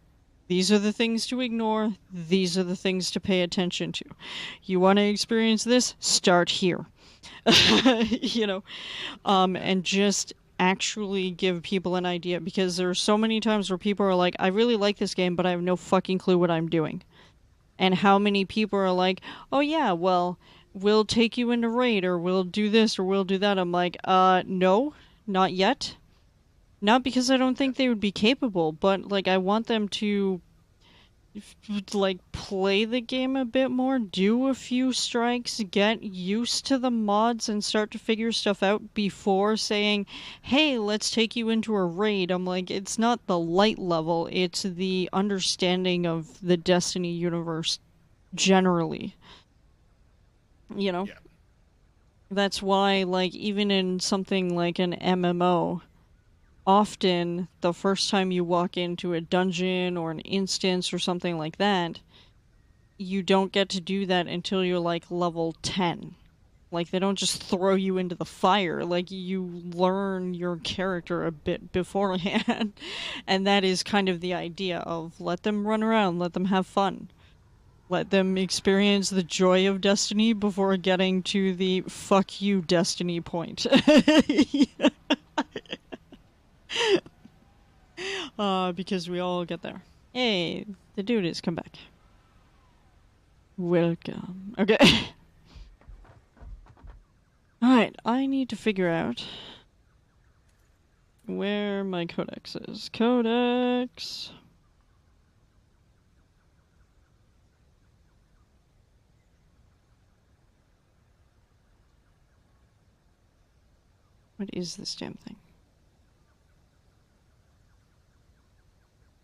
these are the things to ignore, these are the things to pay attention to. You want to experience this? Start here. You know, and just actually give people an idea, because there are so many times where people are like, I really like this game, but I have no fucking clue what I'm doing. And how many people are like, oh yeah, well, we'll take you into raid, or we'll do this, or we'll do that. I'm like, no, not yet. Not because I don't think they would be capable, but like I want them to like play the game a bit more, do a few strikes, get used to the mods and start to figure stuff out before saying, hey, let's take you into a raid. I'm like, it's not the light level, it's the understanding of the Destiny universe generally. You know? Yeah. That's why, like, even in something like an MMO, often the first time you walk into a dungeon or an instance or something like that, you don't get to do that until you're like level 10. Like, they don't just throw you into the fire. Like, you learn your character a bit beforehand. And that is kind of the idea of let them run around, let them have fun. Let them experience the joy of Destiny before getting to the fuck you Destiny point. Because we all get there. Hey, the dude has come back. Welcome. Okay. Alright, I need to figure out where my codex is. Codex. What is this damn thing?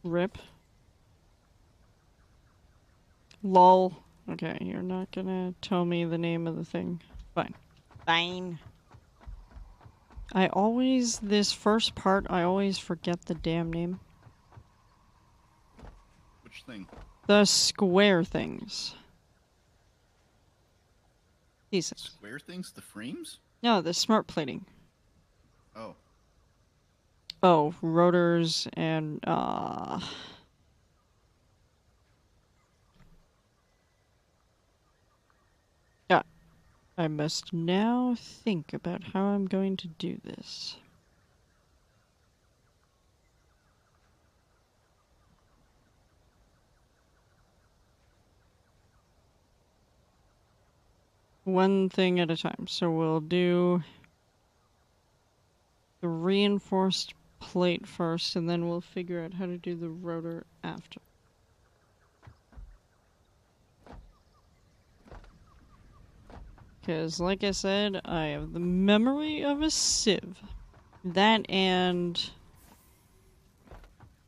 Rip. Lol. Okay, you're not gonna tell me the name of the thing. Fine. Fine. This first part, I always forget the damn name. Which thing? The square things. Jesus. Square things? The frames? No, the smart plating. Oh. Oh, rotors and, Yeah. I must now think about how I'm going to do this. One thing at a time. So we'll do the reinforced plate first, and then we'll figure out how to do the rotor after. Because, like I said, I have the memory of a sieve. That and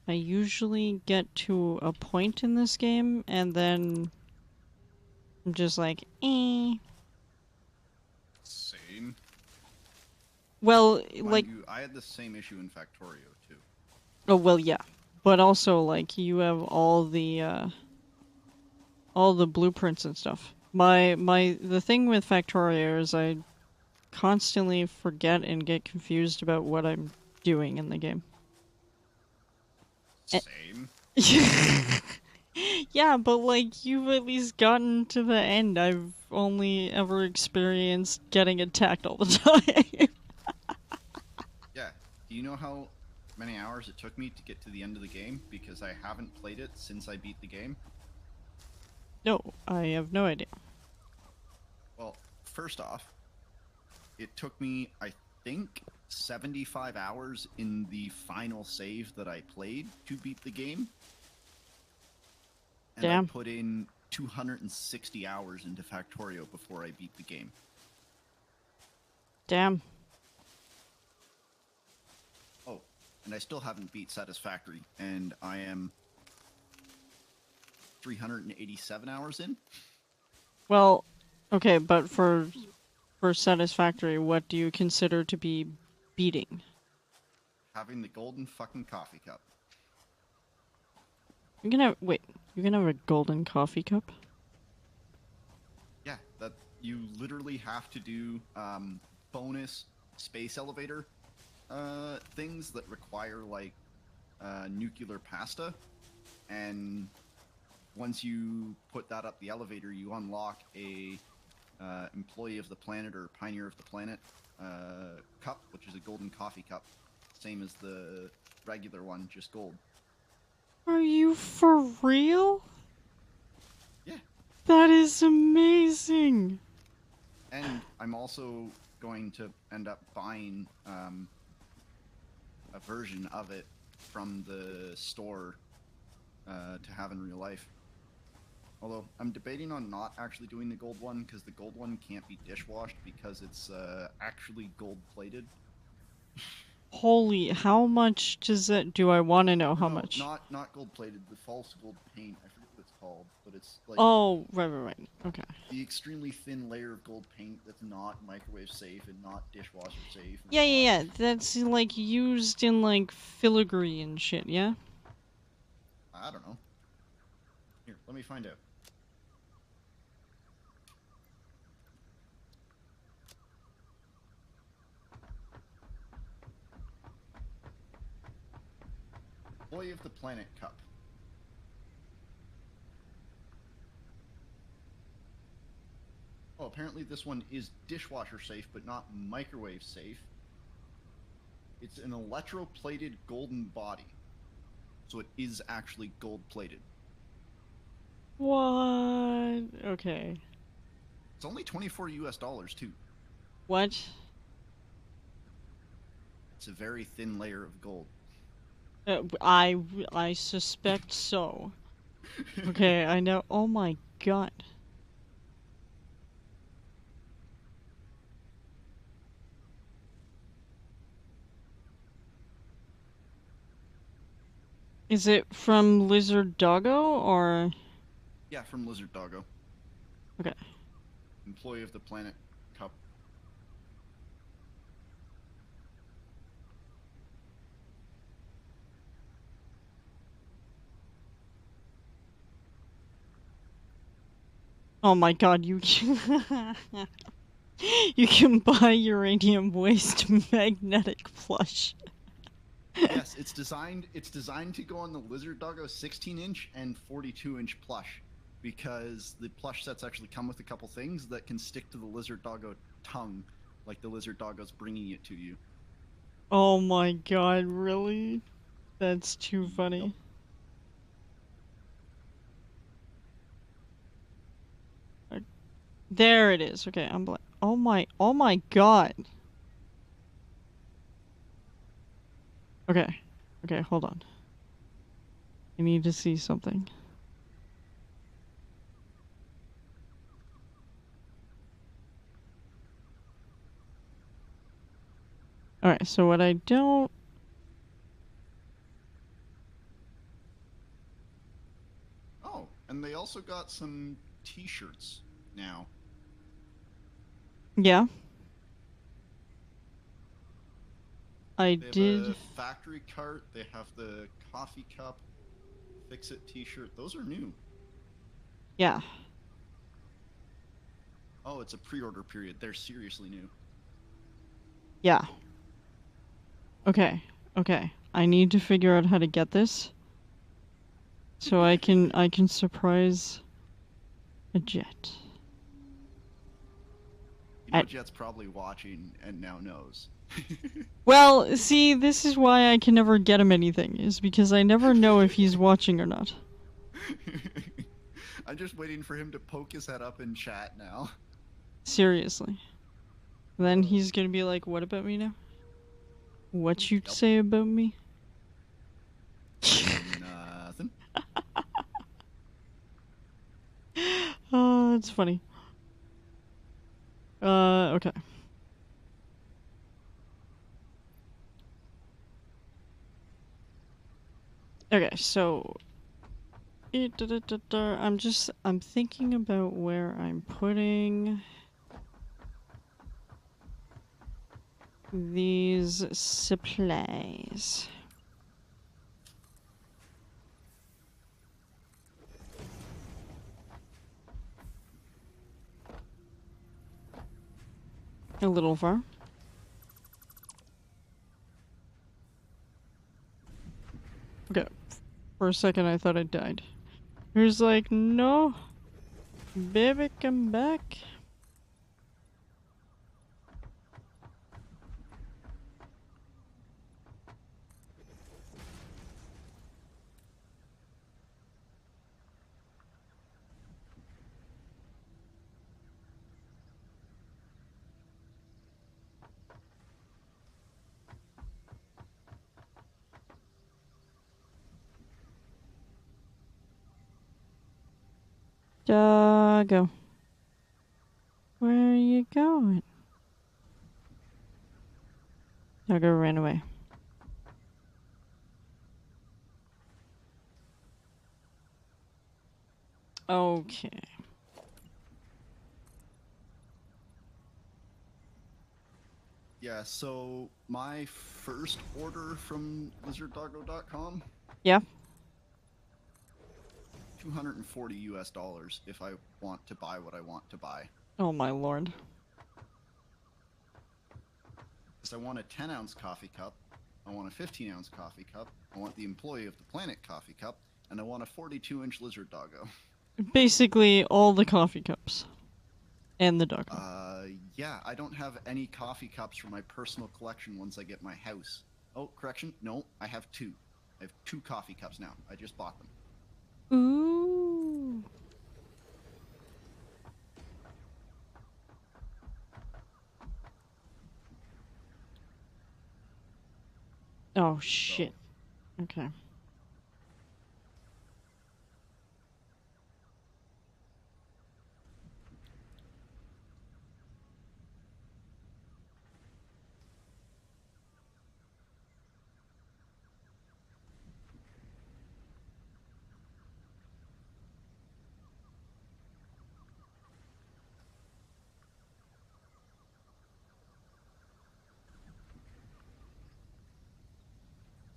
I usually get to a point in this game and then I'm just like, eh. Same. Well, like, Mind you, I had the same issue in Factorio too. oh, well, yeah. But also, like, you have all the blueprints and stuff. The thing with Factorio is I constantly forget and get confused about what I'm doing in the game. Same. Yeah, but like you've at least gotten to the end. I've only ever experienced getting attacked all the time. Yeah. Do you know how many hours it took me to get to the end of the game? Because I haven't played it since I beat the game. No, I have no idea. Well, first off, it took me, I think, 75 hours in the final save that I played to beat the game. And Damn. I put in 260 hours into Factorio before I beat the game. Damn. Oh, and I still haven't beat Satisfactory, and I am 387 hours in. Well, okay, but for Satisfactory, what do you consider to be beating? Having the golden fucking coffee cup. You can have you can have a golden coffee cup? Yeah, that you literally have to do bonus space elevator things that require like nuclear pasta, and once you put that up the elevator, you unlock a employee of the planet or pioneer of the planet cup, which is a golden coffee cup, same as the regular one, just gold. Are you for real? Yeah. That is amazing. And I'm also going to end up buying a version of it from the store to have in real life. Although I'm debating on not actually doing the gold one because the gold one can't be dishwashed because it's actually gold plated. Holy, how much does it? Do I want to know how No, much? not gold plated. The false gold paint. I forget what it's called, but it's like Oh, right. Okay. the extremely thin layer of gold paint that's not microwave safe and not dishwasher safe. And Yeah. That's like used in like filigree and shit. Yeah. I don't know. Here, let me find out. Boy of the Planet Cup. Oh, apparently this one is dishwasher safe, but not microwave safe. It's an electroplated golden body. So it is actually gold plated. What? Okay. It's only 24 US dollars too. What? It's a very thin layer of gold. I suspect so. Okay, I know. Oh my god. Is it from Lizard Doggo or? Yeah, from Lizard Doggo. Okay. Employee of the Planet Cup. Oh my god, you can you can buy uranium waste magnetic plush. Yes, it's designed to go on the Lizard Doggo 16-inch and 42-inch plush, because the plush sets actually come with a couple things that can stick to the Lizard Doggo tongue, like the Lizard Doggo's bringing it to you. Oh my god, really? That's too funny. Yep. There it is. Okay, I'm like, oh my god. Okay, hold on. I need to see something. Alright, so what I don't... Oh, and they also got some t-shirts now. Yeah. I They have did... a factory cart, they have the coffee cup, fix-it t-shirt. Those are new. Yeah. Oh, it's a pre-order period. They're seriously new. Yeah. Okay. Okay. I need to figure out how to get this. So I can surprise a Jet. You know, At Jet's probably watching and now knows. Well, see, this is why I can never get him anything, is because I never know if he's watching or not. I'm just waiting for him to poke his head up in chat now. Seriously. Then he's gonna be like, what about me now? What you Yep. say about me? Nothing. Oh, it's funny. Okay. Okay, so... I'm thinking about where I'm putting... these supplies. A little far. Okay. For a second I thought I died. He was like, no, baby, come back. Doggo. Where are you going? Doggo ran away. Okay. Yeah, so my first order from lizarddoggo.com, Yeah. 240 US dollars if I want to buy what I want to buy. Oh my lord. Because I want a 10-ounce coffee cup, I want a 15-ounce coffee cup, I want the Employee of the Planet coffee cup, and I want a 42-inch lizard doggo. Basically all the coffee cups. And the doggo. Yeah, I don't have any coffee cups for my personal collection once I get my house. Oh, correction, no, I have two. I have 2 coffee cups now. I just bought them. Ooh. Oh shit. Okay.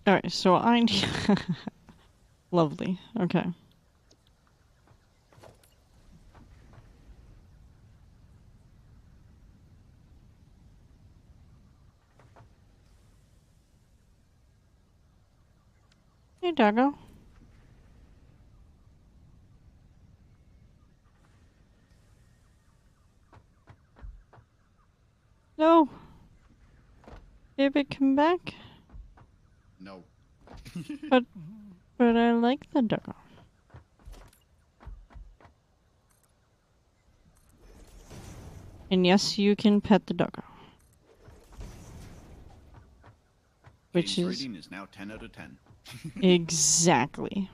Alright, so I need... Lovely. Okay. Hey, doggo. No. Baby, come back. No. But I like the doggo. And yes, you can pet the doggo. Which Game's is... rating is now 10 out of 10. Exactly.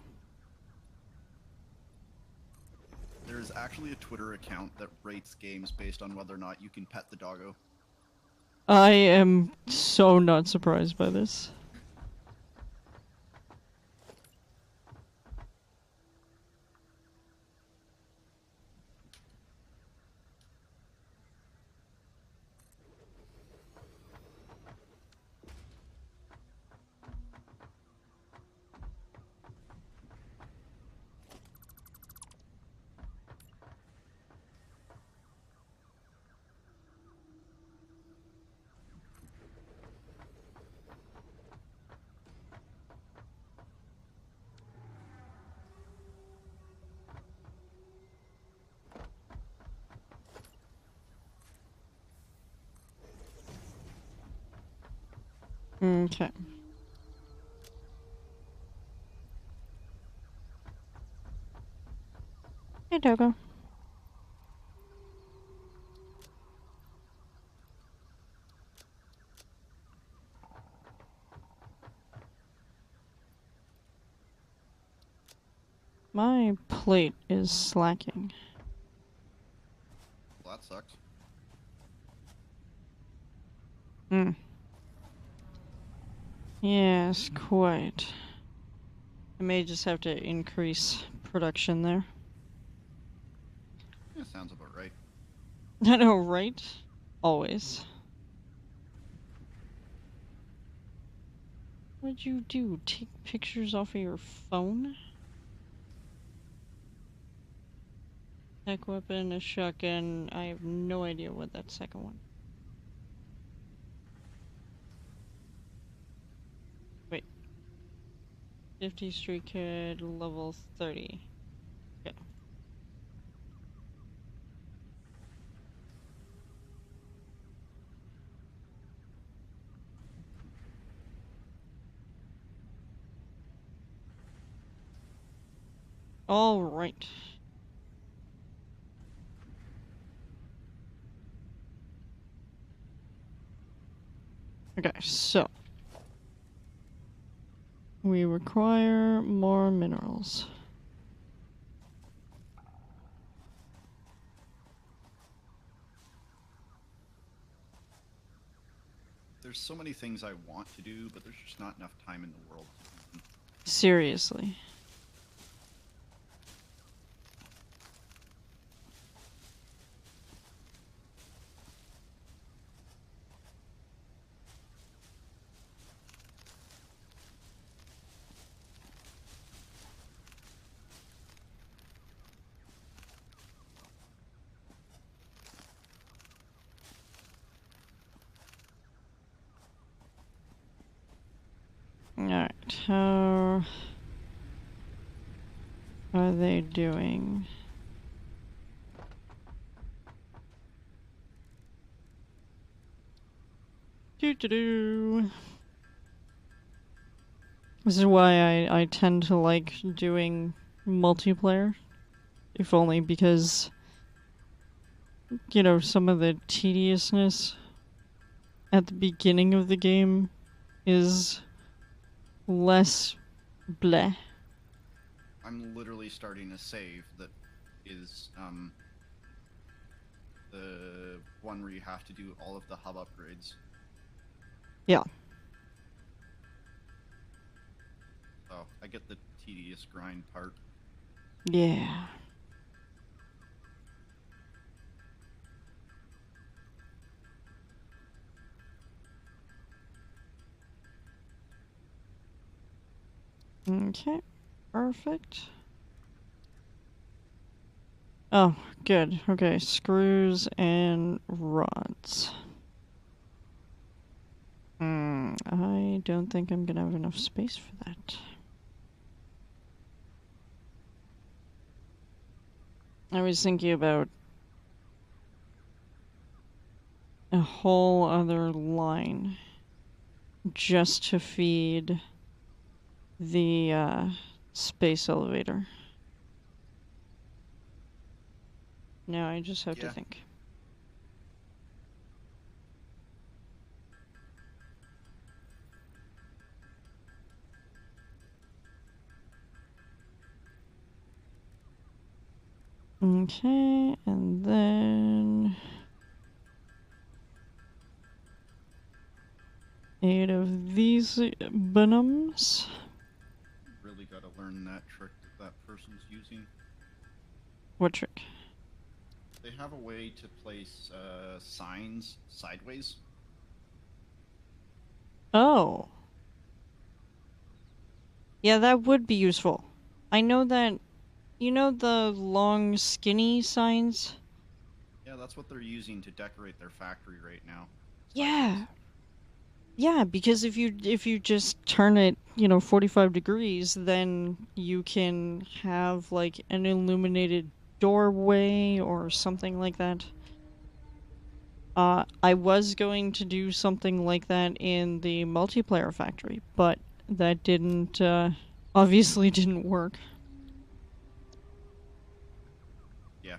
There is actually a Twitter account that rates games based on whether or not you can pet the doggo. I am so not surprised by this. Okay. Hey, Dogo. My plate is slacking. Well, that sucks. Hmm. Yes, quite. I may just have to increase production there. Yeah, sounds about right. I know, right? Always. What'd you do? Take pictures off of your phone? Tech weapon, a shotgun. I have no idea what that second one. Wait. 50 street kid, level 30. Okay. All right. Okay, so we require more minerals. There's so many things I want to do, but there's just not enough time in the world to do them. Seriously. Alright, how are they doing? Doo-doo-doo. This is why I tend to like doing multiplayer. If only because, you know, some of the tediousness at the beginning of the game is less bleh. I'm literally starting a save that is the one where you have to do all of the hub upgrades. Yeah. So I get the tedious grind part. Yeah. Okay. Perfect. Oh, good. Okay, screws and rods. I don't think I'm gonna have enough space for that. I was thinking about a whole other line just to feed the space elevator. Now I just have to Yeah. think. Okay, and then 8 of these bonums. Really gotta learn that trick that person's using. What trick? They have a way to place signs sideways. Oh. Yeah, that would be useful. I know that, you know the long, skinny signs? Yeah, that's what they're using to decorate their factory right now. Sideways. Yeah. Yeah, because if you just turn it, 45 degrees, then you can have like an illuminated doorway or something like that. I was going to do something like that in the multiplayer factory, but that didn't, obviously didn't work. Yeah.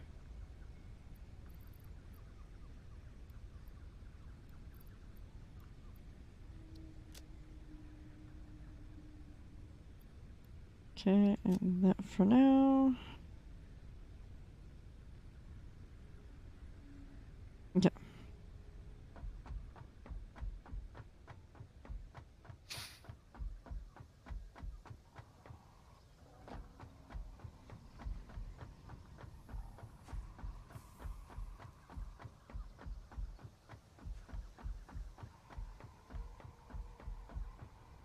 Okay, and that for now. Yeah.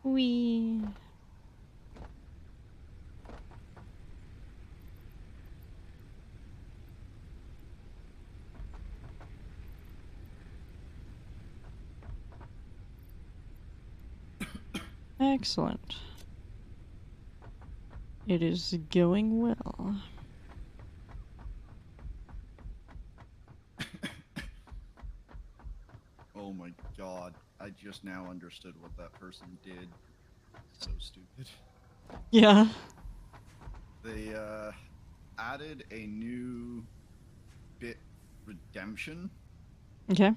Wee. Excellent. It is going well. Oh my god. I just now understood what that person did. So stupid. Yeah. They added a new bit redemption. Okay.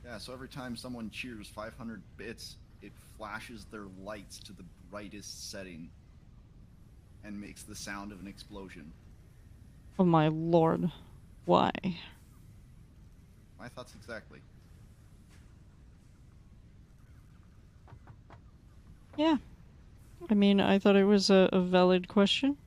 Yeah, so every time someone cheers 500 bits, it flashes their lights to the brightest setting and makes the sound of an explosion. Oh my lord. Why? My thoughts exactly. Yeah. I mean, I thought it was a valid question.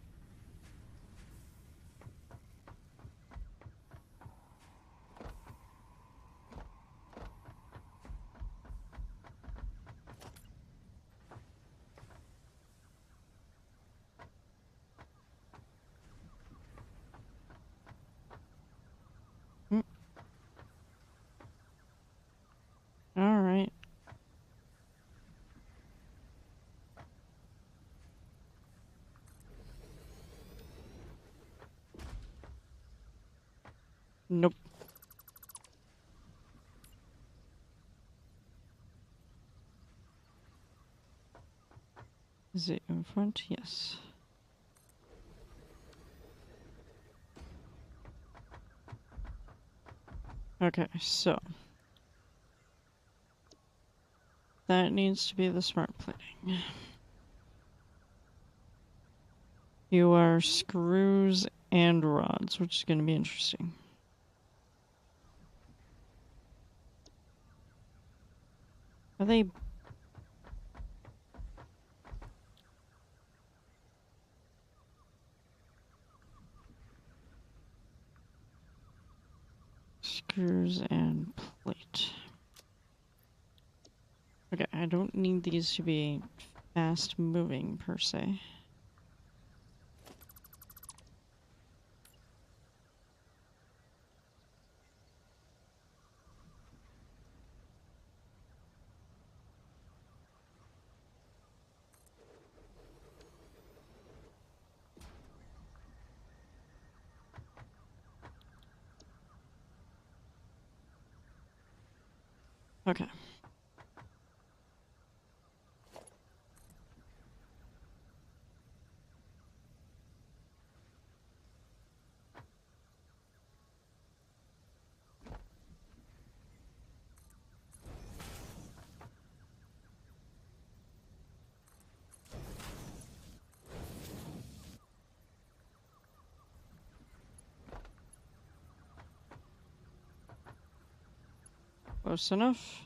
Mm. All right. Nope. Is it in front? Yes. Okay, so that needs to be the smart plating. You are screws and rods, which is going to be interesting. Are they... Screws and plate. Okay, I don't need these to be fast moving per se. Okay. Close enough.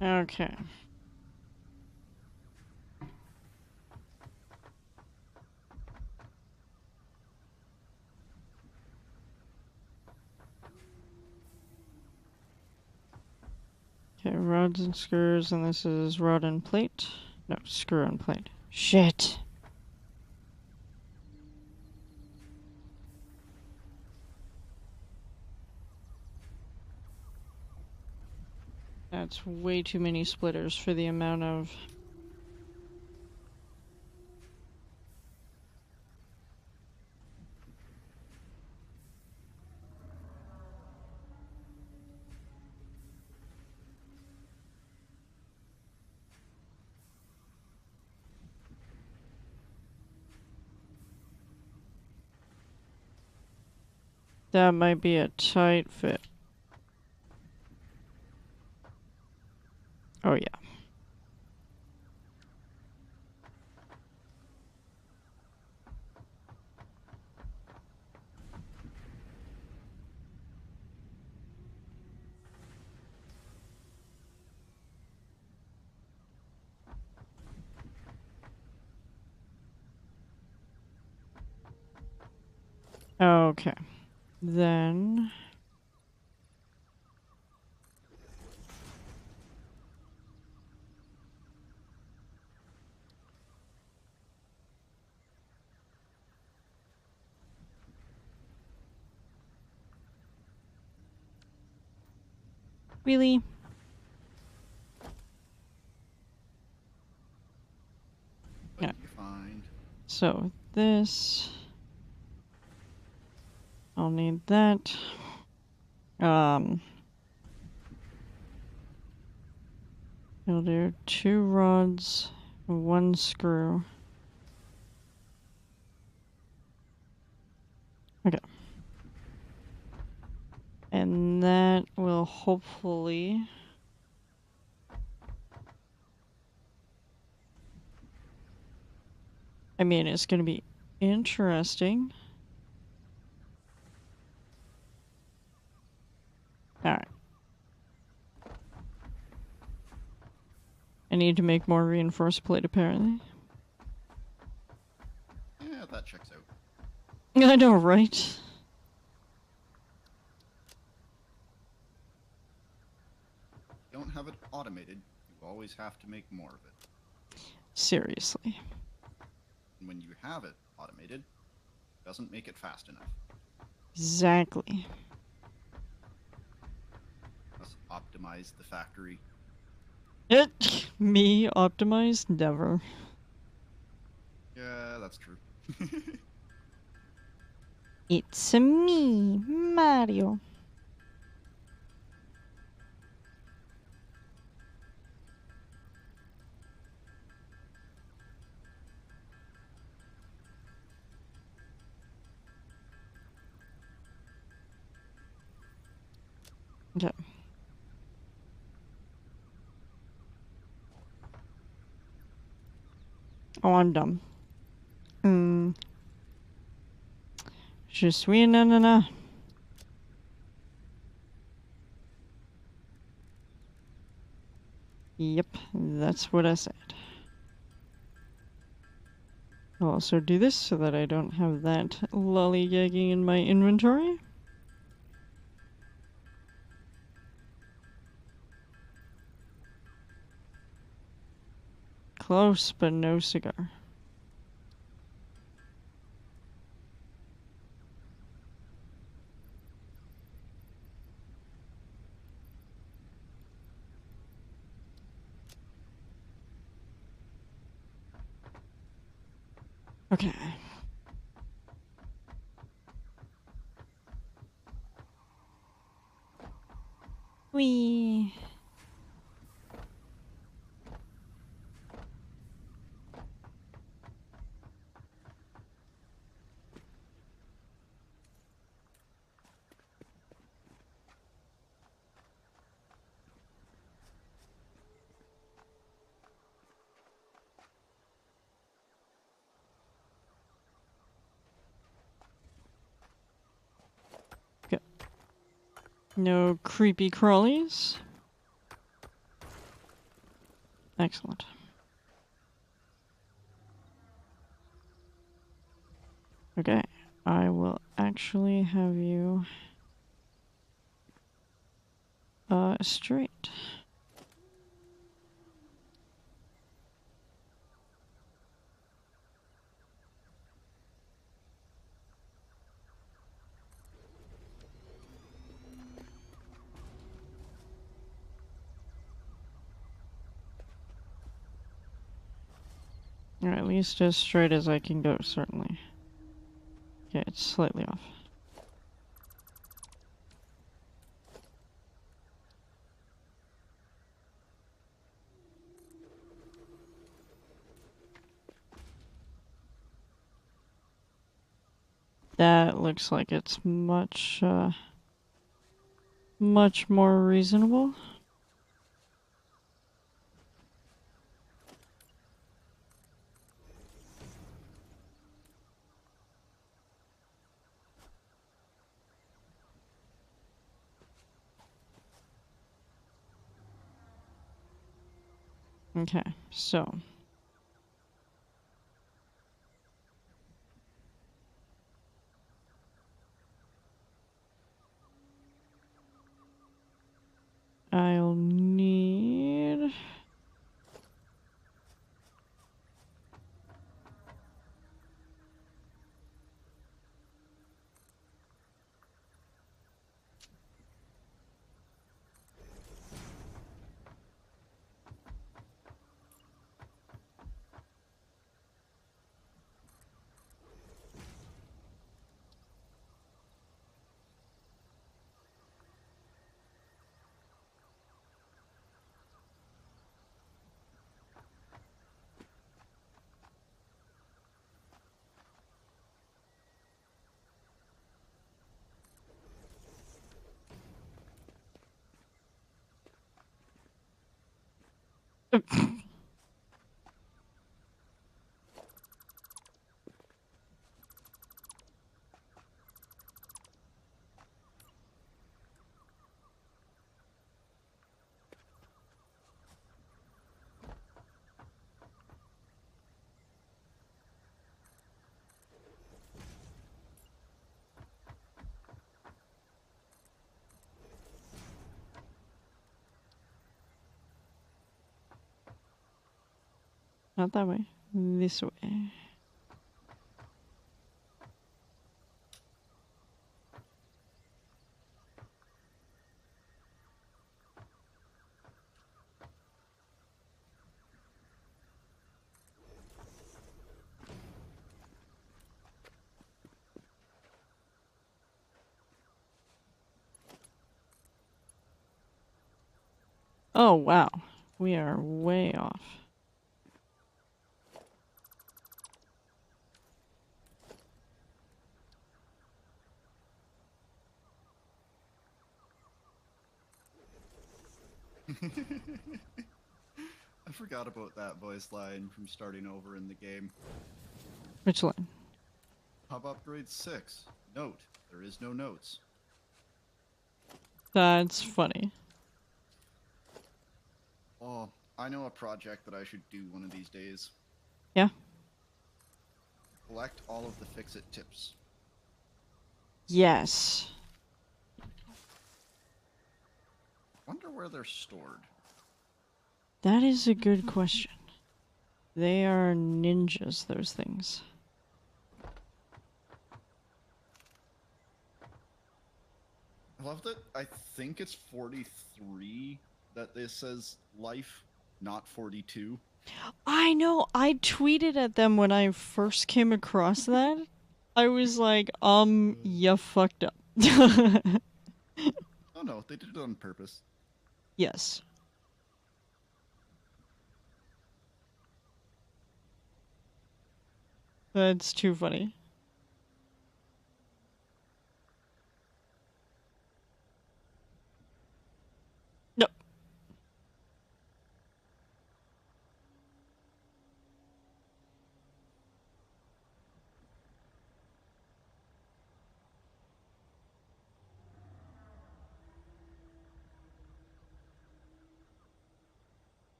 Okay. Okay, rods and screws, and this is rod and plate. No, screw and plate. Shit. That's way too many splitters for the amount of... That might be a tight fit. Oh, yeah. Okay. Then... Really? What Yeah. do you find? So, this... I'll need that. I'll do 2 rods, 1 screw. Okay. And that will hopefully... I mean, it's going to be interesting. Alright. I need to make more reinforced plate, apparently. Yeah, that checks out. I know, right? Don't have it automated. You always have to make more of it. Seriously. And when you have it automated, it doesn't make it fast enough. Exactly. Let's optimize the factory. Me optimized? Never. Yeah, that's true. It's me, Mario. Okay. Oh, I'm dumb. Je suis nanana. Yep, that's what I said. I'll also do this so that I don't have that lollygagging in my inventory. Close, but no cigar. Okay. Whee! No creepy crawlies. Excellent. Okay, I will actually have you straight. Or at least as straight as I can go, certainly. Okay, it's slightly off. That looks like it's much more reasonable. Okay, so I'll need... Not that way. This way. Oh, wow. We are way off. I forgot about that voice line from starting over in the game. Which line? Hub upgrade 6. Note, there is no notes. That's funny. Oh, I know a project that I should do one of these days. Yeah? Collect all of the fix-it tips. Yes. Wonder where they're stored. That is a good question. They are ninjas, those things. I love that. I think it's 43 that this says life, not 42. I know. I tweeted at them when I first came across that. I was like, you fucked up. Oh no, they did it on purpose. Yes. That's too funny. No.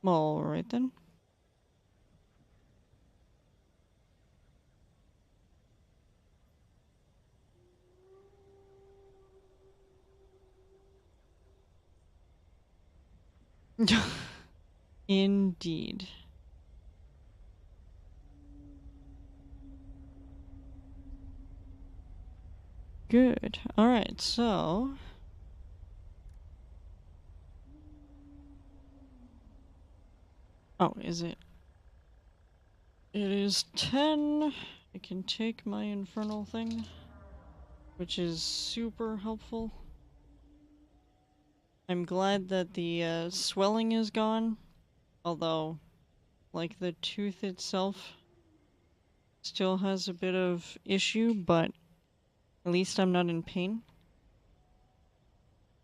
Alright then. Indeed. Good. Alright, so... Oh, is it? It is 10. I can take my infernal thing, which is super helpful. I'm glad that the swelling is gone, although, like, the tooth itself still has a bit of issue, but at least I'm not in pain.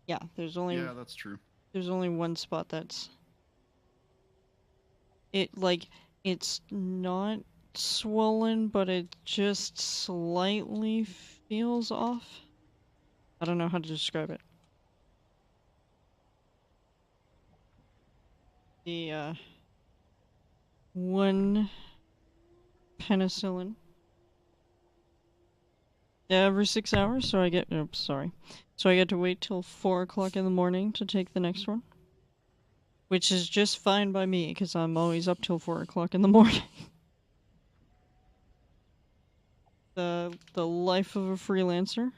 Yeah, there's only that's true. there's only one spot that's it's not swollen, but it just slightly feels off. I don't know how to describe it. The one penicillin every 6 hours, so I get so I get to wait till 4 o'clock in the morning to take the next one, which is just fine by me because I'm always up till 4 o'clock in the morning. The life of a freelancer.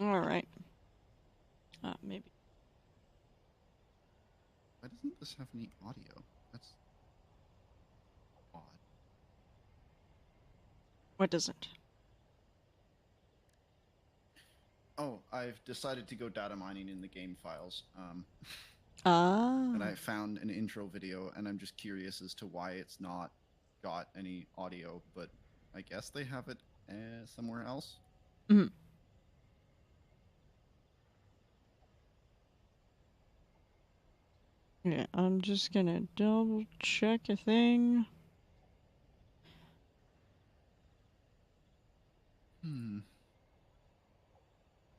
All right. Maybe. Why doesn't this have any audio? That's odd. What doesn't? Oh, I've decided to go data mining in the game files. Ah. And I found an intro video, and I'm just curious as to why it's not got any audio, but I guess they have it somewhere else. Mhm. Yeah, I'm just gonna double check a thing.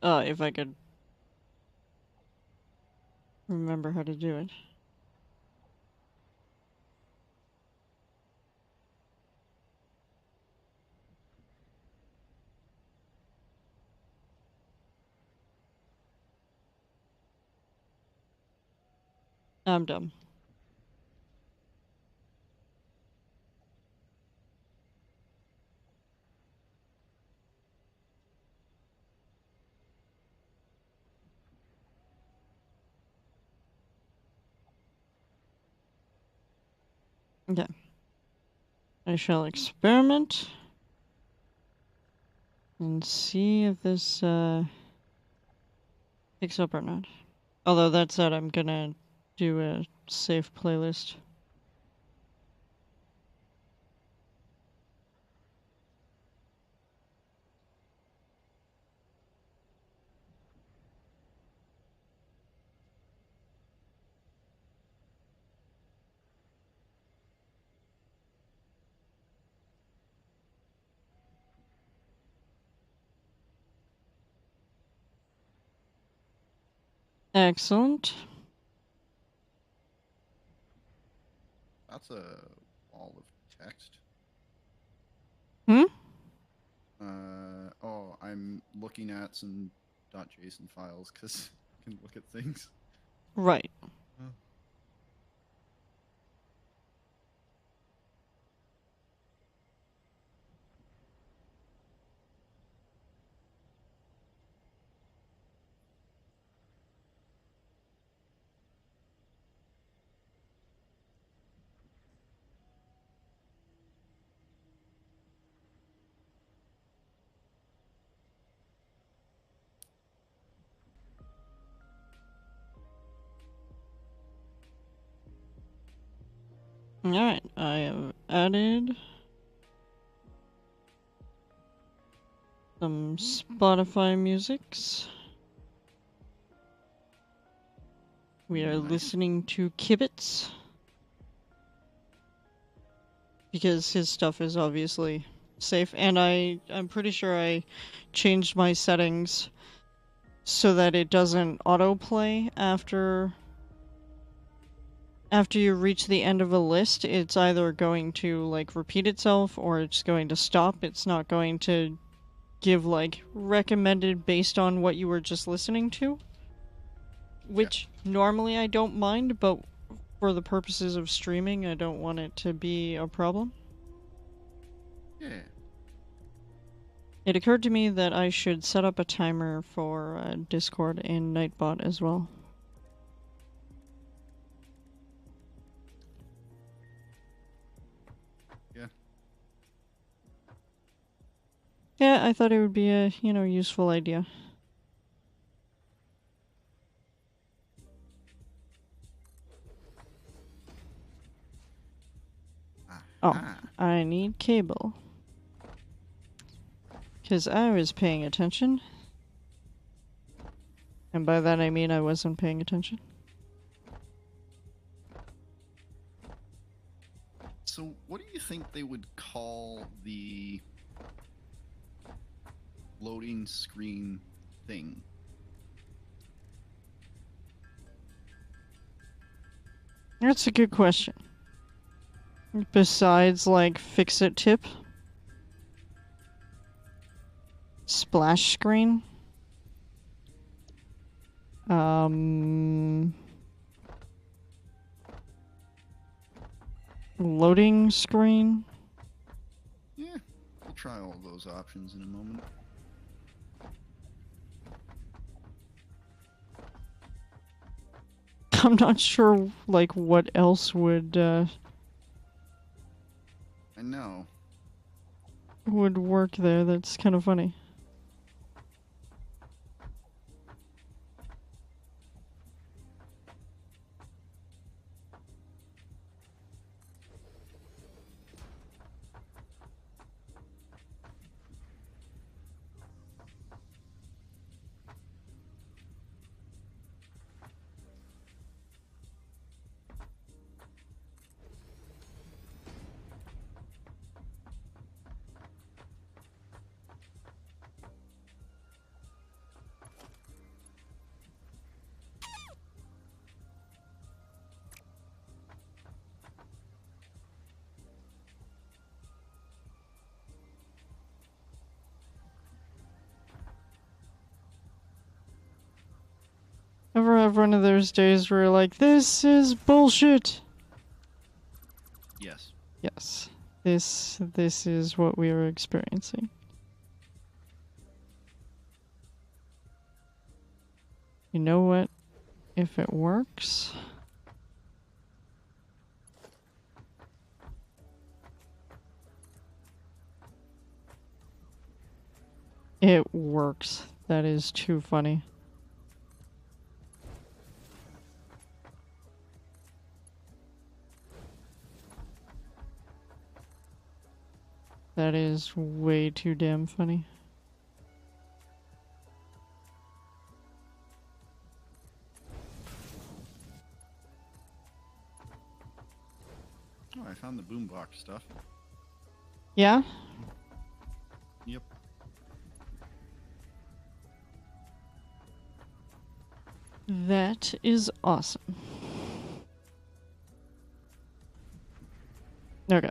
If I could remember how to do it. I'm dumb. Okay. I shall experiment and see if this picks up or not. Although that said, I'm gonna do a safe playlist. Excellent. That's a wall of text. Hmm? Oh, I'm looking at some .json files because I can look at things. Right. Alright, I have added some Spotify musics. We are Nice. listening to Kibitz. Because his stuff is obviously safe. And I'm pretty sure I changed my settings so that it doesn't autoplay after you reach the end of a list. It's either going to like repeat itself or it's going to stop. It's not going to give like recommended based on what you were just listening to, which normally I don't mind, but for the purposes of streaming, I don't want it to be a problem. Yeah. It occurred to me that I should set up a timer for Discord and Nightbot as well. Yeah. Yeah, I thought it would be a, useful idea. Oh, Ah. I need cable. Because I was paying attention. And by that I mean I wasn't paying attention. So, what do you think they would call the loading screen thing? That's a good question. Besides, like, fix-it tip? Splash screen? Loading screen? Yeah, we'll try all those options in a moment. I'm not sure, like, what else would I know. work there. That's kind of funny. Ever have one of those days where you're like, this is bullshit? Yes. Yes. This is what we are experiencing. You know what? If it works... It works. That is too funny. That is way too damn funny. Oh, I found the boombox stuff. Yeah? Yep. That is awesome. Okay.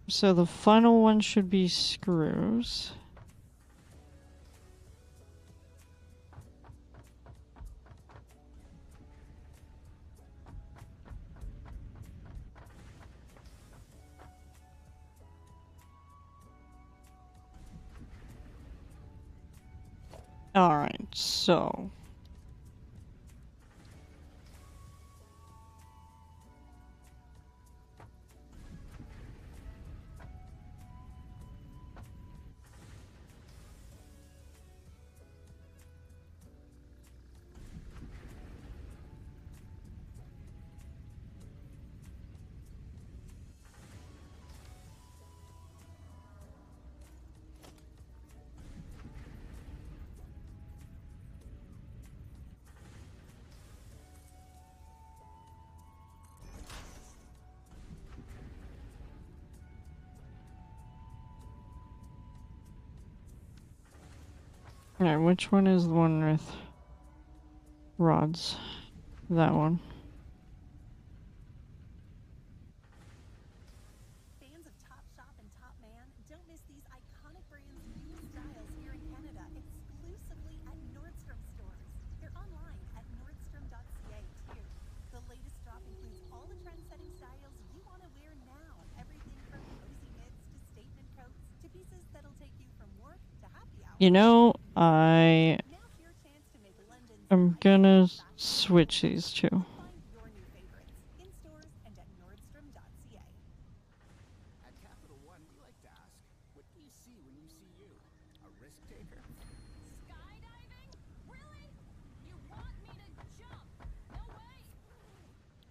So the final one should be screws. Alright, so... Alright, which one is the one with rods? That one. Fans of Top Shop and Top Man, don't miss these iconic brands' new styles here in Canada, exclusively at Nordstrom stores. They're online at nordstrom.ca too. The latest drop includes all the trend-setting styles you want to wear now. Everything from cozy knits to statement coats to pieces that'll take you from work to happy hour. You know, I Now's your chance to make London's am gonna switch these two. find your new favorites in stores and at nordstrom.ca. At Capital One, we like to ask, what do you see when you see you? A risk taker? Skydiving? Really? You want me to jump? No way!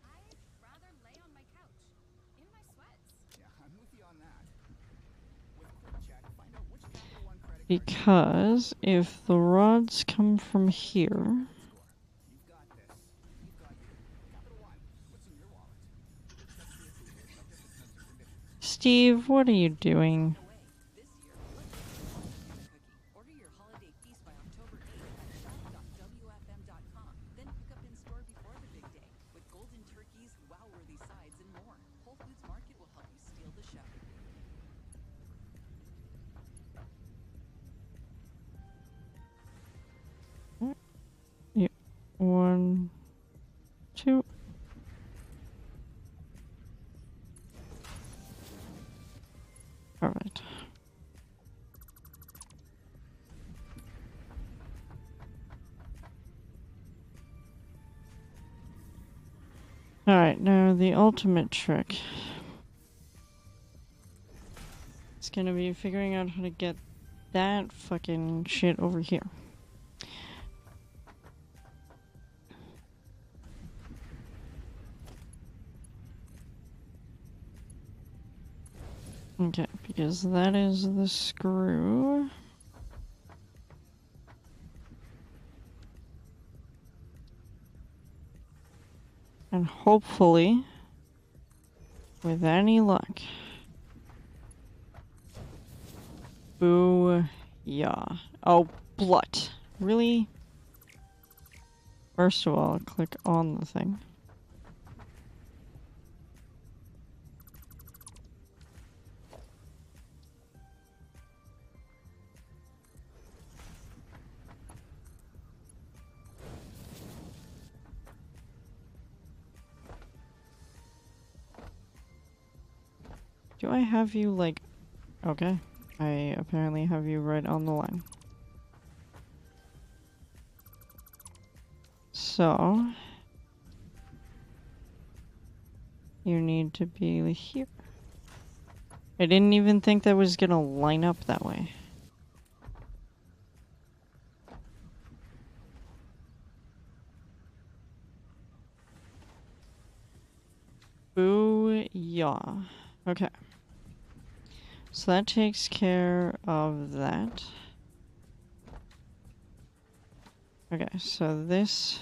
I'd rather lay on my couch, in my sweats. Yeah, I'm with you on that. With QuickCheck, find out which Capital One credit card Because if the rods come from here, score. You've got this. You've got you. Capital One, what's in your wallet? Check the approval, subject to terms and conditions. Steve, what are you doing? This year, let's make a cookie. Order your holiday feast by October 8th at shop.wfm.com. Then pick up in store before the big day with golden turkeys, wow-worthy sides, and more. Whole Foods Market will help you steal the show. Yeah. 1, 2. Alright. Alright, now the ultimate trick. It's gonna be figuring out how to get that fucking shit over here. Okay, because that is the screw. And hopefully, with any luck, boo-yah. Oh, blood. Really? First of all, click on the thing. Do I have you, like... Okay. I apparently have you right on the line. So... you need to be here. I didn't even think that was gonna line up that way. Boo-yah. Okay. So that takes care of that. Okay, so this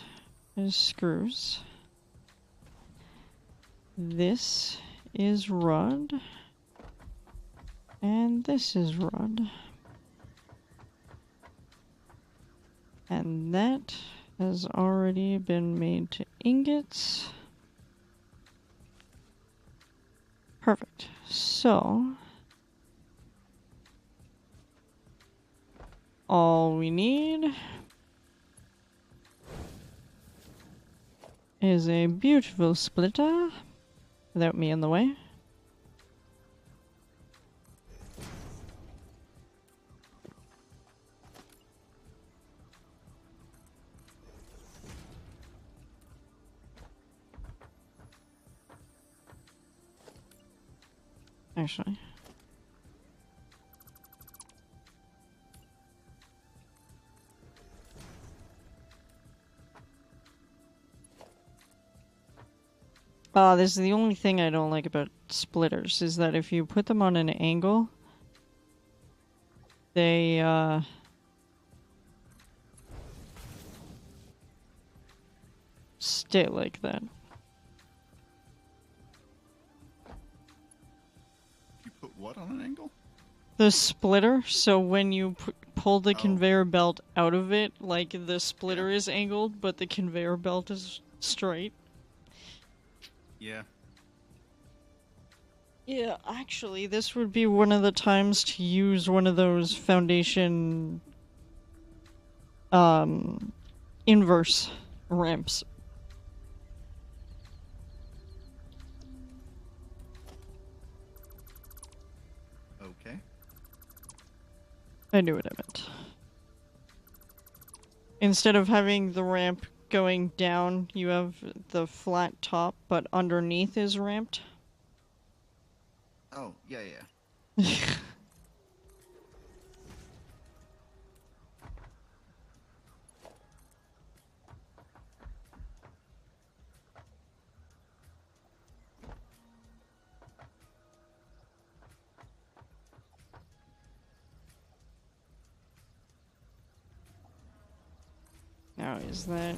is screws. This is rod. And this is rod. And that has already been made to ingots. Perfect. So, all we need is a beautiful splitter without me in the way. Actually. This is the only thing I don't like about splitters, is that if you put them on an angle, they, stay like that. You put what on an angle? The splitter, so when you pull the Oh. conveyor belt out of it, like the splitter is angled, but the conveyor belt is straight. Yeah. Yeah, actually, this would be one of the times to use one of those foundation, inverse ramps. Okay. I knew what I meant. Instead of having the ramp going down, you have the flat top, but underneath is ramped. Oh, yeah, yeah. Now, is that...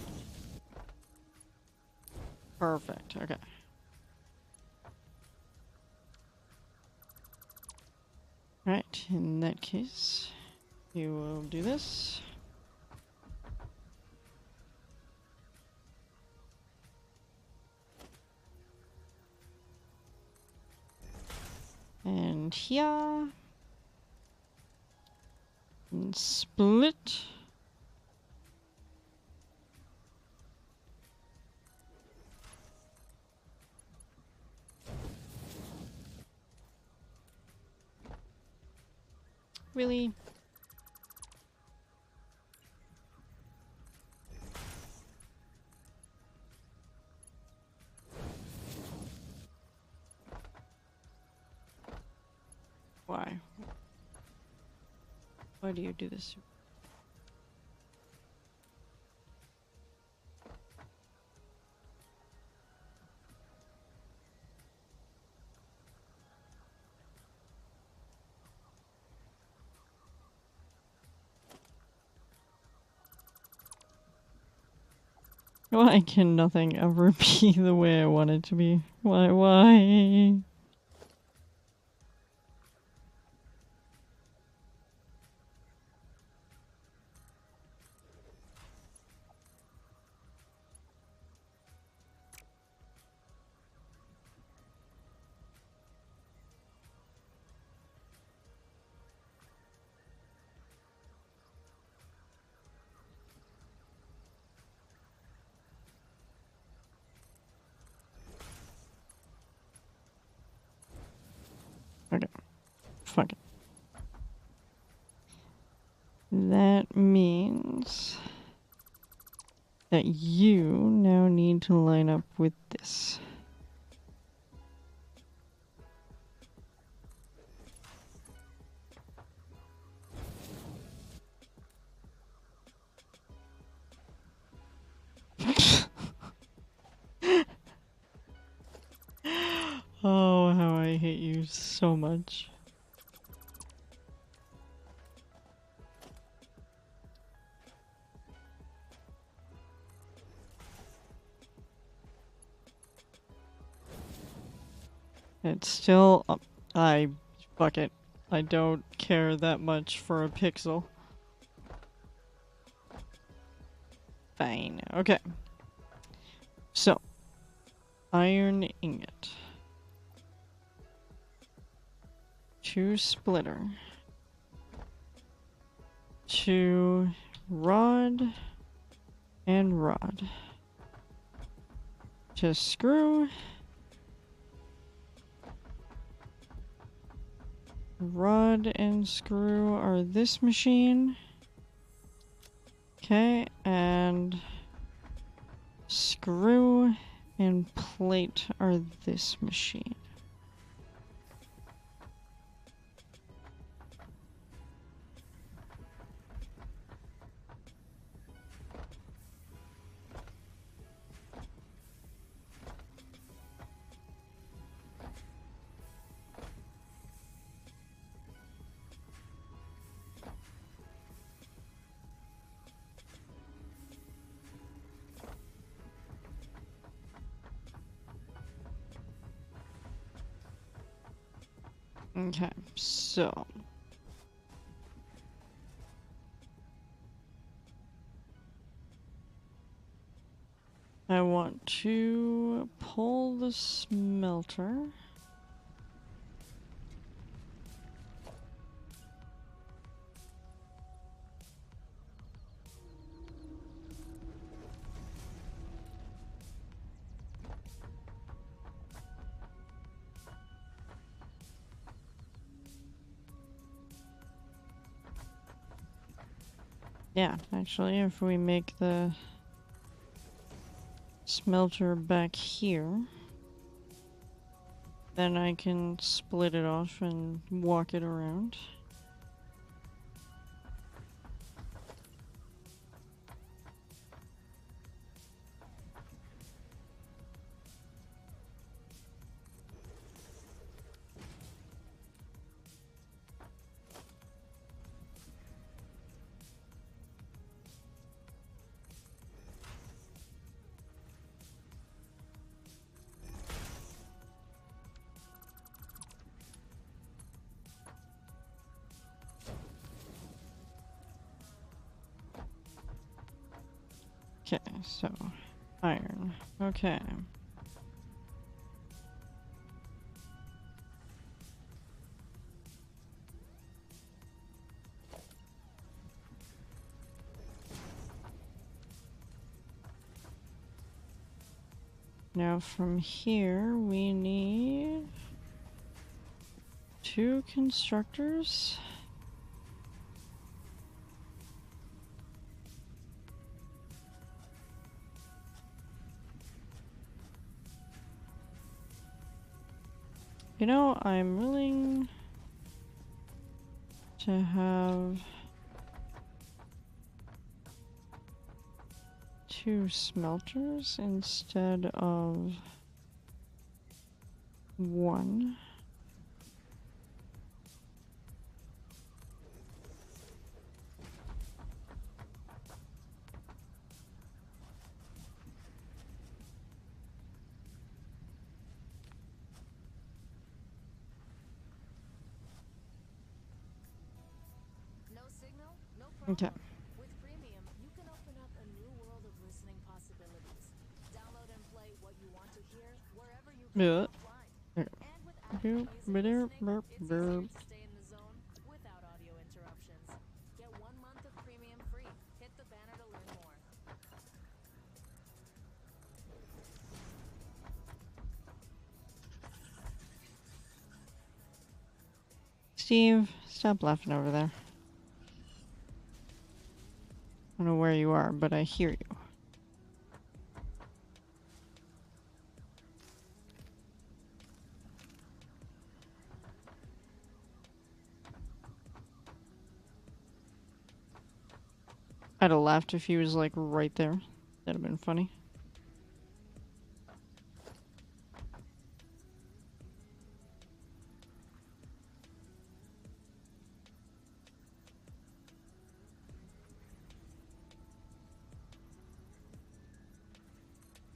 Perfect, okay. Alright, in that case, you will do this. And here... And split. Really? Why? Why do you do this? Why can nothing ever be the way I want it to be? Why? Okay. Fuck it. That means that you now need to line up with this. Oh, how I hate you so much. It's still... fuck it. I don't care that much for a pixel. Fine. Okay. So. Iron ingot. 2 splitter. 2 rod. And rod. Just screw. Rod and screw are this machine. Okay, and screw and plate are this machine. Okay, so I want to pull the smelter. Yeah, actually, if we make the smelter back here, then I can split it off and walk it around. Okay, so iron. Okay. Now from here we need 2 constructors. You know, I'm willing to have 2 smelters instead of 1. No signal? No Okay. problem. With premium, you can open up a new world of listening possibilities. Download and play what you want to hear wherever you go Yeah. offline. There. And with Boop, ad-free music ba-derp, listening, burp, it's easier burp. to stay in the zone without audio interruptions. Get 1 month of premium free. Hit the banner to learn more. Steve, stop laughing over there. I don't know where you are, but I hear you. I'd have laughed if he was like right there. That'd have been funny.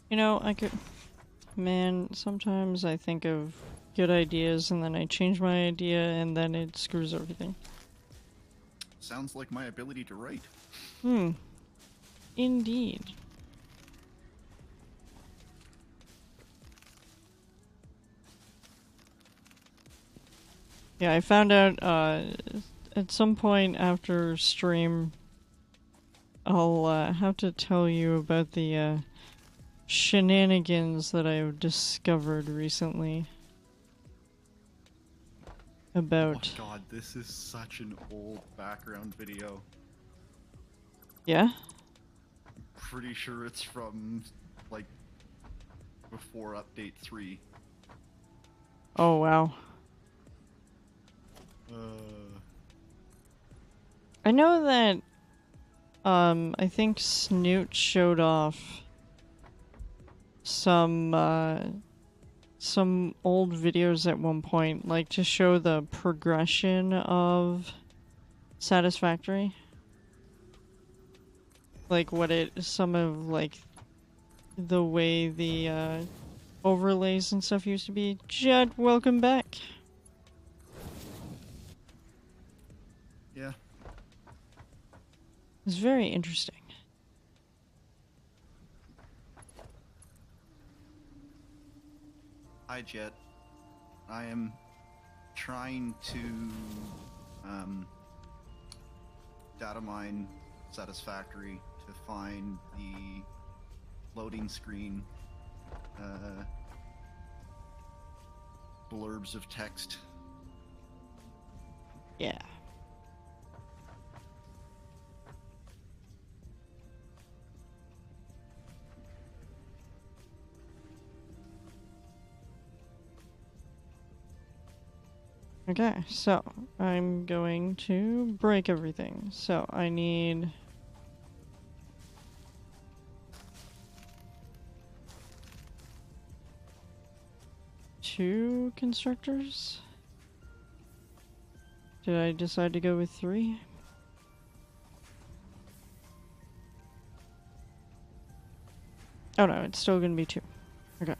You know, I could. Man, sometimes I think of good ideas and then I change my idea and then it screws everything. Sounds like my ability to write. Hmm. Indeed. Yeah, I found out at some point after stream, I'll have to tell you about the shenanigans that I've discovered recently. About. Oh god, this is such an old background video. Yeah? Pretty sure it's from, like, before update 3. Oh, wow. I know that, I think Snoot showed off some old videos at one point, like to show the progression of Satisfactory. Like some of like the way the overlays and stuff used to be. Judd, welcome back. Yeah. It's very interesting. Hi, Jet. I am trying to data mine Satisfactory to find the loading screen blurbs of text. Yeah. Okay, so I'm going to break everything. So I need two constructors. Did I decide to go with 3? Oh no, it's still gonna be 2. Okay.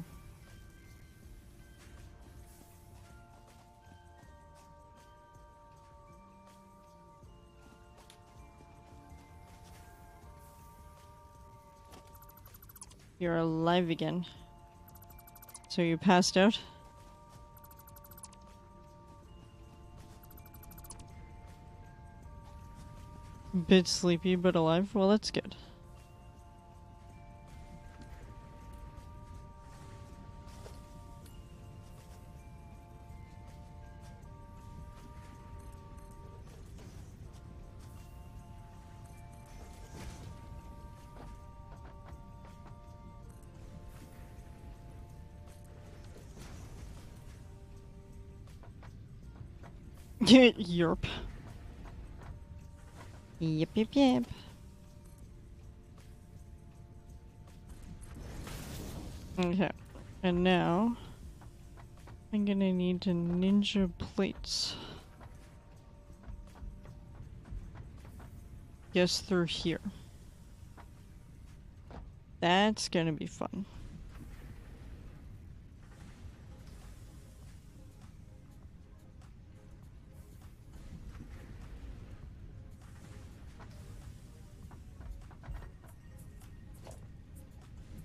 You're alive again. So you passed out? Bit sleepy but alive? Well, that's good. Yerp. Yep, yep, yep. Okay. And now I'm gonna need to ninja plates. Guess through here. That's gonna be fun.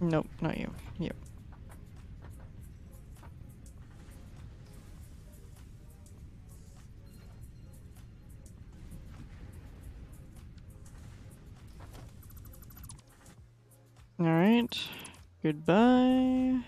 Nope, not you. Yep. Alright. Goodbye.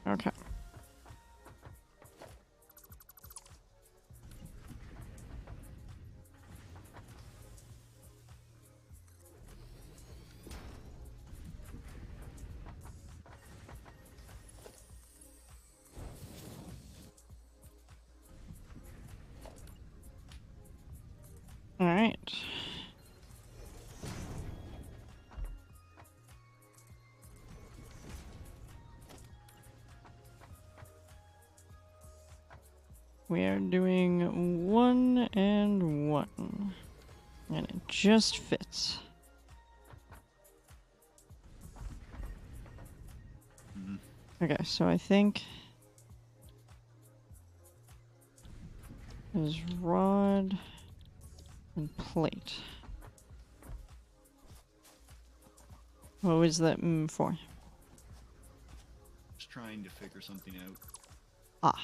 Okay. Alright. We are doing 1 and 1. And it just fits. Okay, so I think there's rod and plate. What was that for? Just trying to figure something out. Ah.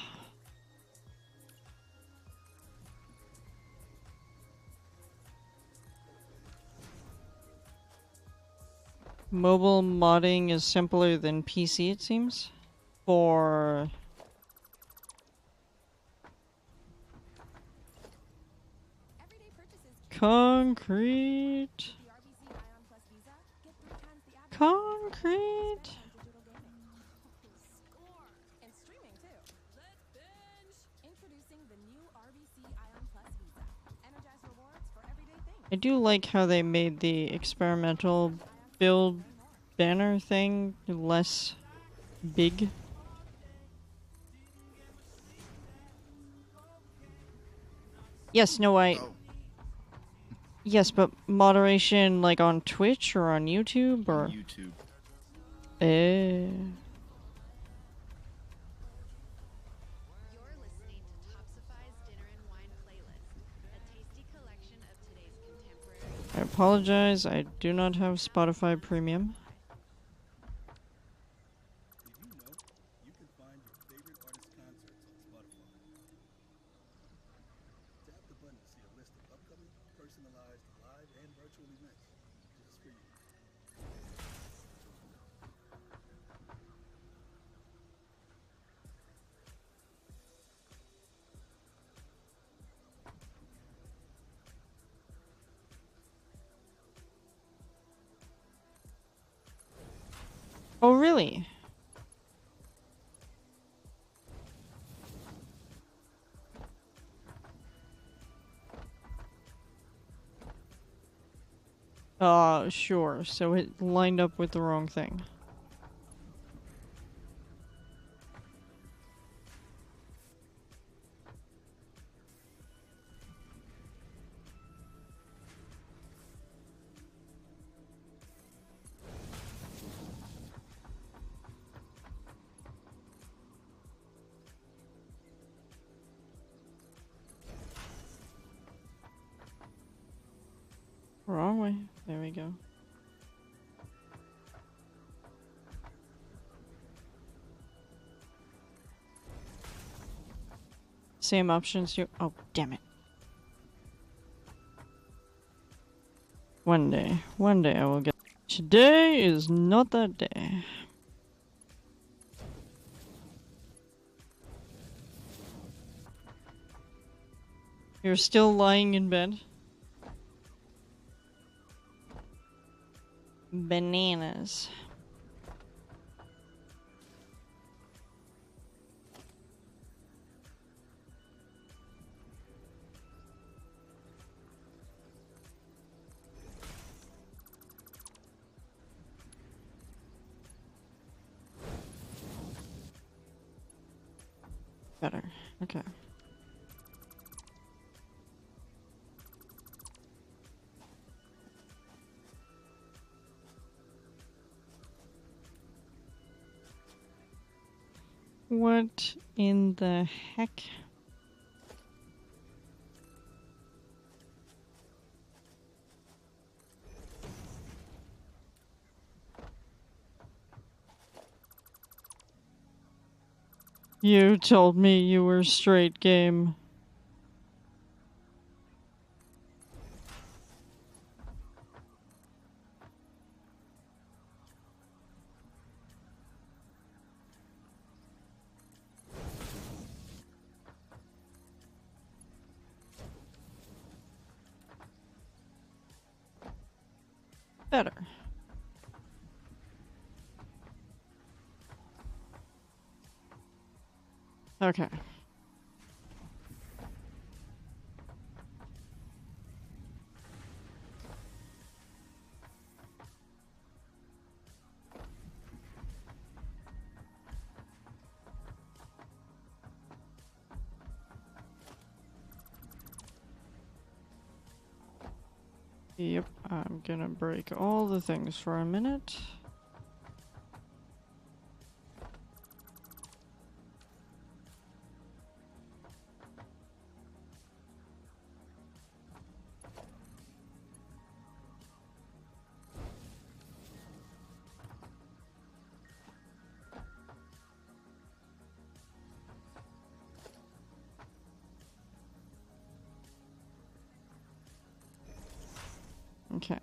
Mobile modding is simpler than PC, it seems. For Everyday purchases concrete. the RBC Ion Plus Visa. Get 3 times the average Concrete. spend on digital gaming. Score! And streaming too. Let's binge! Introducing the new RBC Ion Plus Visa. Energize rewards for everyday things. I do like how they made the experimental build banner thing less big. Yes, no, Oh, Yes, but moderation like on Twitch or on YouTube on or YouTube. eh. You're listening to Topsify's Dinner and Wine playlist, a tasty collection of today's contemporary. I apologize, I do not have Spotify Premium. Did you know you can find your favorite artist concerts on Spotify? Tap the button to see a list of upcoming, personalized, live, and virtual events just for you. Oh, really? Sure. So it lined up with the wrong thing. Wrong way. There we go. Same options you. Oh, damn it. One day I will get. Today is not that day. You're still lying in bed? Bananas. Better. Okay. What in the heck? You told me you were straight game. Better. Okay. Yep, I'm gonna break all the things for a minute. Okay.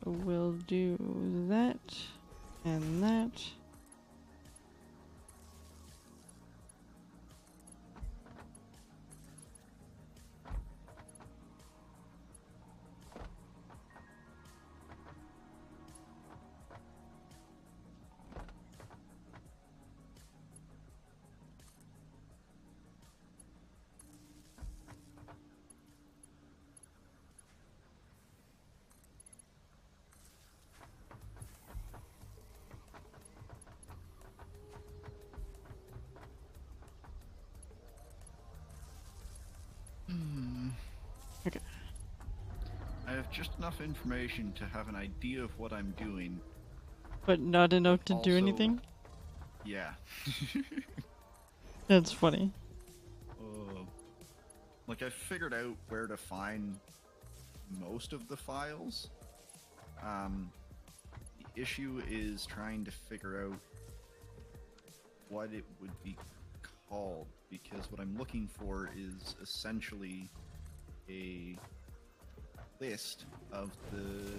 We'll do that and that. just enough information to have an idea of what I'm doing. But not enough to do Also- anything? Yeah. That's funny. Like, I figured out where to find most of the files. The issue is trying to figure out what it would be called, because what I'm looking for is essentially a list of the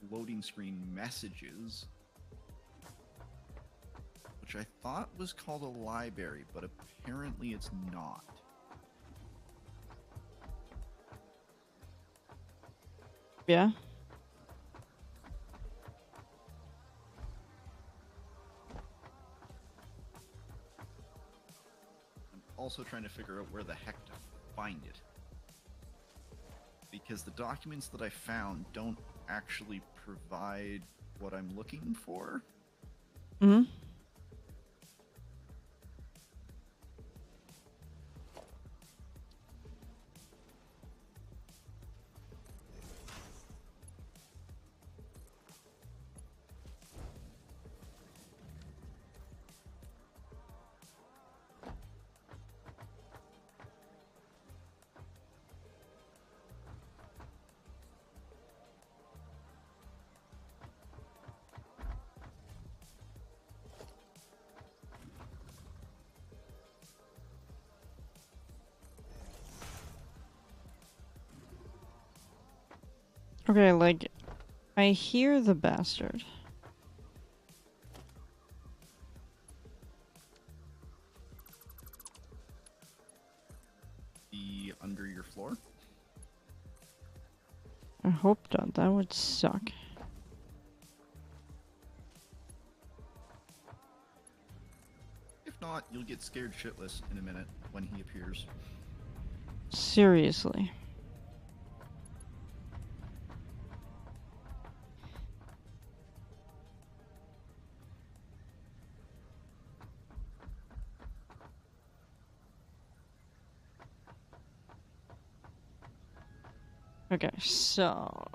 loading screen messages, which I thought was called a library, but apparently it's not. Yeah? I'm also trying to figure out where the heck to find it, because the documents that I found don't actually provide what I'm looking for. Hmm? Okay, like, I hear the bastard. The under your floor. I hope not. That would suck. If not, you'll get scared shitless in a minute when he appears. Seriously. Okay, so...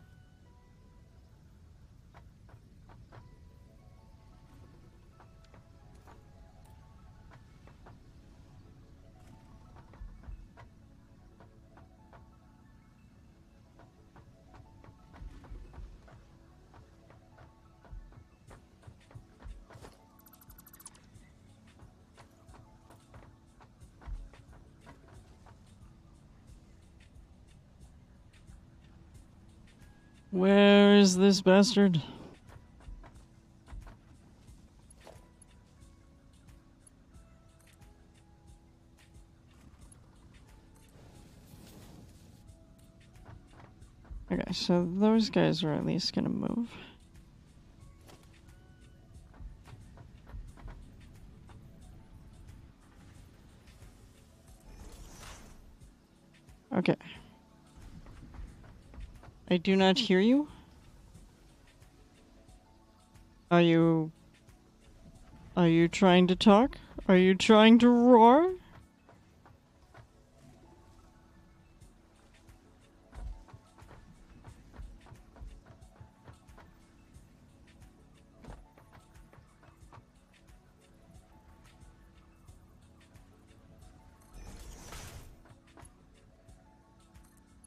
Where is this bastard? Okay, so those guys are at least gonna move. Okay. I do not hear you. Are you trying to talk? Are you trying to roar?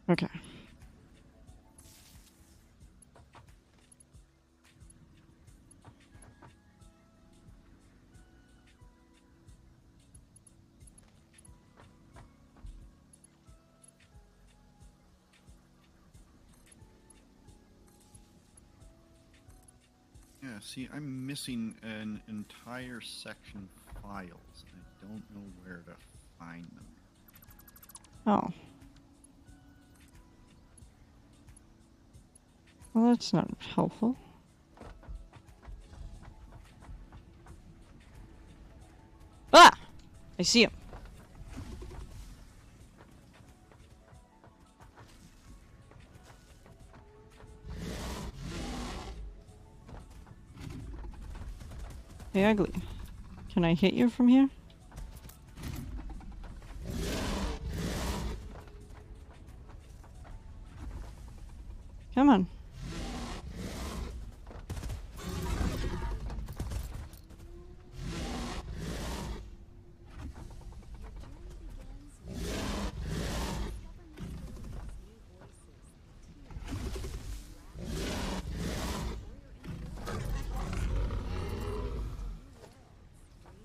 Okay. Yeah, see, I'm missing an entire section of files. I don't know where to find them. Oh. Well, that's not helpful. Ah! I see him. Hey, Ugly. Can I hit you from here? Come on.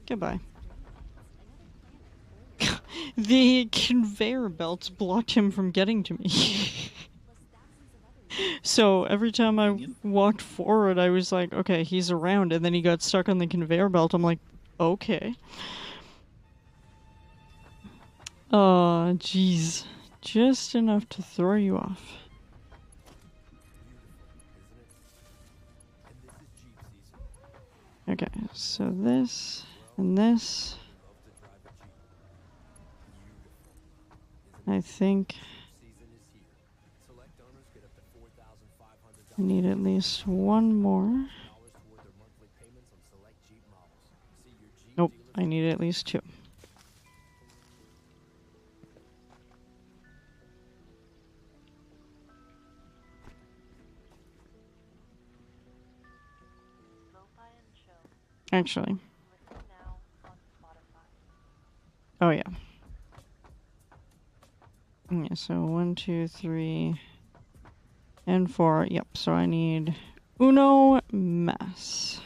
Goodbye. The conveyor belts blocked him from getting to me. So every time I walked forward, I was like, okay, he's around, and then he got stuck on the conveyor belt. I'm like, okay. Oh, jeez. Just enough to throw you off. Okay, so this and this. I think I need at least one more. Nope, I need at least two. Actually. Oh, yeah. Yeah, so 1, 2, 3, and 4. Yep, so I need uno más.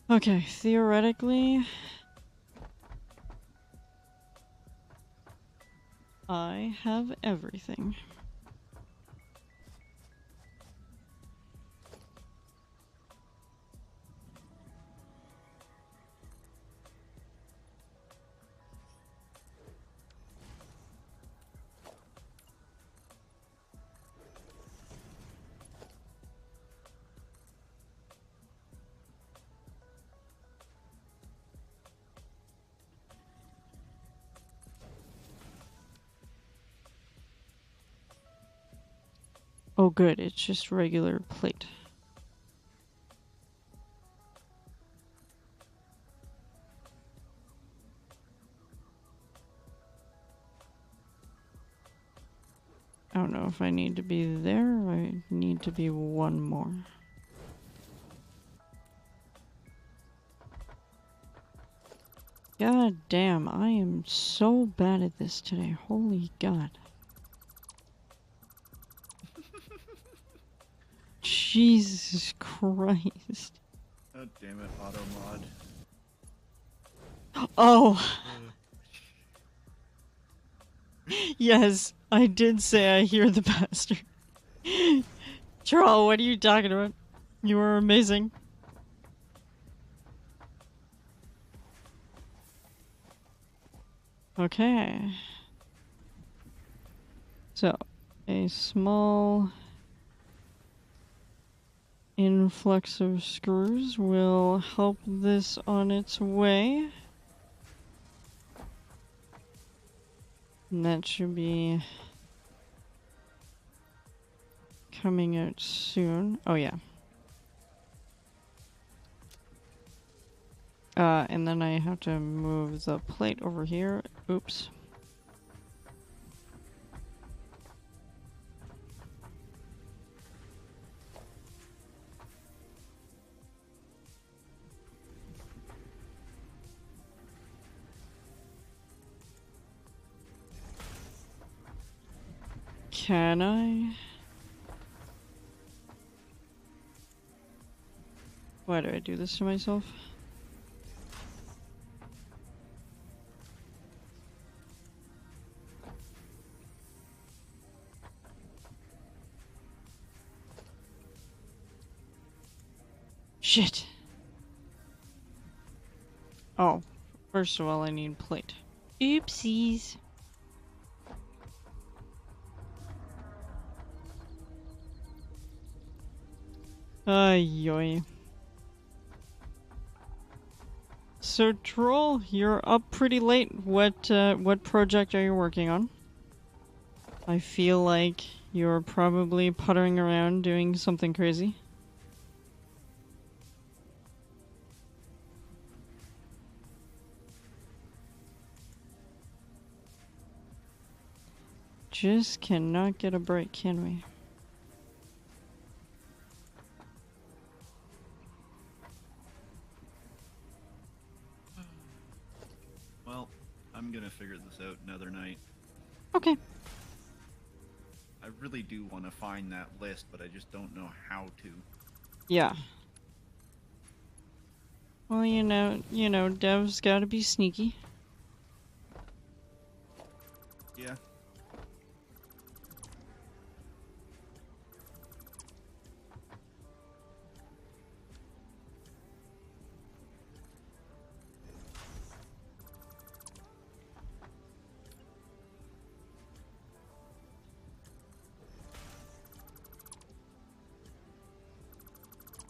Okay, theoretically, I have everything. Oh good, it's just regular plate. I don't know if I need to be there or I need to be one more. God damn, I am so bad at this today. Holy God. Jesus Christ. Oh, damn it, auto mod. Oh! Yes, I did say I hear the bastard. Troll, what are you talking about? You were amazing. Okay. So, a small influx of screws will help this on its way. And that should be coming out soon. Oh, yeah. And then I have to move the plate over here. Oops. Can I? Why do I do this to myself? Shit. Oh, first of all, I need plate. Oopsies. Ay, yoy. So Troll, you're up pretty late. What project are you working on? I feel like you're probably puttering around doing something crazy. Just cannot get a break, can we? Well, I'm gonna figure this out another night. Okay. I really do want to find that list, but I just don't know how to. Yeah. Well, devs gotta be sneaky. Yeah.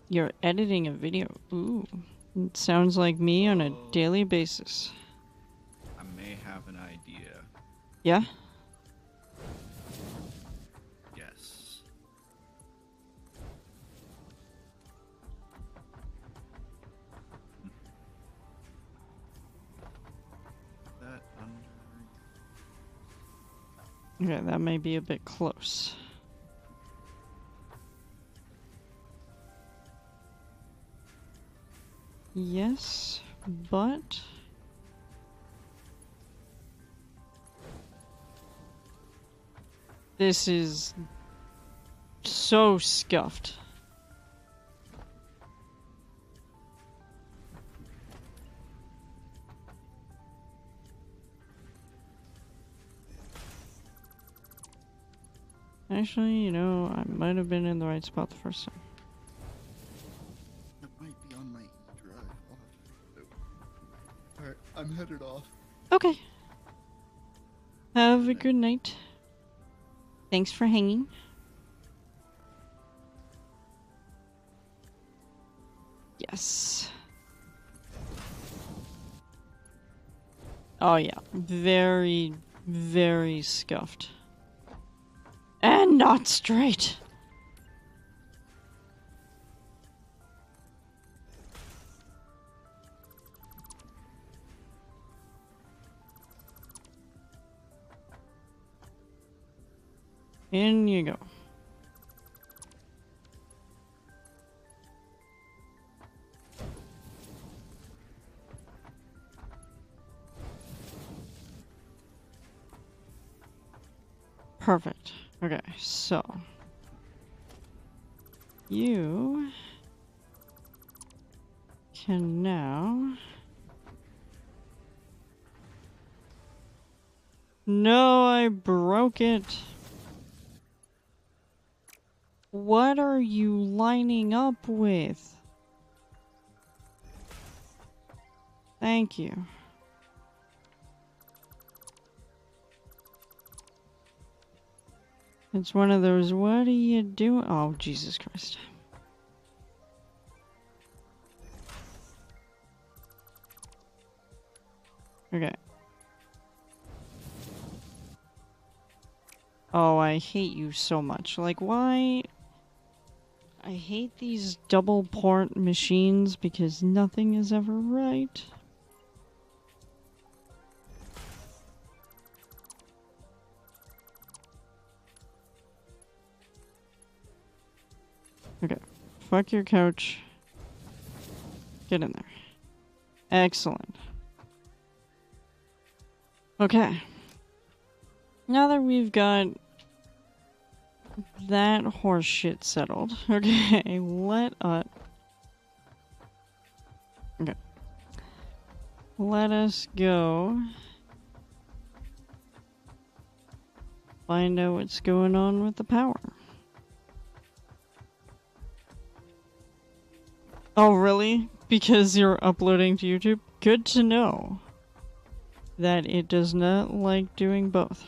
You're editing a video. Ooh. It sounds like me on a daily basis. I may have an idea. Yeah? Yes. That under... Okay, that may be a bit close. Yes, but... This is so scuffed. Actually, I might have been in the right spot the first time. It might be on my drive. Alright, I'm headed off. Okay. Have a good night. Thanks for hanging. Yes. Oh yeah, very, very scuffed. And not straight. In you go. Perfect. Okay, so you can now... No, I broke it. What are you lining up with? Thank you. It's one of those, what are you doing? Oh, Jesus Christ. Okay. Oh, I hate you so much. Like, why? I hate these double port machines because nothing is ever right. Okay. Fuck your couch. Get in there. Excellent. Okay. Now that we've got that horse shit settled, okay, let us go find out what's going on with the power. Oh, really? Because you're uploading to YouTube? Good to know that it does not like doing both.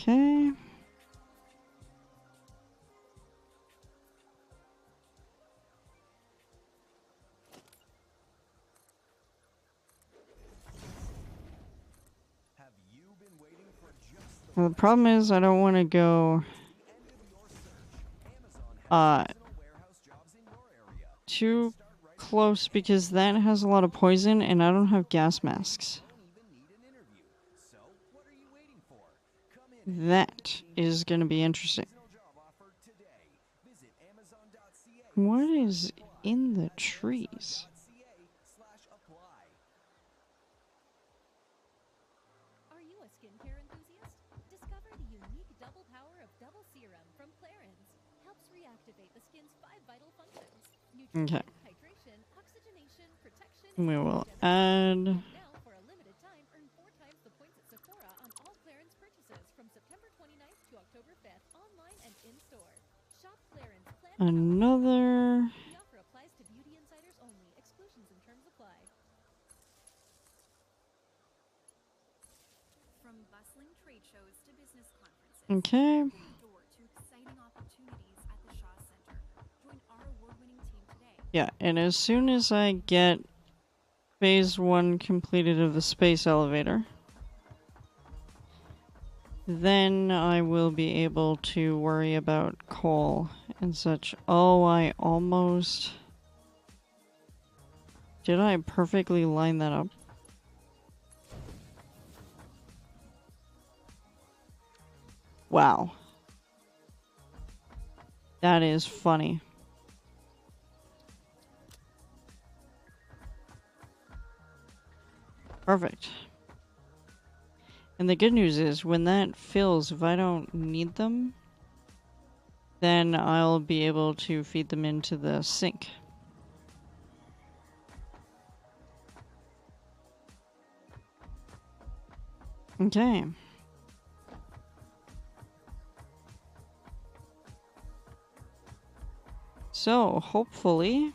Okay. Have you been waiting for just the Well, the problem is I don't want to go end of your search? Amazon has seasonal warehouse jobs in your area. too Start right close because that has a lot of poison and I don't have gas masks. Don't even need an interview. So, what are you waiting for? Come in. That is going to be interesting. Seasonal job offer today. Visit amazon.ca. What is in the trees? Amazon.ca/apply. Are you a skincare enthusiast? Discover the unique double power of Double Serum from Clarins. Helps reactivate the skin's 5 vital functions. Okay. Nutrition, hydration, oxygenation, protection, We and will longevity. add And now, for a limited time, earn 4 times the points at Sephora on all Clarins purchases from September 29th to October 5th, online and in-store. Shop Clarins Plan Power. another. The offer applies to beauty insiders only. Exclusions and terms apply. From bustling trade shows to business conferences, Okay. open the door to exciting opportunities at the Shaw Center. Join our award-winning team today. Yeah, and as soon as I get phase 1 completed of the space elevator, then I will be able to worry about coal and such. Oh, I almost... Did I perfectly line that up? Wow. That is funny. Perfect. And the good news is, when that fills, if I don't need them, then I'll be able to feed them into the sink. Okay. So, hopefully...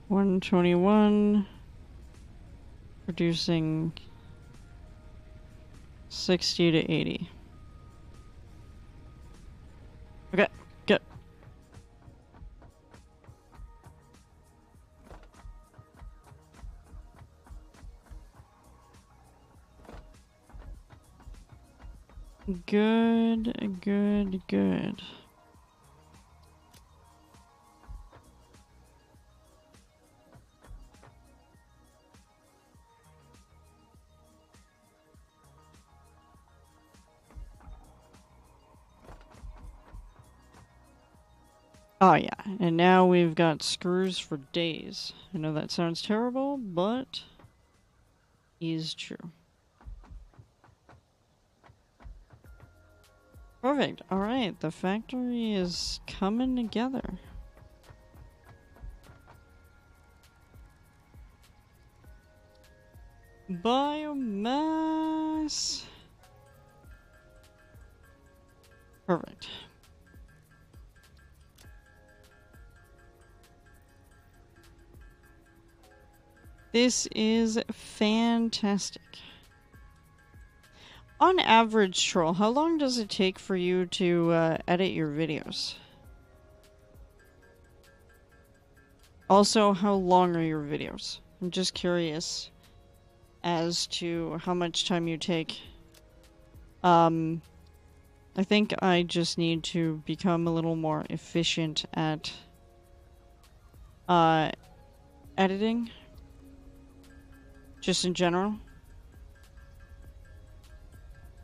$121, producing 60 to 80. Okay, good. Good, good, good. Oh yeah, and now we've got screws for days. I know that sounds terrible, but is true. Perfect. Alright, the factory is coming together. Biomass. Perfect. This is fantastic. On average, Troll, how long does it take for you to edit your videos? Also, how long are your videos? I'm just curious as to how much time you take. I think I just need to become a little more efficient at editing, just in general.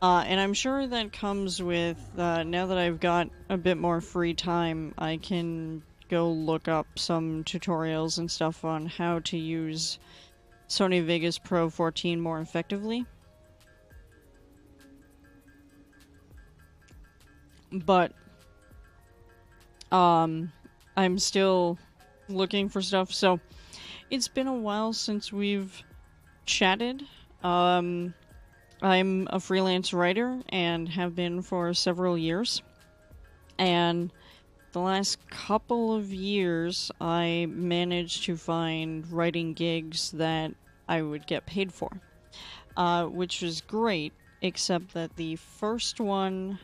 And I'm sure that comes with, now that I've got a bit more free time, I can go look up some tutorials and stuff on how to use Sony Vegas Pro 14 more effectively. But, I'm still looking for stuff, so it's been a while since we've chatted. I'm a freelance writer and have been for several years. And the last couple of years, I managed to find writing gigs that I would get paid for, which was great, except that the first one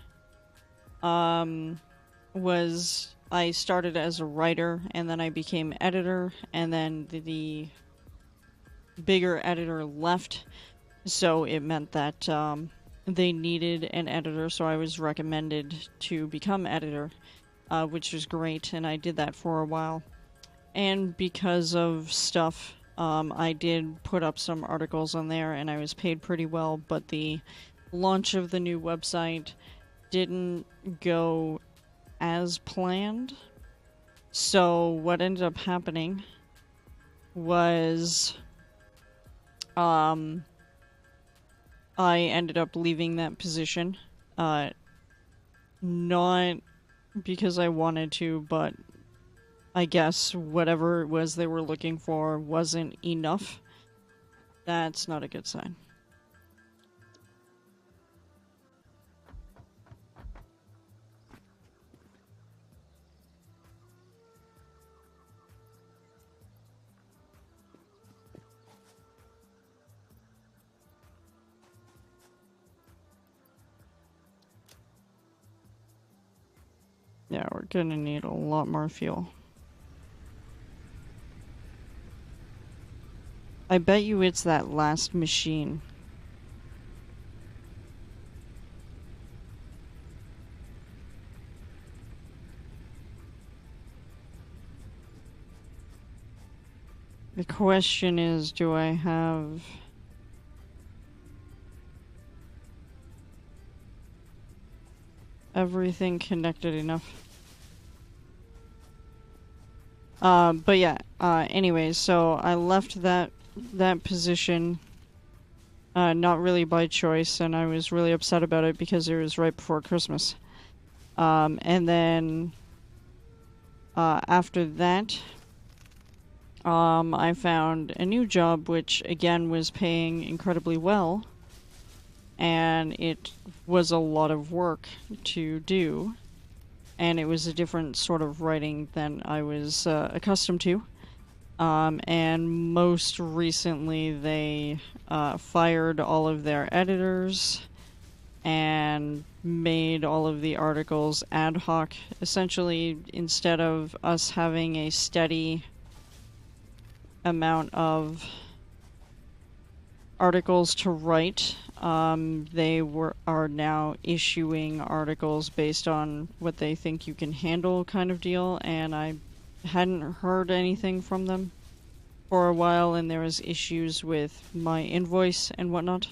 was I started as a writer, and then I became editor, and then the bigger editor left, so it meant that they needed an editor, so I was recommended to become editor, which was great, and I did that for a while. And because of stuff, I did put up some articles on there, and I was paid pretty well, but the launch of the new website didn't go as planned. So what ended up happening was I ended up leaving that position. Not because I wanted to, but I guess whatever it was they were looking for wasn't enough. That's not a good sign. Yeah, we're gonna need a lot more fuel. I bet you it's that last machine. The question is, do I have everything connected enough? But yeah, anyways, so I left that position, not really by choice, and I was really upset about it because it was right before Christmas. And then, after that, I found a new job, which again was paying incredibly well, and it was a lot of work to do, and it was a different sort of writing than I was accustomed to. And most recently, they fired all of their editors and made all of the articles ad hoc. Essentially, instead of us having a steady amount of articles to write, they are now issuing articles based on what they think you can handle, kind of deal. And I hadn't heard anything from them for a while, and there was issues with my invoice and whatnot.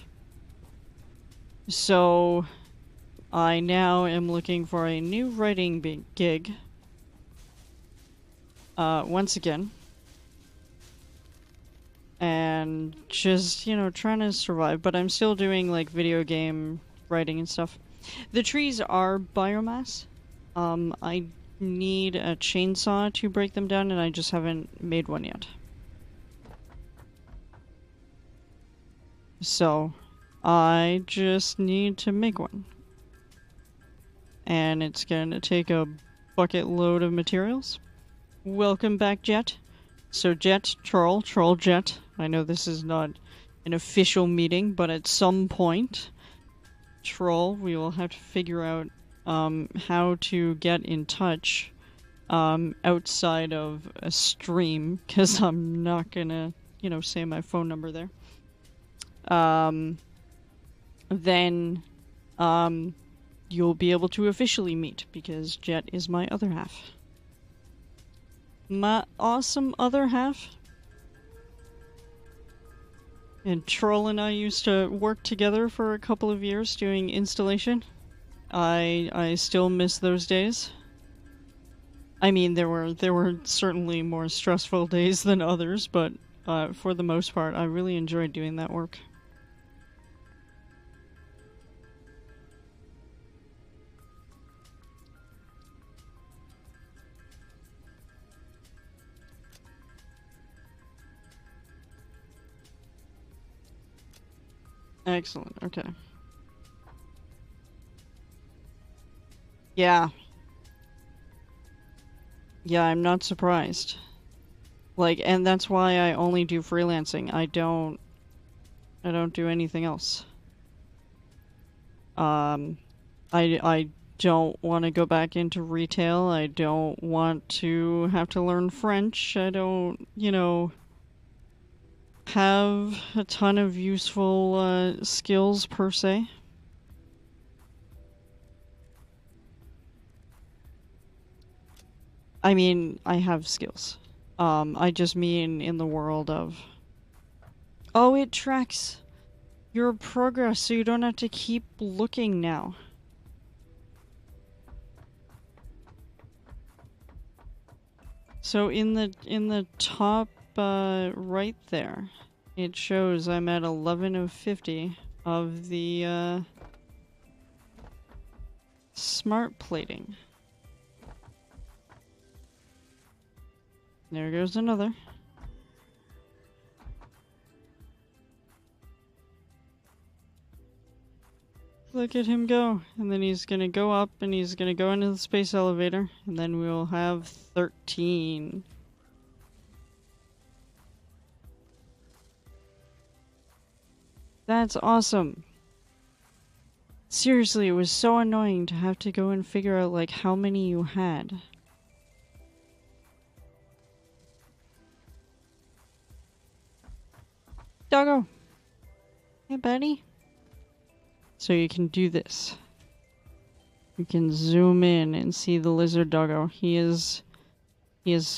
So I now am looking for a new writing gig. Once again. And just, trying to survive. But I'm still doing, like, video game writing and stuff. The trees are biomass. I need a chainsaw to break them down, and I just haven't made one yet. So, I just need to make one. And it's gonna take a bucket load of materials. Welcome back, Jet. So Jet, Troll, Jet. I know this is not an official meeting, but at some point, Troll, we will have to figure out how to get in touch outside of a stream, because I'm not gonna, say my phone number there. Then you'll be able to officially meet, because Jet is my other half. My awesome other half. And Troll and I used to work together for a couple of years doing installation. I still miss those days. I mean, there were certainly more stressful days than others, but for the most part, I really enjoyed doing that work. Excellent. Okay. Yeah. Yeah, I'm not surprised. Like, and that's why I only do freelancing. I don't do anything else. I don't want to go back into retail. I don't want to have to learn French. I don't, have a ton of useful skills per se. I mean, I have skills. I just mean in the world of... Oh, it tracks your progress so you don't have to keep looking now. So in the top right there, it shows I'm at 11 of 50 of the smart plating. There goes another. Look at him go. And then he's gonna go up and he's gonna go into the space elevator. And then we'll have 13. That's awesome. Seriously, it was so annoying to have to go and figure out, like, how many you had. Doggo! Hey, buddy. So you can do this. You can zoom in and see the lizard doggo. He is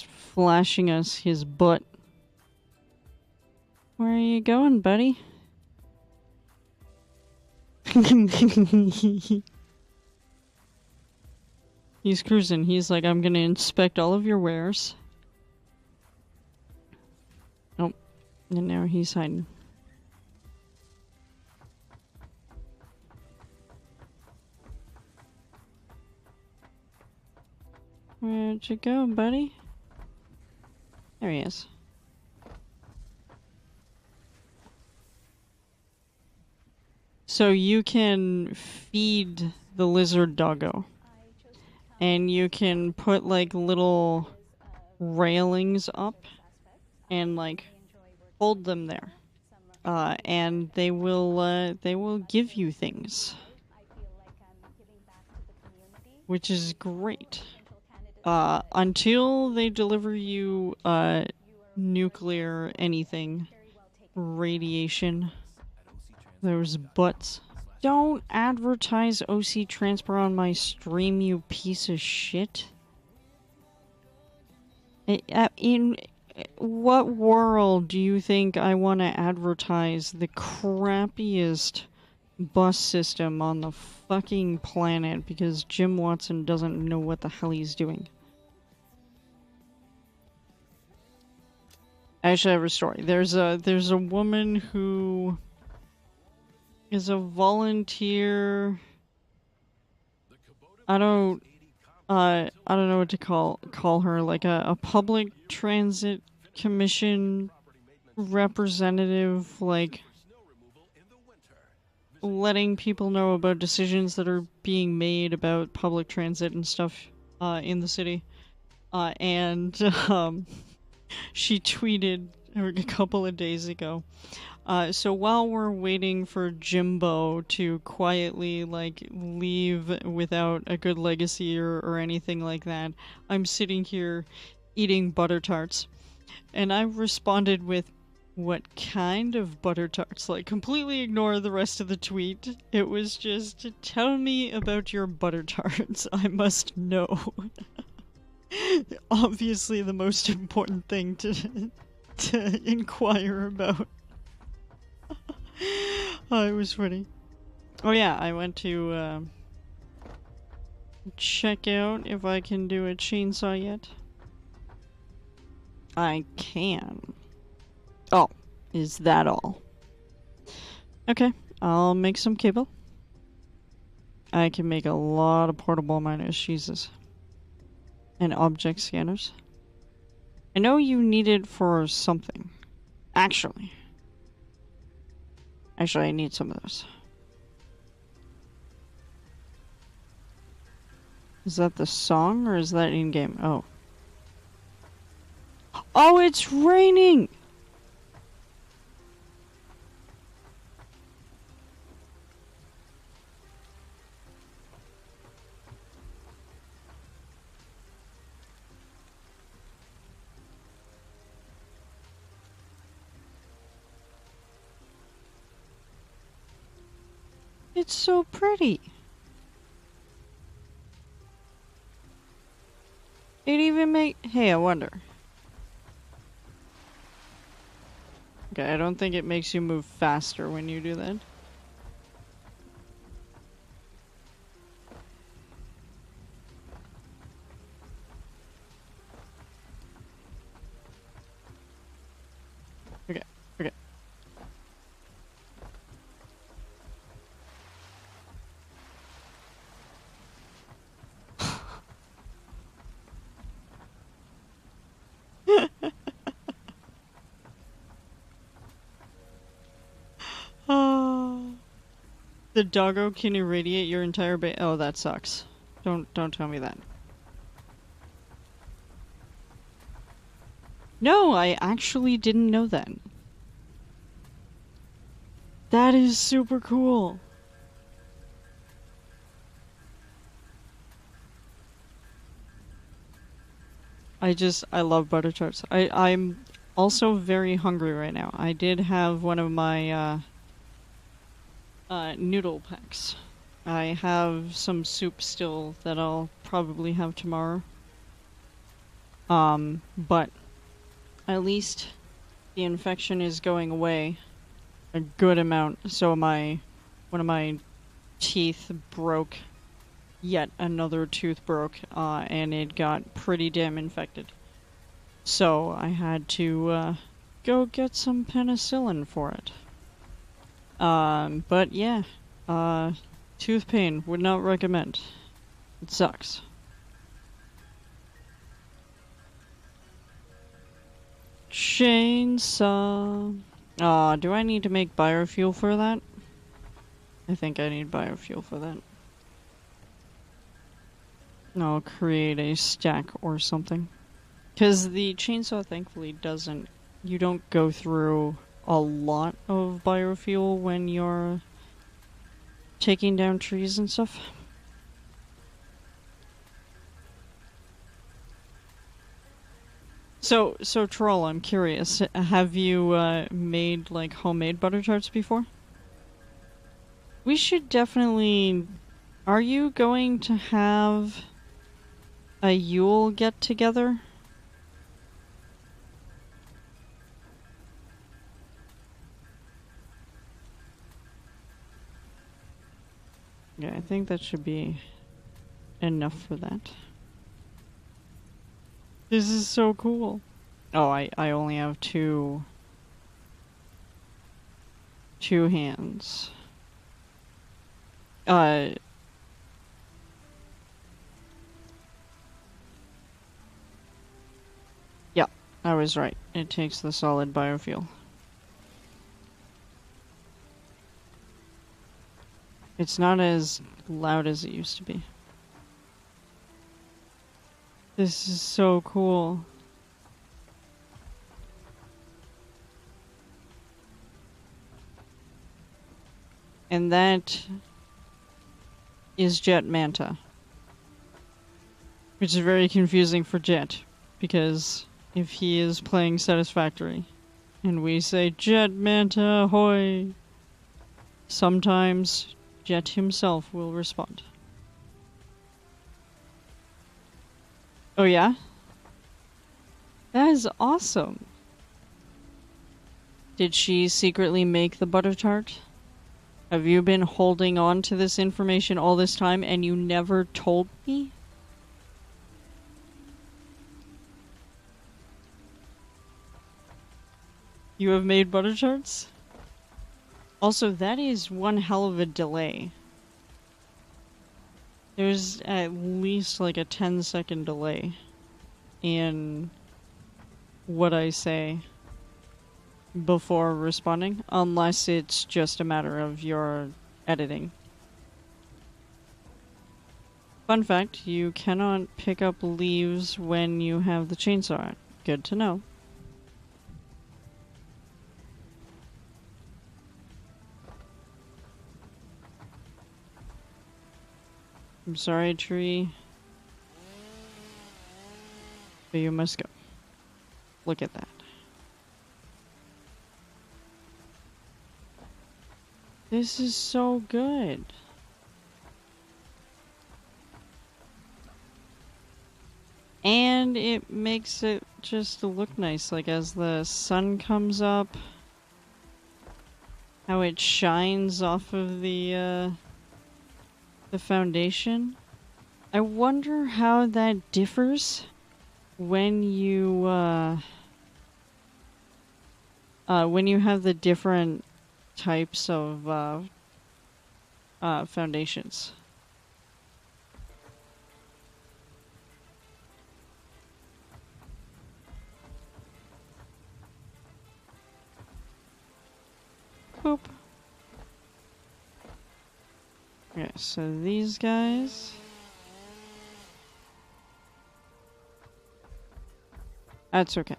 flashing us his butt. Where are you going, buddy? He's cruising. He's like, I'm gonna inspect all of your wares. Oh, and now he's hiding. Where'd you go, buddy? There he is. So you can feed the lizard doggo. And you can put like little railings up and like hold them there. And they will give you things. Which is great. Until they deliver you nuclear anything, radiation. There's butts. Don't advertise OC Transfer on my stream, you piece of shit. In what world do you think I want to advertise the crappiest bus system on the fucking planet because Jim Watson doesn't know what the hell he's doing? Actually, I have a story. There's a woman who is a volunteer. I don't know what to call her, like a public transit commission representative, like letting people know about decisions that are being made about public transit and stuff in the city. And she tweeted a couple of days ago. So while we're waiting for Jimbo to quietly, like, leave without a good legacy or anything like that, I'm sitting here eating butter tarts. And I responded with, what kind of butter tarts? Like, completely ignore the rest of the tweet. It was just, tell me about your butter tarts. I must know. Obviously the most important thing to inquire about. Oh, it was funny. Oh yeah, I went to check out if I can do a chainsaw yet. I can. Oh, is that all? Okay, I'll make some cable. I can make a lot of portable miners, Jesus. And object scanners. I know you need it for something. Actually. Actually, I need some of those. Is that the song or is that in-game? Oh. Oh, it's raining! It's so pretty. It even Hey, I wonder. Okay, I don't think it makes you move faster when you do that. Okay, okay. Oh. The doggo can irradiate your entire base. Oh, that sucks. Don't tell me that. No, I actually didn't know that. That is super cool. I love butter tarts. I'm also very hungry right now. I did have one of my noodle packs. I have some soup still that I'll probably have tomorrow. But at least the infection is going away a good amount. So one of my teeth broke. Yet another tooth broke, and it got pretty damn infected. So I had to go get some penicillin for it. But yeah, tooth pain, would not recommend. It sucks. Chainsaw. Do I need to make biofuel for that? I think I need biofuel for that. I'll create a stack or something. Because the chainsaw thankfully doesn't... You don't go through a lot of biofuel when you're taking down trees and stuff. So Troll, I'm curious. Have you made like homemade butter tarts before? We should definitely... Are you going to have a Yule get together? Yeah, I think that should be enough for that. This is so cool. Oh, I only have two hands. Yeah, I was right. It takes the solid biofuel. It's not as loud as it used to be. This is so cool. And that is Jet Manta. Which is very confusing for Jet, because if he is playing Satisfactory, and we say, Jet Manta ahoy! Sometimes Jet himself will respond. Oh yeah? That is awesome! Did she secretly make the butter tart? Have you been holding on to this information all this time and you never told me? You have made butter tarts? Also, that is one hell of a delay. There's at least like a 10-second delay in what I say before responding, unless it's just a matter of your editing. Fun fact, you cannot pick up leaves when you have the chainsaw out. Good to know. I'm sorry, tree. But you must go. Look at that. This is so good. And it makes it just look nice, like as the sun comes up, how it shines off of the foundation. I wonder how that differs when you have the different types of foundations. Boop. Okay, so these guys. That's okay.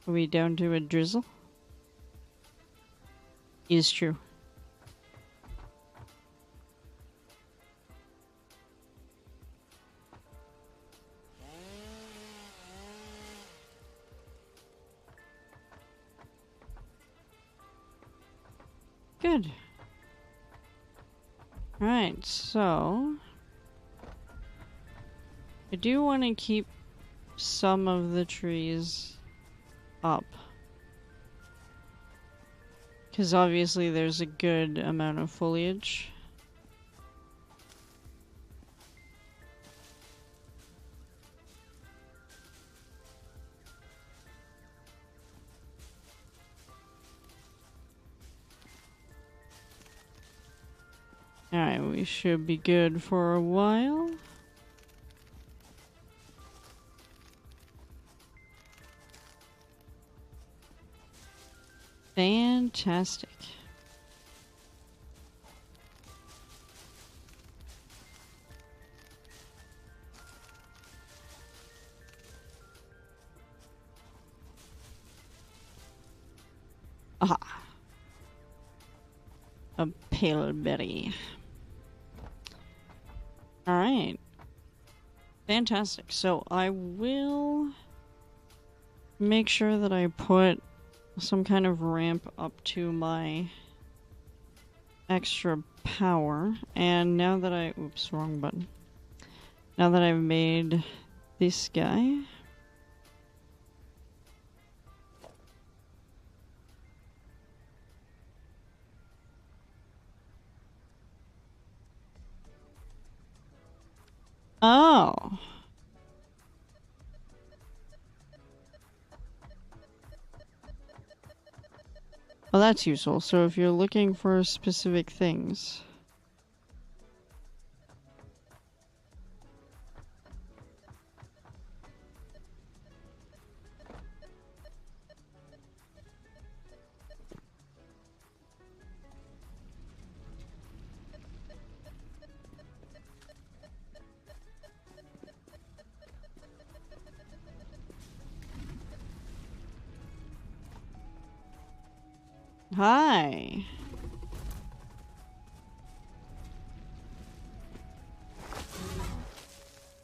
Are we down to a drizzle? Is true. Good. Alright, so I do want to keep some of the trees up. Because obviously there's a good amount of foliage. Alright, we should be good for a while. Fantastic. Aha. A pale berry. Alright. Fantastic. So I will make sure that I put some kind of ramp up to my extra power. And now that oops, wrong button. Now that I've made this guy. Oh. Well, that's useful. So if you're looking for specific things. Hi.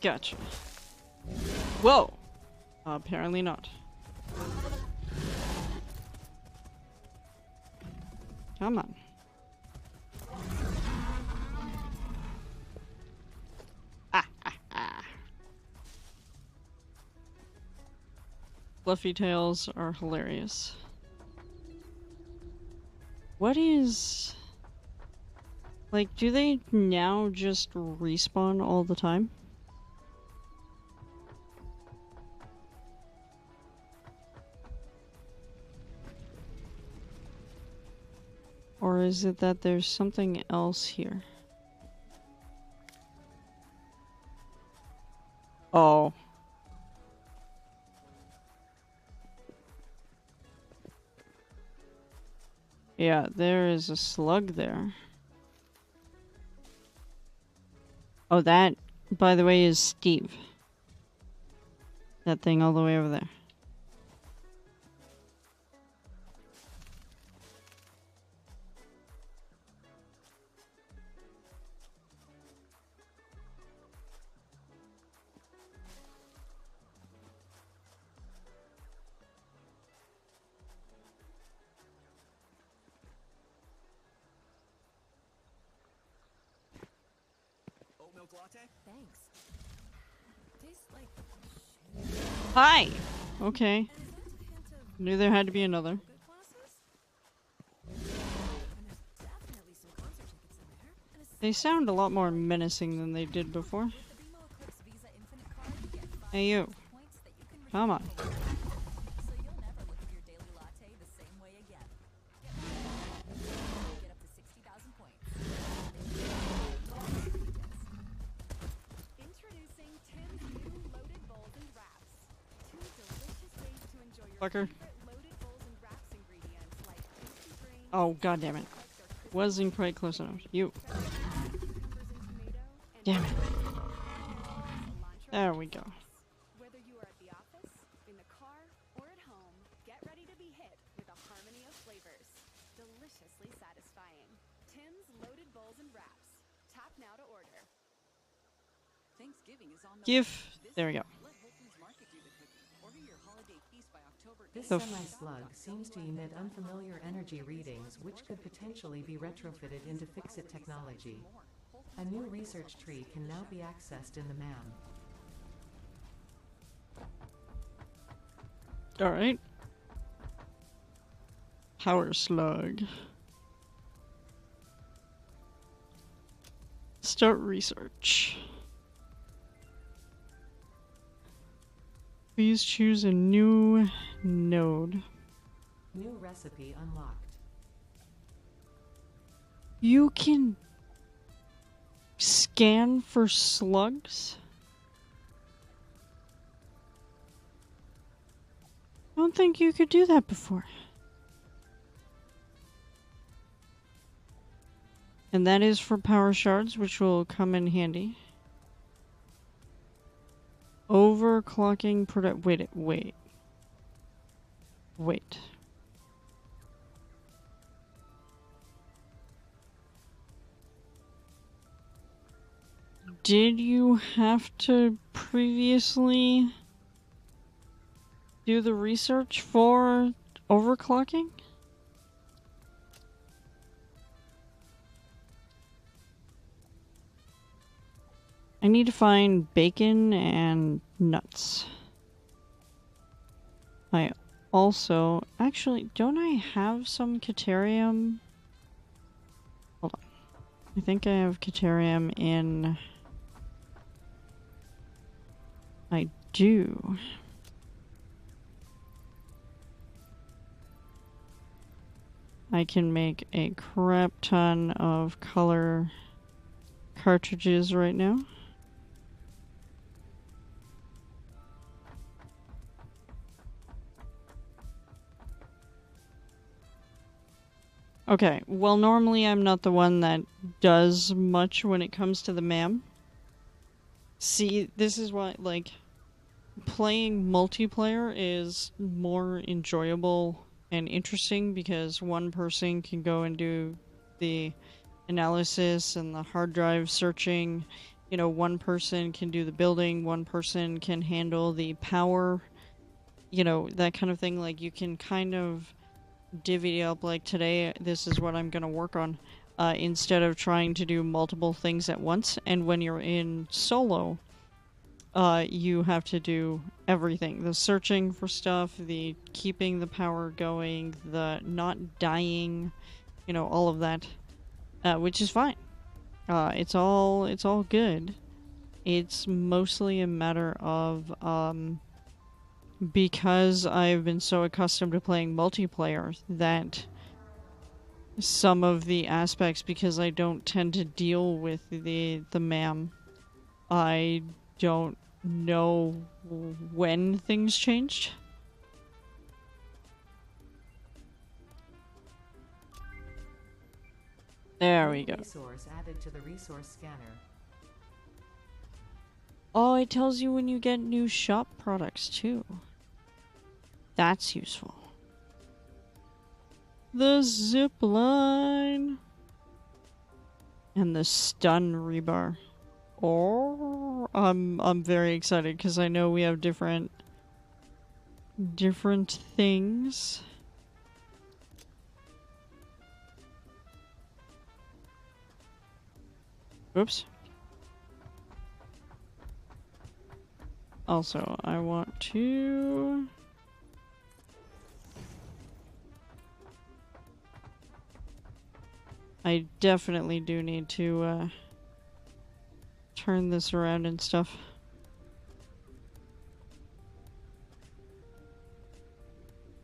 Gotcha. Whoa. Apparently not. Come on. Fluffy tails are hilarious. What is... Like, do they now just respawn all the time? Or is it that there's something else here? Oh. Yeah, there is a slug there. Oh, that, by the way, is Steve. That thing all the way over there. Oat milk latte? Thanks. Tastes like Hi! Okay. and is that a hint of Knew there had to be another. yoga classes? And there's definitely some concert tickets in there. And They sound a lot more menacing than they did before. with the BMO Eclipse Visa Infinite card, you get 5 Hey, you. points that you can redeem Come on. anywhere. So you'll never look at your daily latte the same way again. Get up to 60,000 points. Introducing Tim's new loaded bowls and wraps. 2 delicious ways to enjoy your Fucker. favorite loaded bowls and wraps ingredients like tasty grains, Oh, god damn it. eggs or crispy Wasn't quite close enough. You. cucumbers and tomato, and Damn it. cilantro There we go. Whether you are at the office, in the car, or at home, get ready to be hit with a harmony of flavors. Deliciously satisfying. Tim's loaded bowls and wraps. Tap now to order. Thanksgiving is on the Give. way. This There we go. year, let Whole Foods Market do the cooking. Order your holiday feast by October This 8th. The f- semi-slug seems to emit unfamiliar energy readings which could potentially be retrofitted into fix-it technology. A new research tree can now be accessed in the MAM. Alright. Power slug. Start research. Please choose a new node. New recipe unlocked. You can scan for slugs? I don't think you could do that before. And that is for power shards, which will come in handy. Overclocking product. Wait. Did you have to previously do the research for overclocking? I need to find bacon and nuts. I also... Actually, don't I have some Caterium? Hold on. I think I have Caterium in... I do. I can make a crap ton of color cartridges right now. Okay, well normally I'm not the one that does much when it comes to the MAM. See, this is why, like, playing multiplayer is more enjoyable and interesting because one person can go and do the analysis and the hard drive searching. You know, one person can do the building, one person can handle the power, you know, that kind of thing. Like, you can kind of divvy up, like, today, this is what I'm gonna work on, instead of trying to do multiple things at once. And when you're in solo, you have to do everything. The searching for stuff, the keeping the power going, the not dying, you know, all of that, which is fine. It's all good. It's mostly a matter of, because I've been so accustomed to playing multiplayer that some of the aspects, because I don't tend to deal with the MAM, I don't know when things changed. There New we go. resource added to the resource scanner. Oh, it tells you when you get new shop products too. That's useful. The zip line and the stun rebar. Oh, I'm very excited because I know we have different things. Oops. Also, I want to... I definitely do need to turn this around and stuff.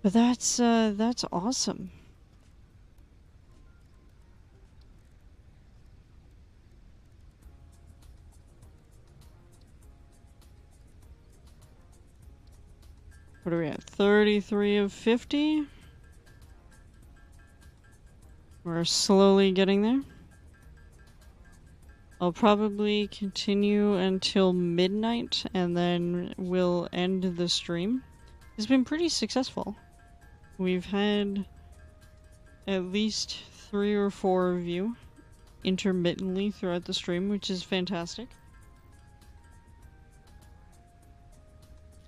But that's awesome. What are we at? 33 of 50? We're slowly getting there. I'll probably continue until midnight and then we'll end the stream. It's been pretty successful. We've had at least 3 or 4 of you intermittently throughout the stream, which is fantastic.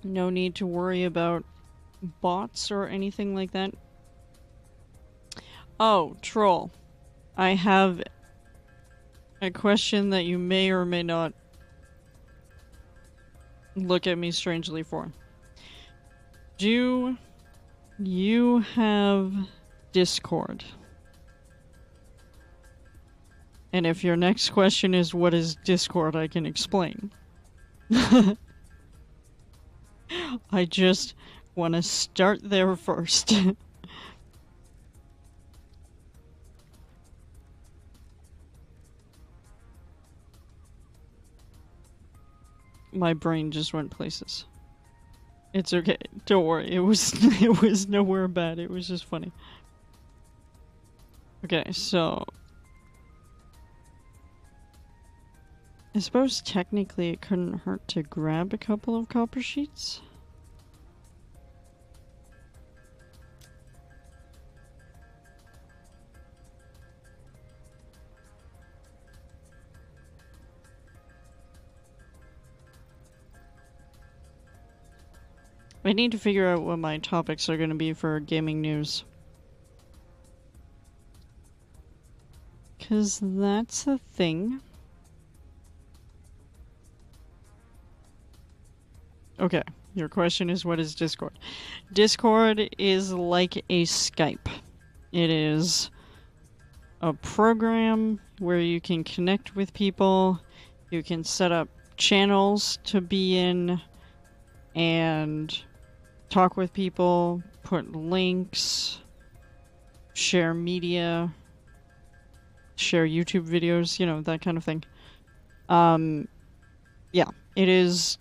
No need to worry about bots or anything like that. Oh, troll. I have a question that you may or may not look at me strangely for. Do you have Discord? And if your next question is what is Discord, I can explain. I just want to start there first. My brain just went places. It's okay. Don't worry. It was nowhere bad. It was just funny. Okay, so I suppose technically it couldn't hurt to grab a couple of copper sheets. I need to figure out what my topics are going to be for gaming news. 'Cause that's a thing. Okay, your question is what is Discord? Discord is like a Skype. It is a program where you can connect with people, you can set up channels to be in, and talk with people, put links, share media, share YouTube videos, you know, that kind of thing. Yeah, it is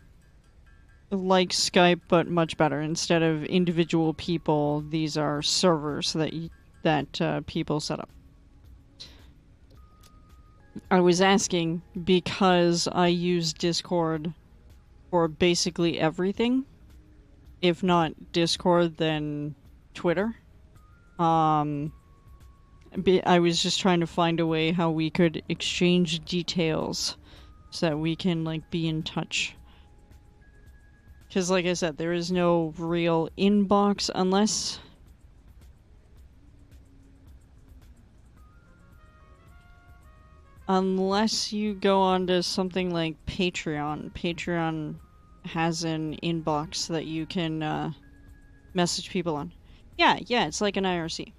like Skype, but much better. Instead of individual people, these are servers that people set up. I was asking because I use Discord for basically everything. If not Discord, then Twitter. I was just trying to find a way how we could exchange details so that we can, like, be in touch. Because, like I said, there is no real inbox unless... Unless you go onto something like Patreon. Patreon has an inbox that you can message people on. Yeah, it's like an IRC.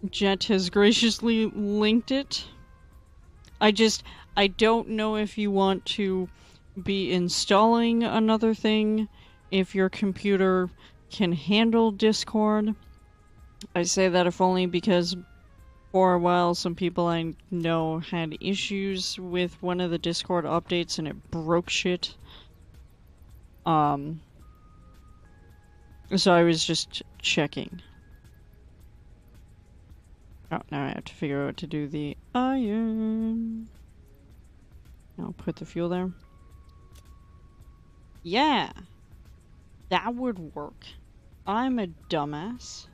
Jet has graciously linked it. I don't know if you want to be installing another thing, if your computer can handle Discord. I say that if only because for a while some people I know had issues with one of the Discord updates and it broke shit. So I was just checking. Oh, now I have to figure out what to do the iron. I'll put the fuel there. Yeah! That would work. I'm a dumbass.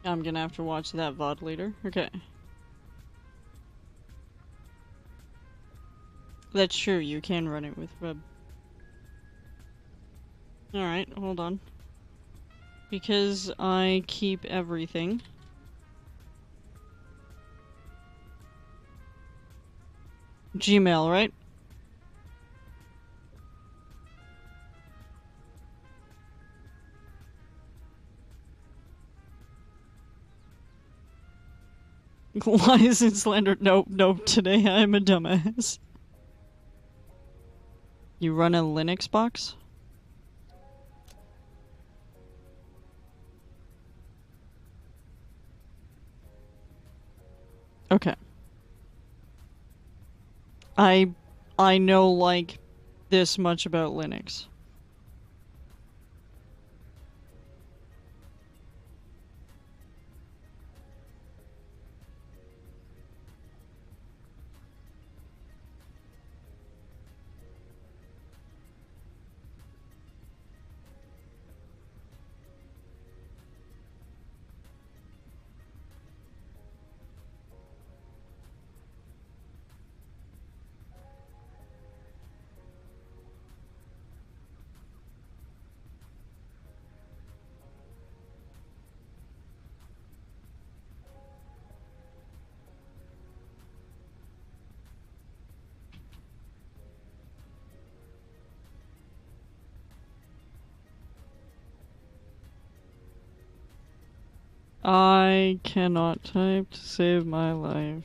I'm gonna have to watch that VOD later. Okay. That's true, you can run it with web. Alright, hold on. Because I keep everything. Gmail, right? Why is it slandered? Nope, nope, today I'm a dumbass. You run a Linux box? Okay. I know, like, this much about Linux. I cannot type to save my life.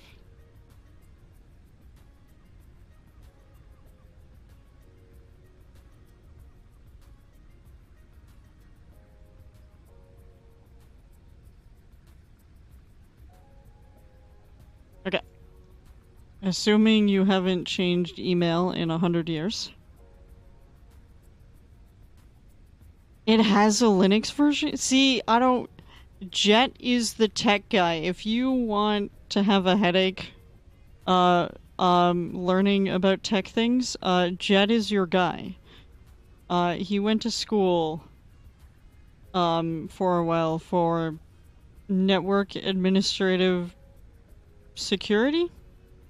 Okay. Assuming you haven't changed email in 100 years. It has a Linux version? See, I don't... Jet is the tech guy. If you want to have a headache, learning about tech things, Jet is your guy. He went to school, for a while for network administrative security?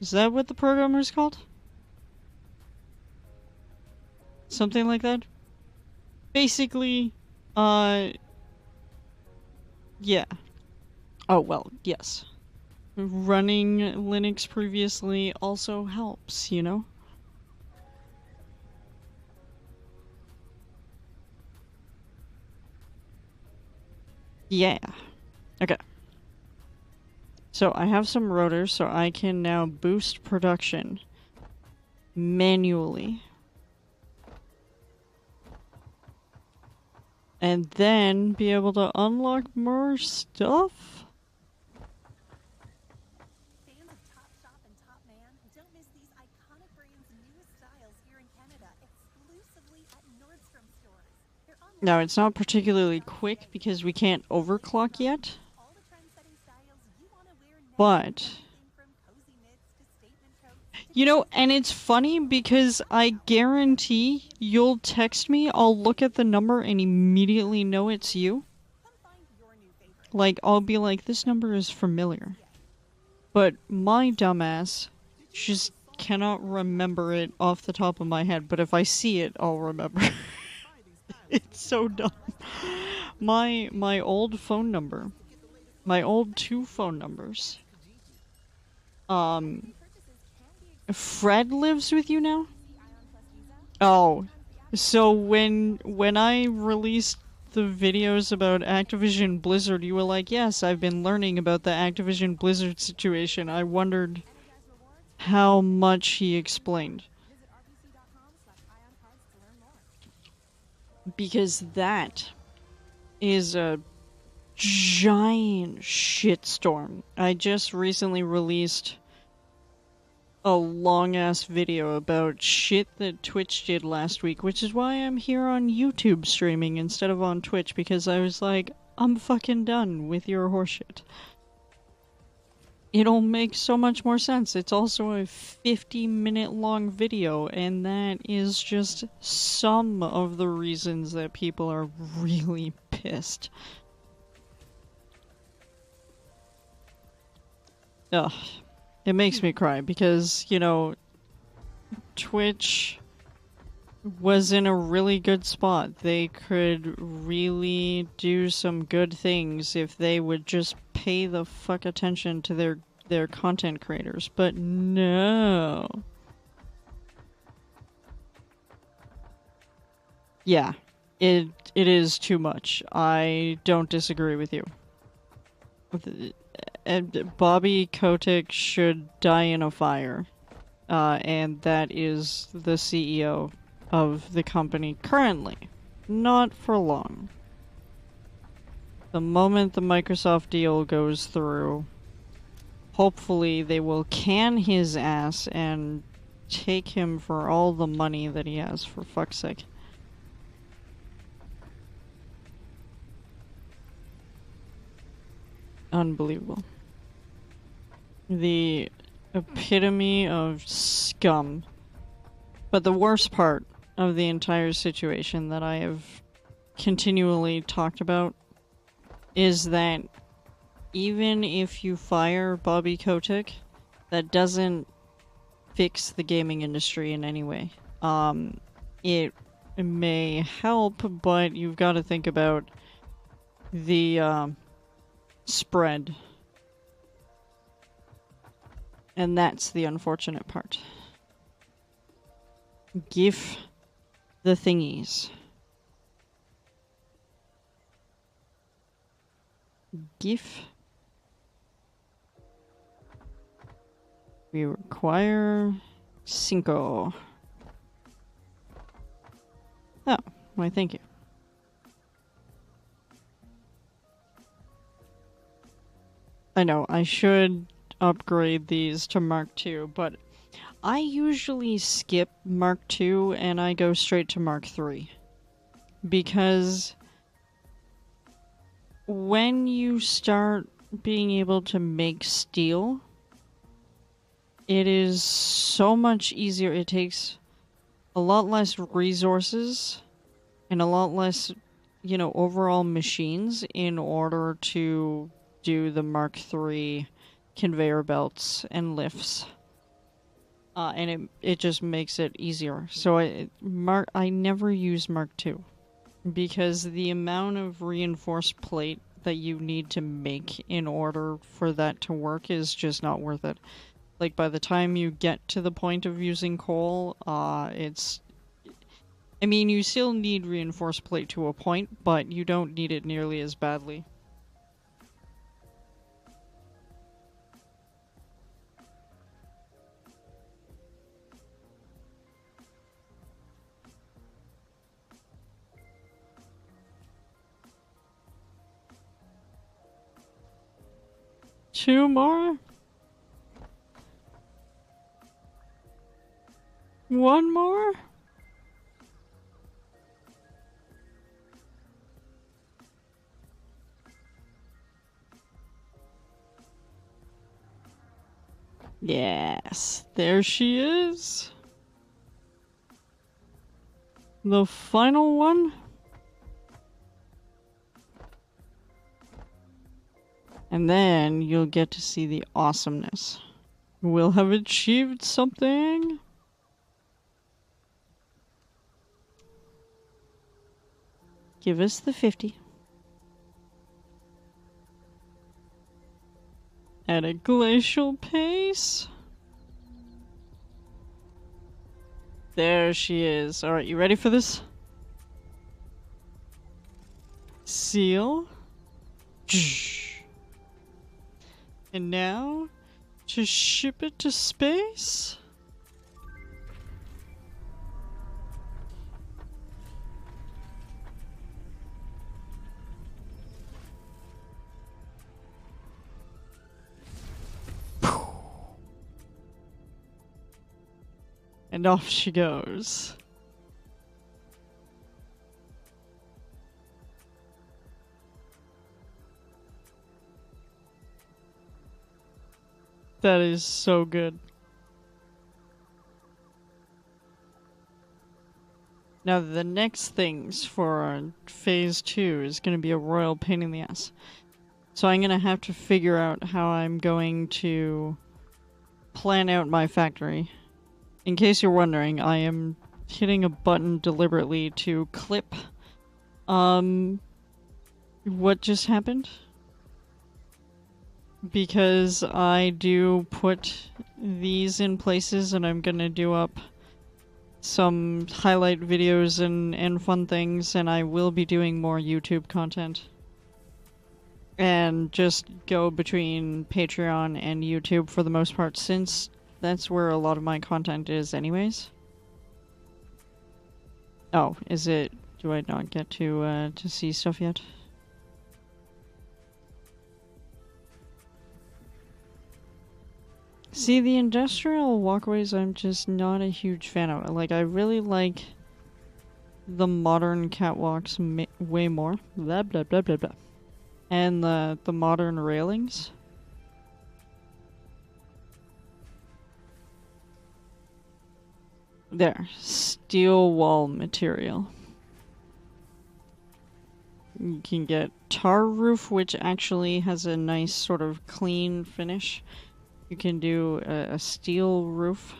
Is that what the programmer is called? Something like that? Basically, yeah. Oh, well, yes. Running Linux previously also helps, you know? Yeah. Okay. So I have some rotors, so I can now boost production manually. And then be able to unlock more stuff? Fans of Top Shop and Top Man, don't miss these iconic brands' newest styles here in Canada, exclusively at Nordstrom stores. They're online No, it's not particularly quick because we can't overclock yet. all the trend-setting styles you want to wear now. But Everything from cozy knits to statement coats. you know, and it's funny because I guarantee you'll text me, I'll look at the number and immediately know it's you. Come find your new favorite. Like, I'll be like, this number is familiar. But my dumbass just cannot remember it off the top of my head, but if I see it, I'll remember. It's so dumb. My old phone number, my old 2 phone numbers, Fred lives with you now? Oh, so when I released the videos about Activision Blizzard, you were like, yes, I've been learning about the Activision Blizzard situation. I wondered how much he explained. Because that is a giant shitstorm. I just recently released a long ass video about shit that Twitch did last week, which is why I'm here on YouTube streaming instead of on Twitch, because I was like, I'm fucking done with your horseshit. It'll make so much more sense. It's also a 50-minute long video, and that is just some of the reasons that people are really pissed. Ugh. It makes me cry because, you know, Twitch was in a really good spot. They could really do some good things if they would just pay the fuck attention to their content creators. But no. Yeah. It is too much. I don't disagree with you. And Bobby Kotick should die in a fire. And that is the CEO of the company currently. Not for long. The moment the Microsoft deal goes through, hopefully they will can his ass and take him for all the money that he has, for fuck's sake. Unbelievable. The epitome of scum. But the worst part of the entire situation that I have continually talked about is that even if you fire Bobby Kotick, that doesn't fix the gaming industry in any way. It may help, but you've got to think about the spread. And that's the unfortunate part. Give the thingies. Give. We require cinco. Oh, why thank you. I know, I should upgrade these to Mark II, but I usually skip Mark II and I go straight to Mark III. Because when you start being able to make steel, it is so much easier. It takes a lot less resources and a lot less, you know, overall machines in order to do the Mark III conveyor belts and lifts. And it just makes it easier. So I never use Mark II because the amount of reinforced plate that you need to make in order for that to work is just not worth it. Like, by the time you get to the point of using coal, it's... I mean, you still need reinforced plate to a point, but you don't need it nearly as badly. Two more? One more? Yes, there she is. The final one? And then you'll get to see the awesomeness. We'll have achieved something. Give us the 50. At a glacial pace. There she is. Alright, you ready for this? Seal. And now, to ship it to space? And off she goes. That is so good. Now the next things for phase 2 is going to be a royal pain in the ass. So I'm going to have to figure out how I'm going to plan out my factory. In case you're wondering, I am hitting a button deliberately to clip what just happened. Because I do put these in places and I'm gonna do up some highlight videos and fun things, and I will be doing more YouTube content. And just go between Patreon and YouTube for the most part, since that's where a lot of my content is anyways. Oh, is it... do I not get to see stuff yet? See, the industrial walkways I'm just not a huge fan of. Like, I really like the modern catwalks way more. Blah, blah, blah, blah, blah. And the modern railings. There. Steel wall material. You can get tar roof, which actually has a nice sort of clean finish. You can do a steel roof.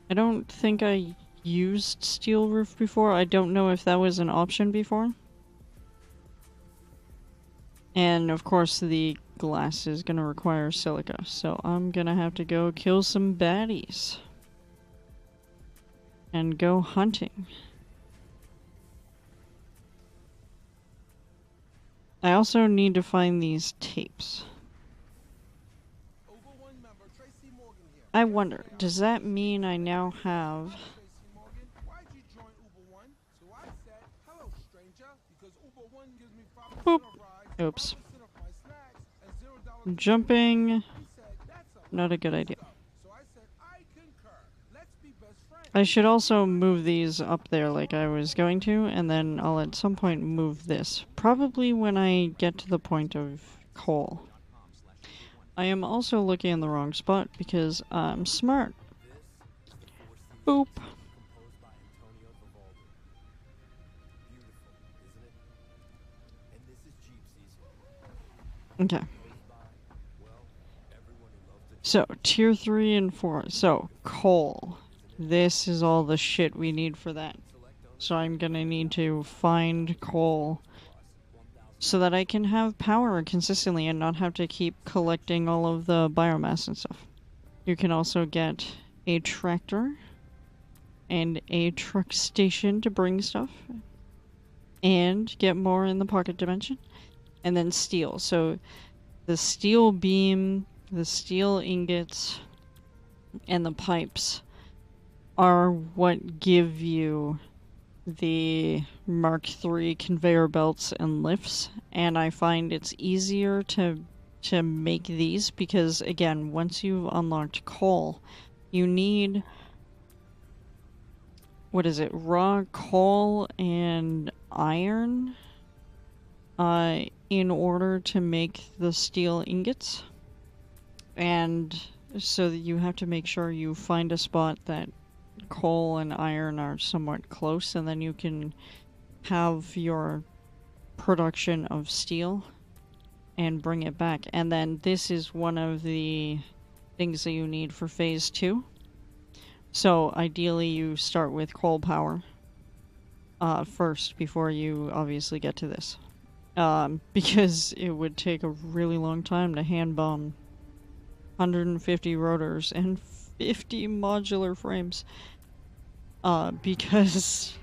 I don't think I used steel roof before. I don't know if that was an option before. And of course the glass is gonna require silica, so I'm gonna have to go kill some baddies. And go hunting. I also need to find these tapes. I wonder, does that mean I now have... Boop. Oops. Jumping... not a good idea. I should also move these up there like I was going to, and then I'll at some point move this. Probably when I get to the point of coal. I am also looking in the wrong spot because I'm smart. Boop. Okay. So, tier 3 and 4. So, coal. This is all the shit we need for that. So I'm gonna need to find coal so that I can have power consistently and not have to keep collecting all of the biomass and stuff. You can also get a tractor and a truck station to bring stuff and get more in the pocket dimension. And then steel. So the steel beam, the steel ingots, and the pipes are what give you the Mark III conveyor belts and lifts, and I find it's easier to make these because, again, once you've unlocked coal, you need, what is it, raw coal and iron in order to make the steel ingots. And so that you have to make sure you find a spot that coal and iron are somewhat close, and then you can have your production of steel and bring it back. And then this is one of the things that you need for phase 2. So ideally you start with coal power first before you obviously get to this. Because it would take a really long time to hand bomb 150 rotors and 50 modular frames. Because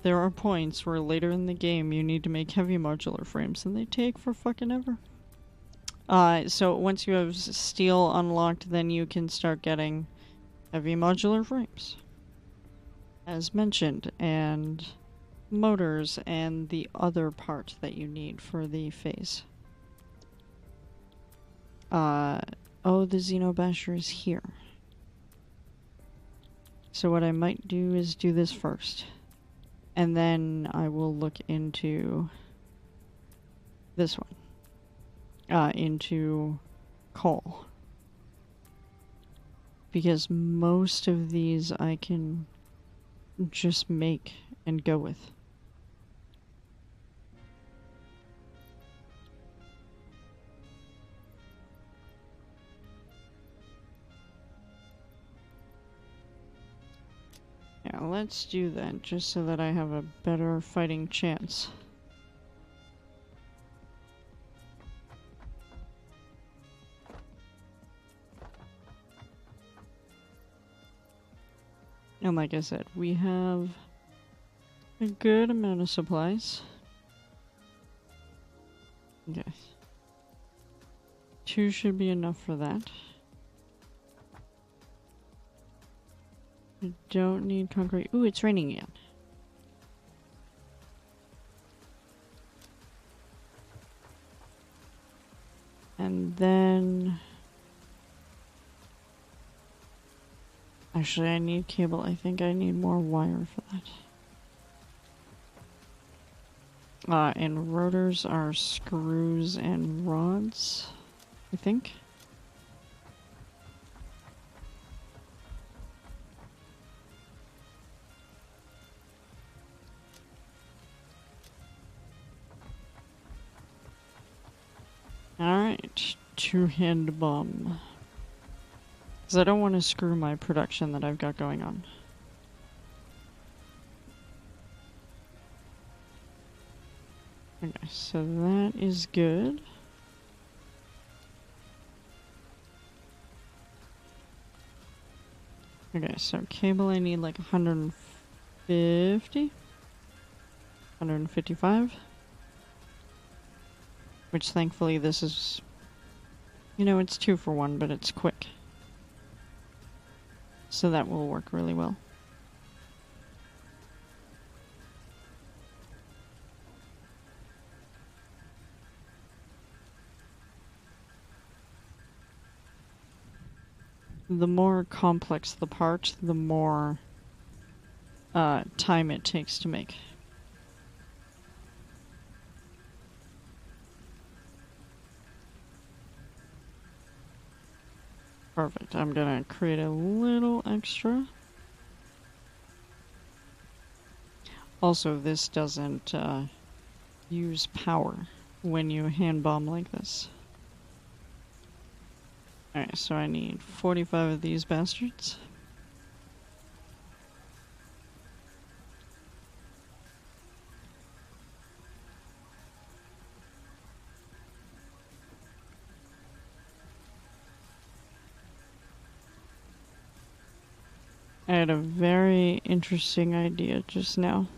there are points where later in the game you need to make heavy modular frames and they take for fucking ever. So once you have steel unlocked, then you can start getting heavy modular frames, as mentioned, and motors and the other part that you need for the phase. Oh, the Xenobasher is here. So what I might do is do this first. And then I will look into this one. Into coal. Because most of these I can just make and go with. Yeah, let's do that just so that I have a better fighting chance. And like I said, we have a good amount of supplies. Okay. 2 should be enough for that. I don't need concrete. Ooh, it's raining again. And then... Actually, I need cable. I think I need more wire for that. And rotors are screws and rods, I think. Alright, 2-hand bomb. Because I don't want to screw my production that I've got going on. Okay, so that is good. Okay, so cable I need like 150? 155? Which thankfully this is... You know, it's 2 for 1, but it's quick. So that will work really well. The more complex the part, the more time it takes to make. Perfect. I'm gonna create a little extra. Also, this doesn't use power when you hand bomb like this. Alright, so I need 45 of these bastards. I had a very interesting idea just now.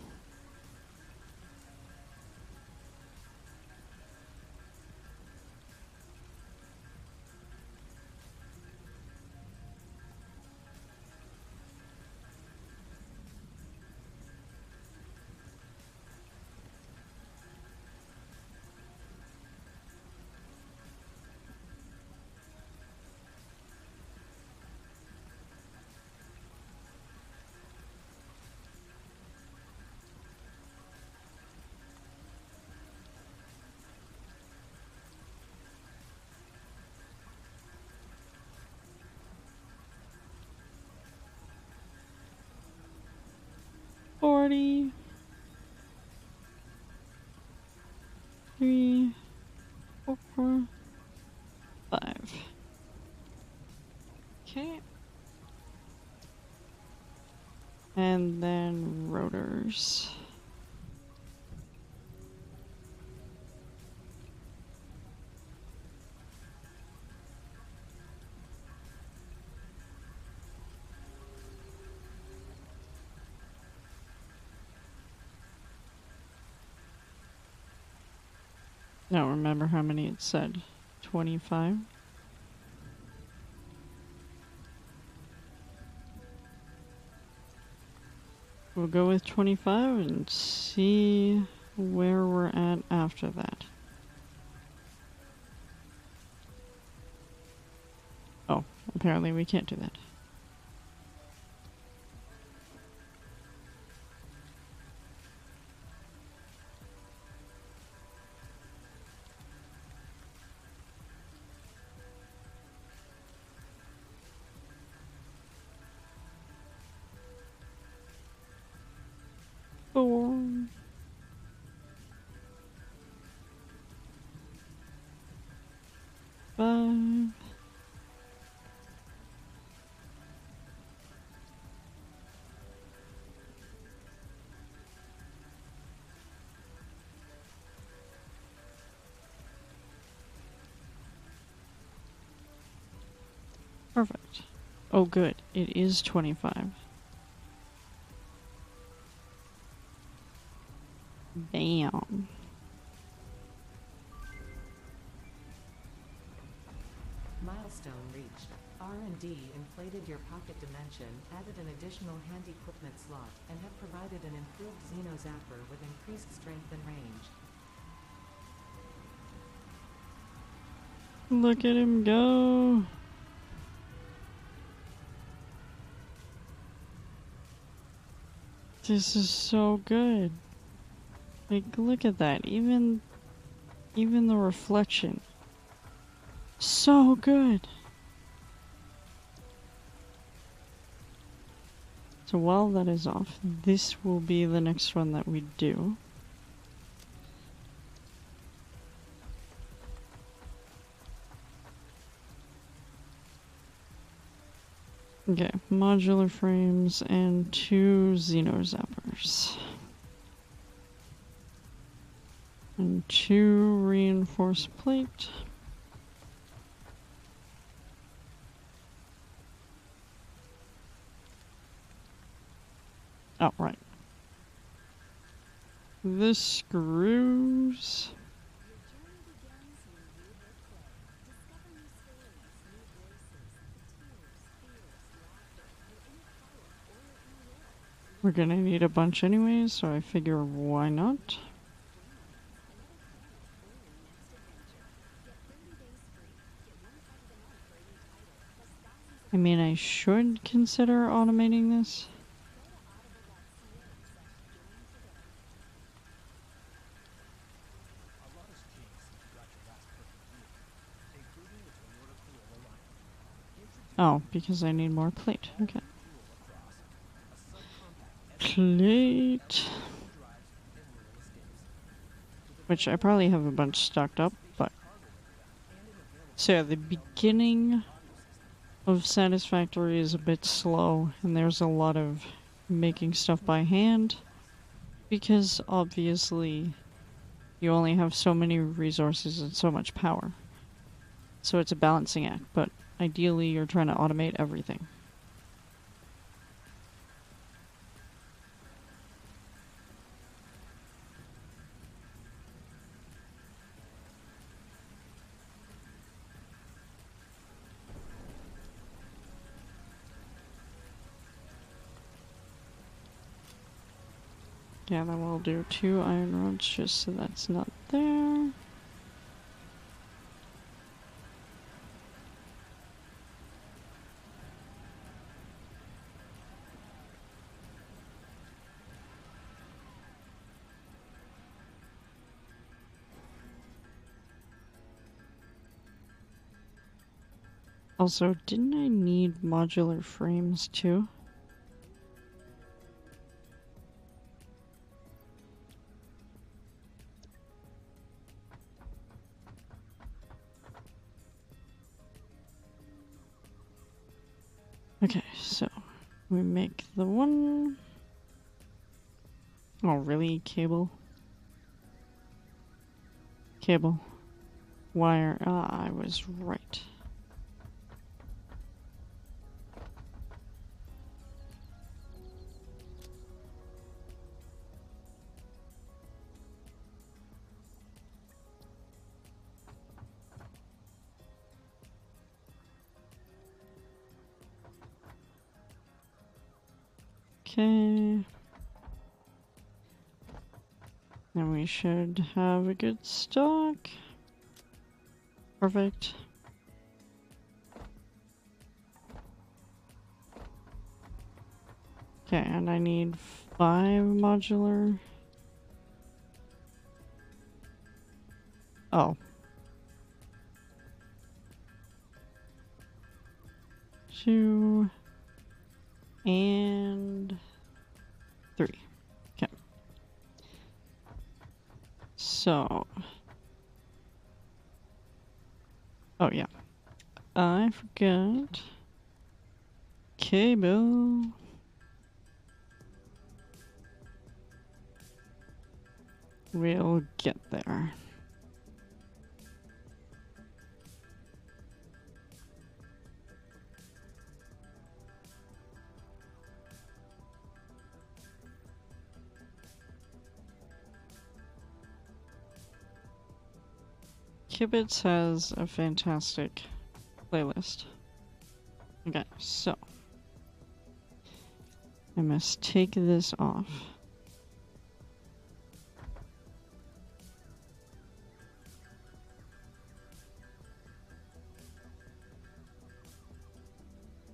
Three, 4, 5. Okay. And then rotors. I don't remember how many it said. 25? We'll go with 25 and see where we're at after that. Oh, apparently we can't do that. 5. Perfect. Oh, good. It is 25. Bam. Milestone reached. R&D inflated your pocket dimension, added an additional hand equipment slot, and have provided an improved Xeno Zapper with increased strength and range. Look at him go. This is so good. Like, look at that. Even the reflection. So good. So while that is off, this will be the next one that we do. Okay, modular frames and 2 Xeno Zappers. And 2 reinforced plate. Oh, right. This screws. We're gonna need a bunch anyways, so I figure why not? I mean, I should consider automating this. A lot has changed since you got your last perfect vehicle, including the Toyota Corolla lineup. Oh, because I need more plate. Okay. Corolla Cross, a subcompact Plate. SUV drives and rural escapes. Which I probably have a bunch stocked up, but... So yeah, the beginning of Satisfactory is a bit slow, and there's a lot of making stuff by hand, because obviously you only have so many resources and so much power. So it's a balancing act, but ideally you're trying to automate everything. Yeah, then we'll do 2 iron rods just so that's not there. Also, didn't I need modular frames too? Okay, so we make the one. Oh, really? Cable? Cable. Wire. Ah, I was right. Okay. Then we should have a good stock. Perfect. Okay, and I need 5 modular. Oh. 2 and 3. Okay. So Oh, yeah. I forgot. Cable. We'll get there. Kibitz has a fantastic playlist. Okay, so I must take this off.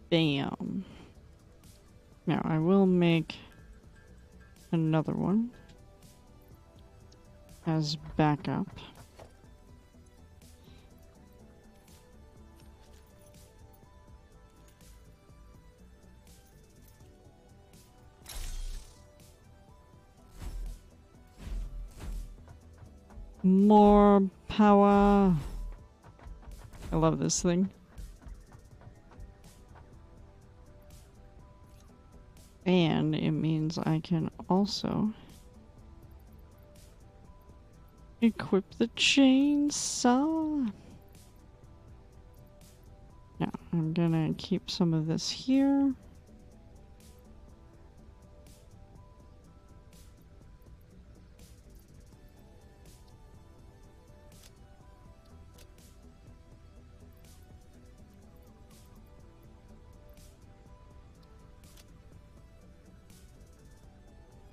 Bam. Now I will make another one as backup. More power. I love this thing. And it means I can also equip the chainsaw. Now, I'm gonna keep some of this here.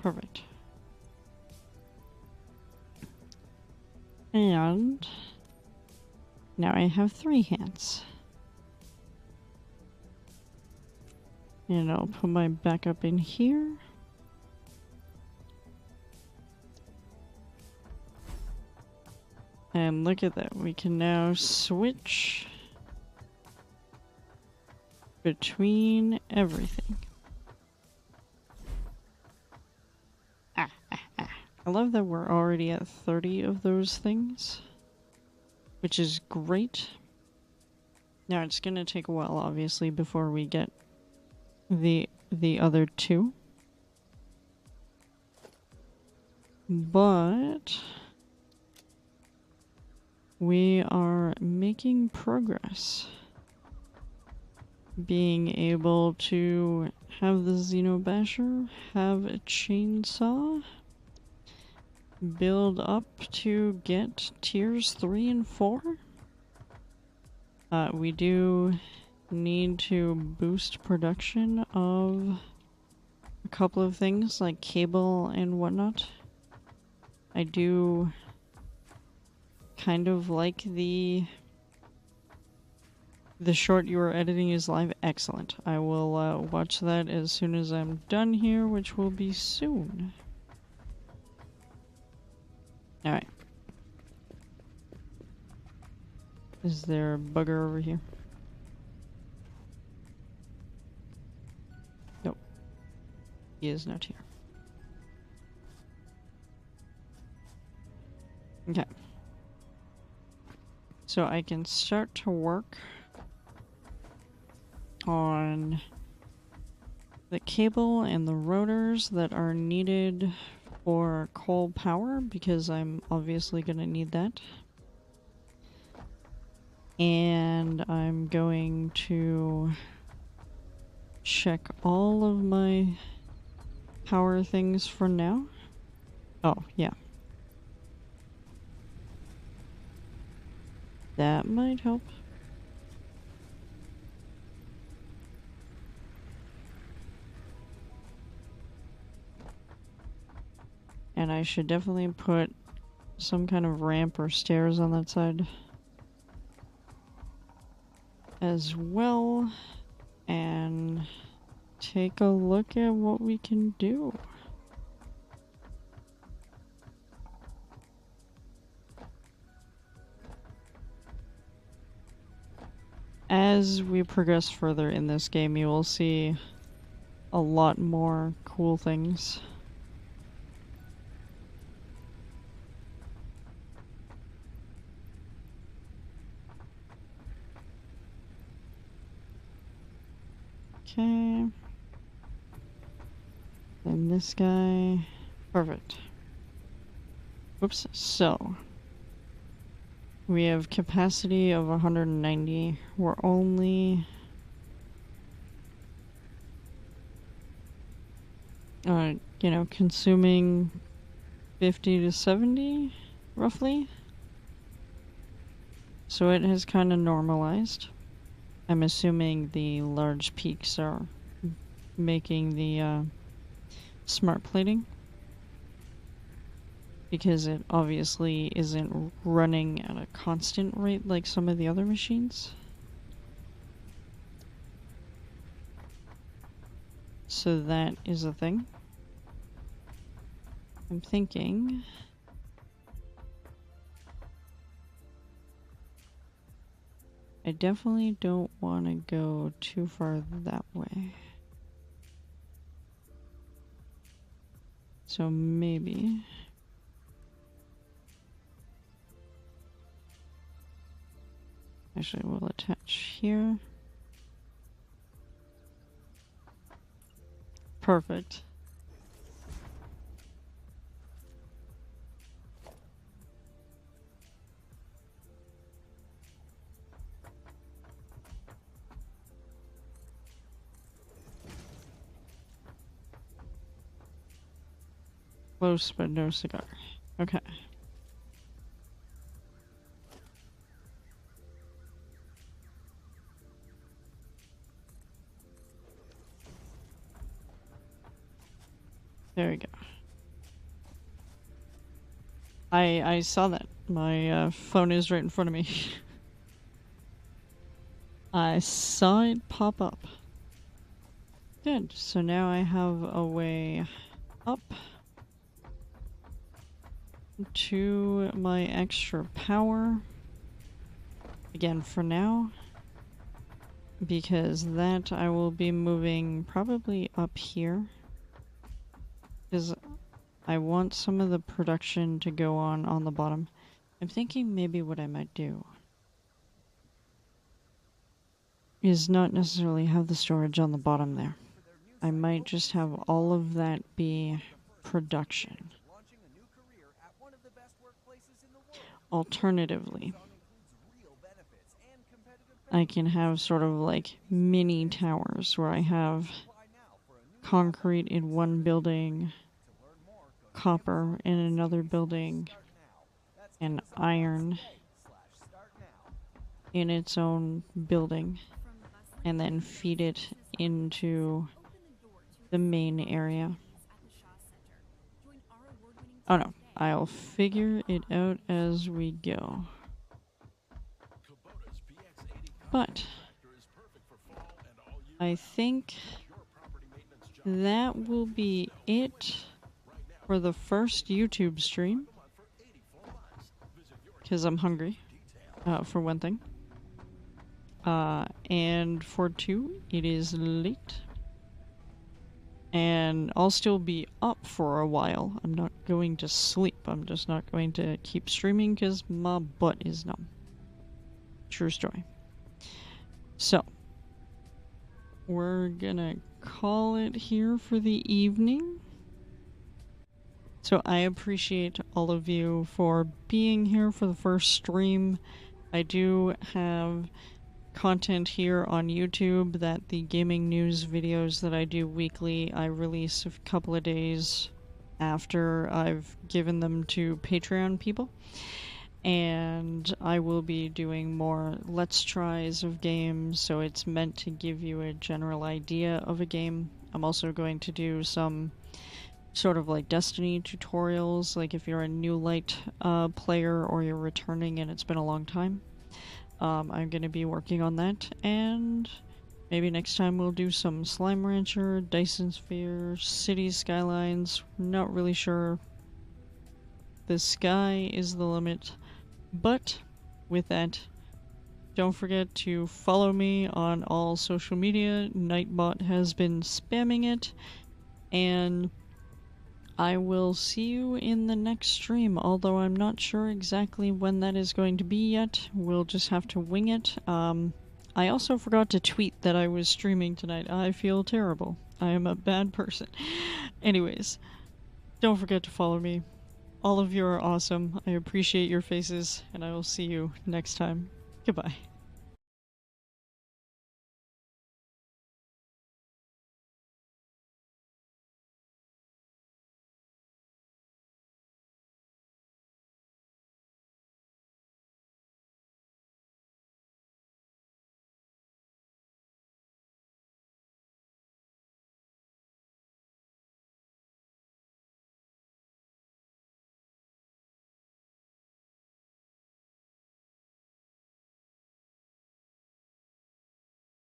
Perfect. And now I have 3 hands. And I'll put my backup in here. And look at that, we can now switch between everything. I love that we're already at 30 of those things, which is great. Now it's gonna take a while, obviously, before we get the other 2. But we are making progress. Being able to have the Xenobasher, have a chainsaw, build up to get tiers 3 and 4. We do need to boost production of a couple of things like cable and whatnot. I do kind of like the short you are editing is live. Excellent. I will watch that as soon as I'm done here, which will be soon. Alright. Is there a bugger over here? Nope. He is not here. Okay. So I can start to work on the cable and the rotors that are needed for coal power, because I'm obviously going to need that. And I'm going to check all of my power things for now. Oh, yeah. That might help. And I should definitely put some kind of ramp or stairs on that side as well, and take a look at what we can do. As we progress further in this game, you will see a lot more cool things. Okay. Then this guy. Perfect. Whoops. So, we have capacity of 190. We're only... you know, consuming 50 to 70, roughly. So it has kind of normalized. I'm assuming the large peaks are making the smart plating, because it obviously isn't running at a constant rate like some of the other machines. So that is a thing. I'm thinking... I definitely don't want to go too far that way. So maybe... Actually, we'll attach here. Perfect. Close, but no cigar. Okay. There we go. I saw that. My phone is right in front of me. I saw it pop up. Good. So now I have a way up to my extra power. Again, for now. Because that I will be moving probably up here. Because I want some of the production to go on the bottom. I'm thinking maybe what I might do is not necessarily have the storage on the bottom there. I might just have all of that be production. Alternatively, I can have sort of like mini towers where I have concrete in one building, copper in another building, and iron in its own building, and then feed it into the main area. Oh no, I'll figure it out as we go. But I think that will be it for the first YouTube stream, because I'm hungry, for one thing. And for two, it is late. And I'll still be up for a while. I'm not going to sleep. I'm just not going to keep streaming because my butt is numb. True story. So, we're gonna call it here for the evening. So I appreciate all of you for being here for the first stream. I do have content here on YouTube that the gaming news videos that I do weekly, I release a couple of days after I've given them to Patreon people. And I will be doing more Let's Tries of games, so it's meant to give you a general idea of a game. I'm also going to do some sort of like Destiny tutorials, like if you're a new light player or you're returning and it's been a long time. I'm going to be working on that, and maybe next time we'll do some Slime Rancher, Dyson Sphere, Cities Skylines. Not really sure. The sky is the limit. But with that, don't forget to follow me on all social media. Nightbot has been spamming it, and I will see you in the next stream, although I'm not sure exactly when that is going to be yet. We'll just have to wing it. I also forgot to tweet that I was streaming tonight. I feel terrible. I am a bad person. Anyways, don't forget to follow me. All of you are awesome. I appreciate your faces, and I will see you next time. Goodbye.